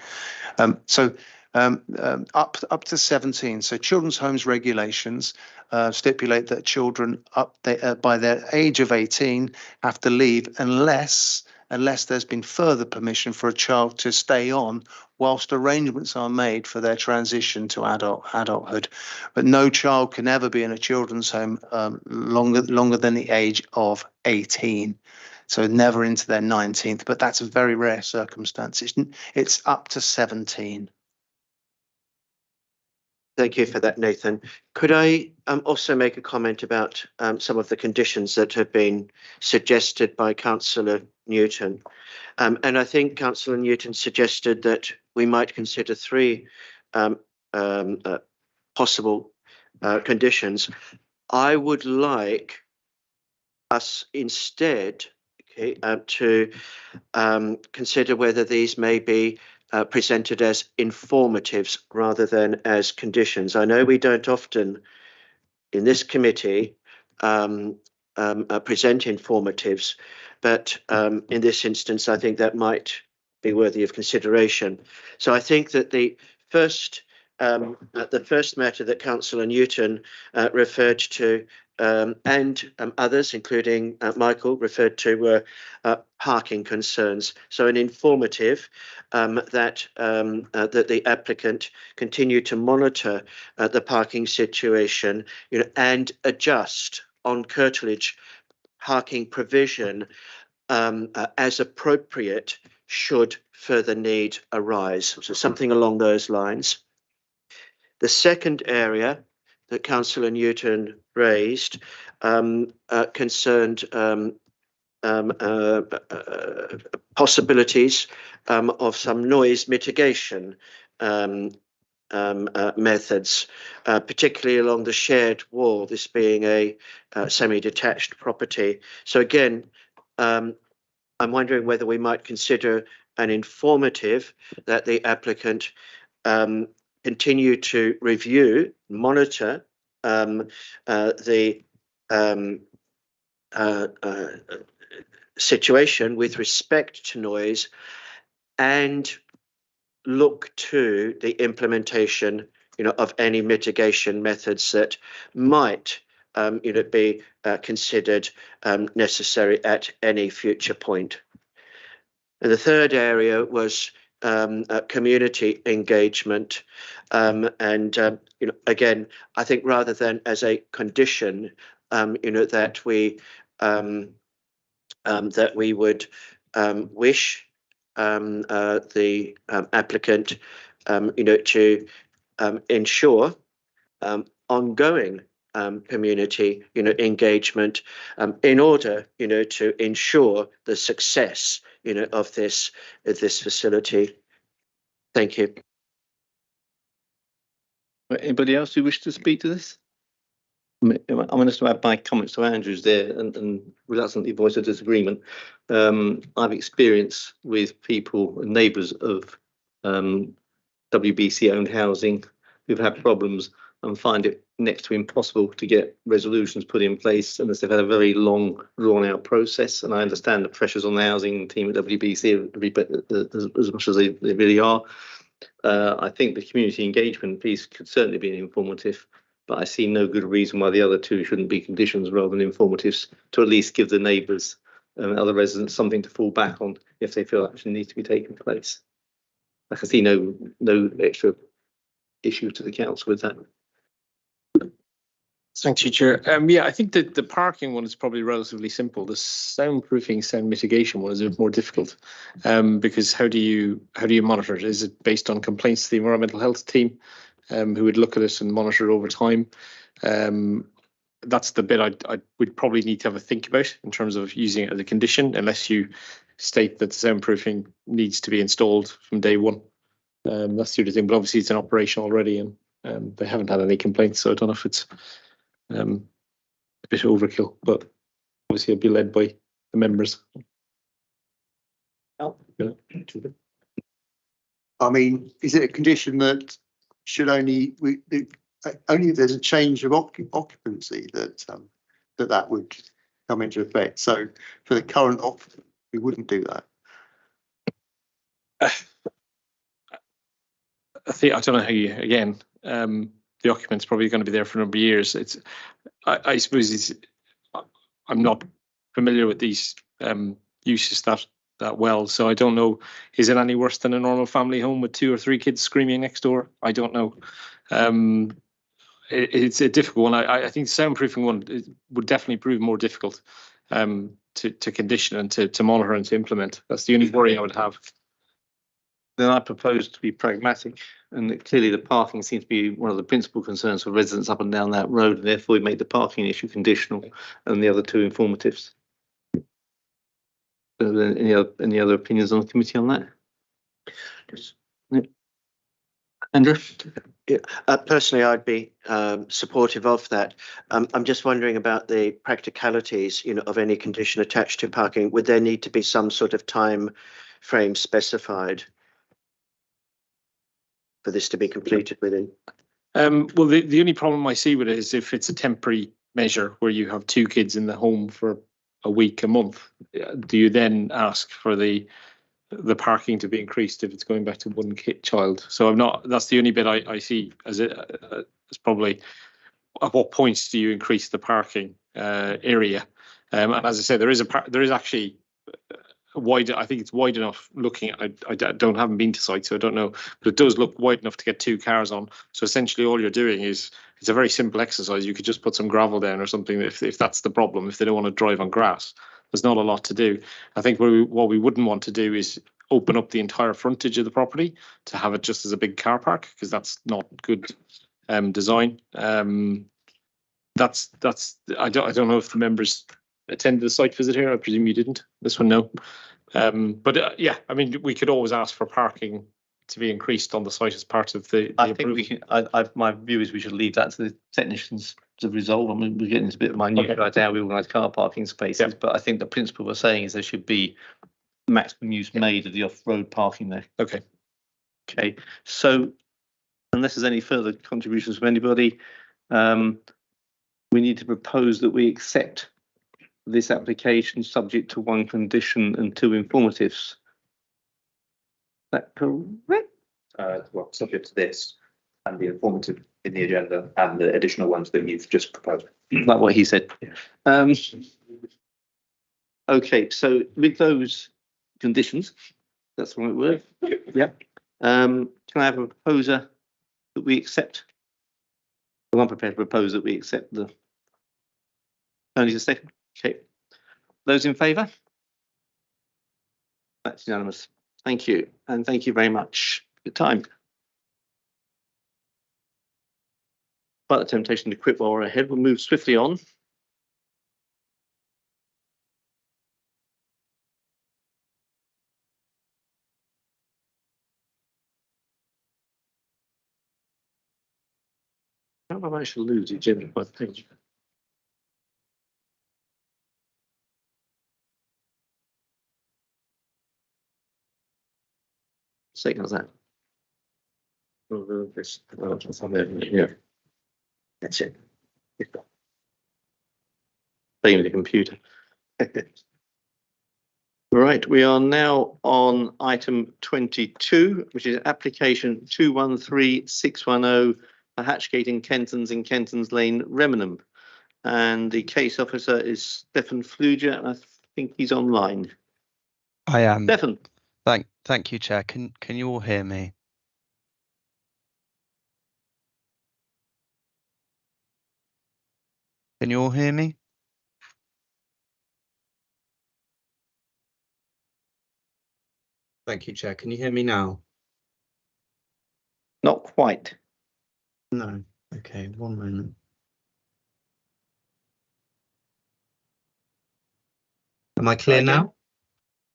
T: Up to 17. So children's homes regulations stipulate that children by their age of 18 have to leave unless unless there's been further permission for a child to stay on whilst arrangements are made for their transition to adulthood. But no child can ever be in a children's home longer than the age of 18. So never into their 19th, but that's a very rare circumstance. It's up to 17.
E: Thank you for that, Nathan. Could I also make a comment about some of the conditions that have been suggested by Councillor Newton? And I think Councillor Newton suggested that we might consider 3 possible conditions. I would like us instead to consider whether these may be presented as informatives rather than as conditions. I know we don't often in this committee present informatives, but in this instance, I think that might be worthy of consideration. So I think that the first matter that Councillor Newton referred to and others, including Michael, referred to were parking concerns. So an informative that the applicant continue to monitor the parking situation, and adjust on curtilage parking provision as appropriate should further need arise. So something along those lines. The second area that Councillor Newton raised concerned possibilities of some noise mitigation methods, particularly along the shared wall, this being a semi-detached property. So again, I'm wondering whether we might consider an informative that the applicant continue to review, monitor the situation with respect to noise, and look to the implementation, of any mitigation methods that might, be considered necessary at any future point. And the third area was community engagement, and again, I think rather than as a condition, that we would wish the applicant, to ensure ongoing community, engagement, in order, to ensure the success, of this facility. Thank you.
A: Anybody else who wish to speak to this? I'm going to add my comments to Andrew's there and reluctantly voice a disagreement. I've experienced with people and neighbours of WBC owned housing who've had problems and find it next to impossible to get resolutions put in place unless they've had a very long, drawn-out process. And I understand the pressures on the housing team at WBC as much as they really are. I think the community engagement piece could certainly be an informative, but I see no good reason why the other two shouldn't be conditions rather than informatives, to at least give the neighbours and other residents something to fall back on if they feel action needs to be taken place. I can see no extra issue to the council with that.
P: Thank you, Chair. Yeah, I think that the parking one is probably relatively simple. The soundproofing, sound mitigation one is a bit more difficult, because how do you monitor it? Is it based on complaints to the environmental health team, who would look at it and monitor it over time? That's the bit I would probably need to have a think about in terms of using it as a condition, unless you state that the soundproofing needs to be installed from day one. That's the other thing, but obviously it's in operation already, and they haven't had any complaints, so I don't know if it's a bit overkill, but obviously it'll be led by the members.
C: I mean, is it a condition that should only if there's a change of occupancy that would come into effect? So for the current occupant, we wouldn't do that.
P: I don't know how you, again, the occupant's probably going to be there for a number of years. I suppose I'm not familiar with these uses that that well. So I don't know, is it any worse than a normal family home with 2 or 3 kids screaming next door? I don't know. It's a difficult one. I think the soundproofing one would definitely prove more difficult to condition and to monitor and to implement. That's the only worry I would have.
A: Then I propose to be pragmatic, and clearly the parking seems to be one of the principal concerns for residents up and down that road, and therefore we make the parking issue conditional and the other 2 informatives. Any other opinions on the committee on that? Andrew?
E: Yeah, personally, I'd be supportive of that. I'm just wondering about the practicalities, of any condition attached to parking. Would there need to be some sort of time frame specified for this to be completed within?
P: Well, the only problem I see with it is if it's a temporary measure where you have 2 kids in the home for a week, a month, do you then ask for the parking to be increased if it's going back to 1 child? So that's the only bit I see as probably at what points do you increase the parking area? And as I say, there is actually wide. I think it's wide enough. Looking at, I haven't been to site, so I don't know, but it does look wide enough to get 2 cars on. So essentially, all you're doing is it's a very simple exercise. You could just put some gravel down or something if that's the problem. If they don't want to drive on grass, there's not a lot to do. I think what we wouldn't want to do is open up the entire frontage of the property to have it just as a big car park, because that's not good design. That's I don't know if the members attended the site visit here. I presume you didn't. This one, no. But yeah, I mean, we could always ask for parking to be increased on the site as part of the
A: I think we can. My view is we should leave that to the technicians to resolve. I mean, we're getting into a bit of minute about how we organise car parking spaces, but I think the principle we're saying is there should be maximum use made of the off-road parking there.
P: Okay.
A: Okay. So, unless there's any further contributions from anybody, we need to propose that we accept this application subject to 1 condition and 2 informatives. Is that correct?
K: Well, subject to this and the informative in the agenda and the additional ones that you've just proposed.
A: Like what he said. Yeah. Okay, so with those conditions, that's the right word. Yeah. Can I have a proposer that we accept? Well, I'm prepared to propose that we accept the. Only a second. Okay. Those in favour? That's unanimous. Thank you, and thank you very much for your time. Quite the temptation to quit while we're ahead. We'll move swiftly on. How have I managed to lose it, Jimmy? Thank you. Second that. Yeah. That's it. Blame the computer. Right, we are now on item 22, which is application 213610 for Hatchgate in Kentons Lane, Remenham. And the case officer is Stefan Fluger, and I think he's online.
H: I am.
A: Stefan.
H: Thank you, Chair. Can you all hear me? Can you all hear me? Thank you, Chair. Can you hear me now?
A: Not quite.
H: No. Okay, 1 moment. Am I clear now?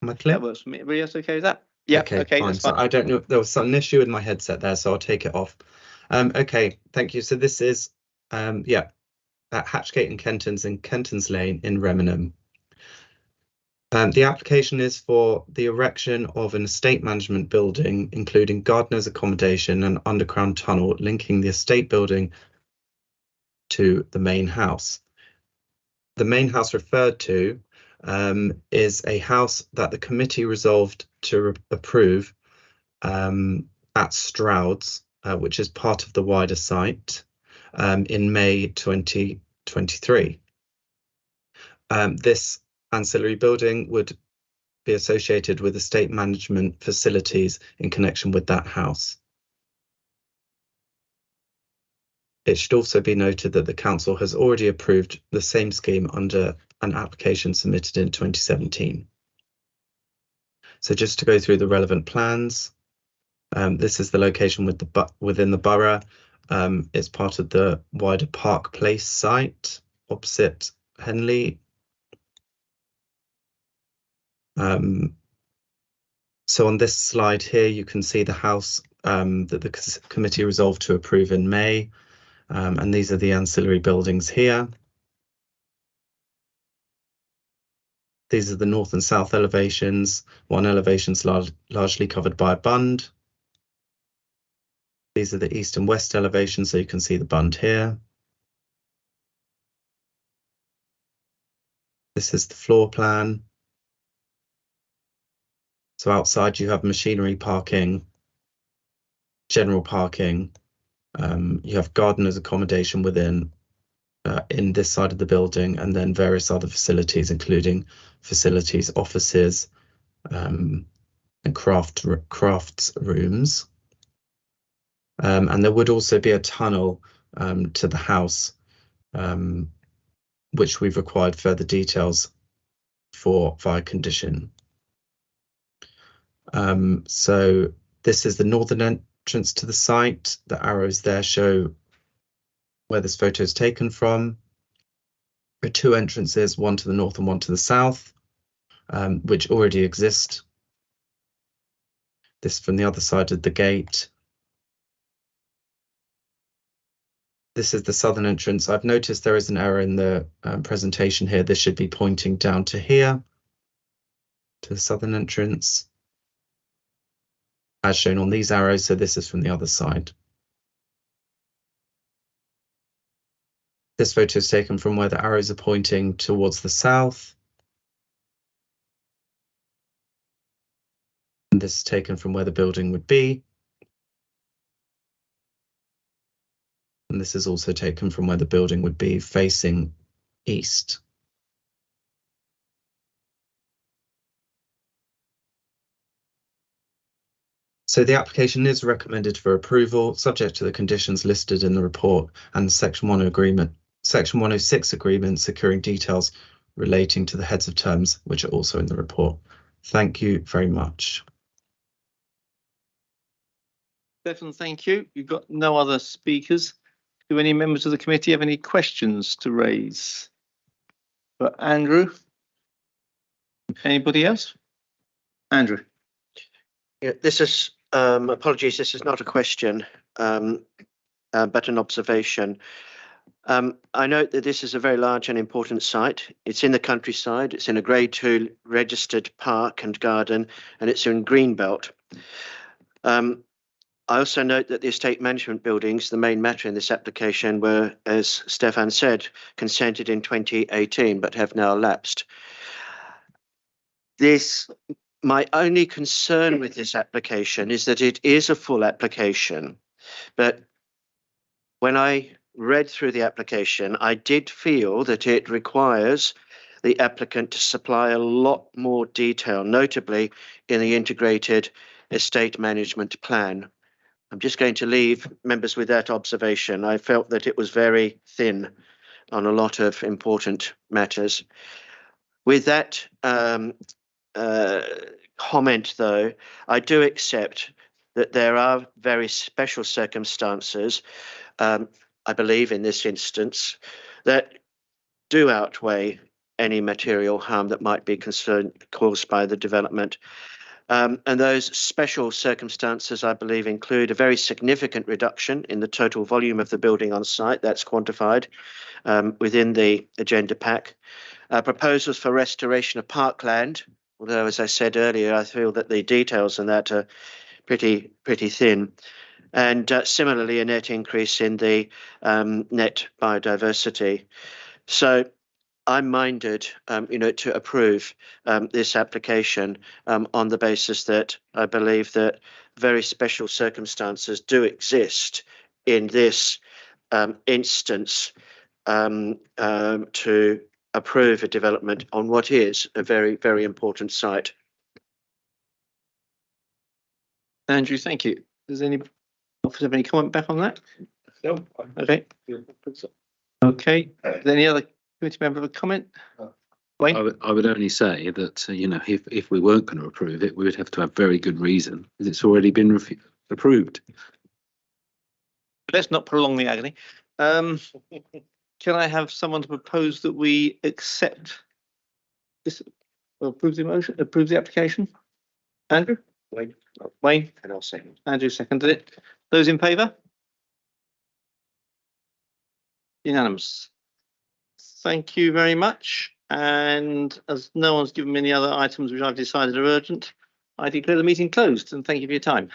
H: Am I clear?
A: That works for me. Everybody else okay with that? Yeah, okay,
H: fine.
A: that's fine.
H: So I don't know, there was some issue with my headset there, so I'll take it off. Okay, thank you. So this is, at Hatchgate and Kentons Lane in Remenham. The application is for the erection of an estate management building, including gardener's accommodation and underground tunnel linking the estate building to the main house. The main house referred to is a house that the committee resolved to approve at Stroud's, which is part of the wider site, in May 2023. This ancillary building would be associated with estate management facilities in connection with that house. It should also be noted that the council has already approved the same scheme under an application submitted in 2017. So just to go through the relevant plans, this is the location within the borough. It's part of the wider Park Place site opposite Henley. So on this slide here, you can see the house that the committee resolved to approve in May. And these are the ancillary buildings here. These are the north and south elevations. One elevation is largely covered by a bund. These are the east and west elevations, so you can see the bund here. This is the floor plan. So outside you have machinery parking, general parking. You have gardeners accommodation within in this side of the building, and then various other facilities, including facilities, offices, and crafts rooms. And there would also be a tunnel to the house, which we've required further details for via condition. So this is the northern entrance to the site. The arrows there show where this photo is taken from. There are two entrances, one to the north and one to the south, which already exist. This from the other side of the gate. This is the southern entrance. I've noticed there is an error in the presentation here. This should be pointing down to here, to the southern entrance, as shown on these arrows. So this is from the other side. This photo is taken from where the arrows are pointing towards the south. And this is taken from where the building would be. And this is also taken from where the building would be facing east. So the application is recommended for approval, subject to the conditions listed in the report and the Section 106 agreement securing details relating to the heads of terms, which are also in the report. Thank you very much.
A: Stefan, thank you. You've got no other speakers. Do any members of the committee have any questions to raise? For Andrew? Anybody else? Andrew.
E: Yeah, this is, apologies, this is not a question, but an observation. I note that this is a very large and important site. It's in the countryside, it's in a Grade 2 registered park and garden, and it's in Greenbelt. I also note that the estate management buildings, the main matter in this application, were, as Stefan said, consented in 2018, but have now lapsed. My only concern with this application is that it is a full application, but when I read through the application, I did feel that it requires the applicant to supply a lot more detail, notably in the integrated estate management plan. I'm just going to leave members with that observation. I felt that it was very thin on a lot of important matters. With that comment, though, I do accept that there are very special circumstances, I believe in this instance, that do outweigh any material harm that might be caused by the development. And those special circumstances, I believe, include a very significant reduction in the total volume of the building on site. That's quantified within the agenda pack. Proposals for restoration of parkland, although, as I said earlier, I feel that the details on that are pretty thin. And similarly, a net increase in the net biodiversity. So I'm minded, to approve this application on the basis that I believe that very special circumstances do exist in this instance to approve a development on what is a very, very important site.
A: Andrew, thank you. Does any officers have any comment back on that?
K: No.
A: Okay. Okay. Does any other committee member have a comment? Wayne?
I: I would only say that, you know, if we weren't going to approve it, we would have to have very good reason, because it's already been approved.
A: Let's not prolong the agony. Can I have someone to propose that we accept this, or approve the motion, approve the application? Andrew? Wayne?
E: And I'll second.
A: Andrew seconded it. Those in favour? Unanimous. Thank you very much. And as no one's given me any other items which I've decided are urgent, I declare the meeting closed and thank you for your time.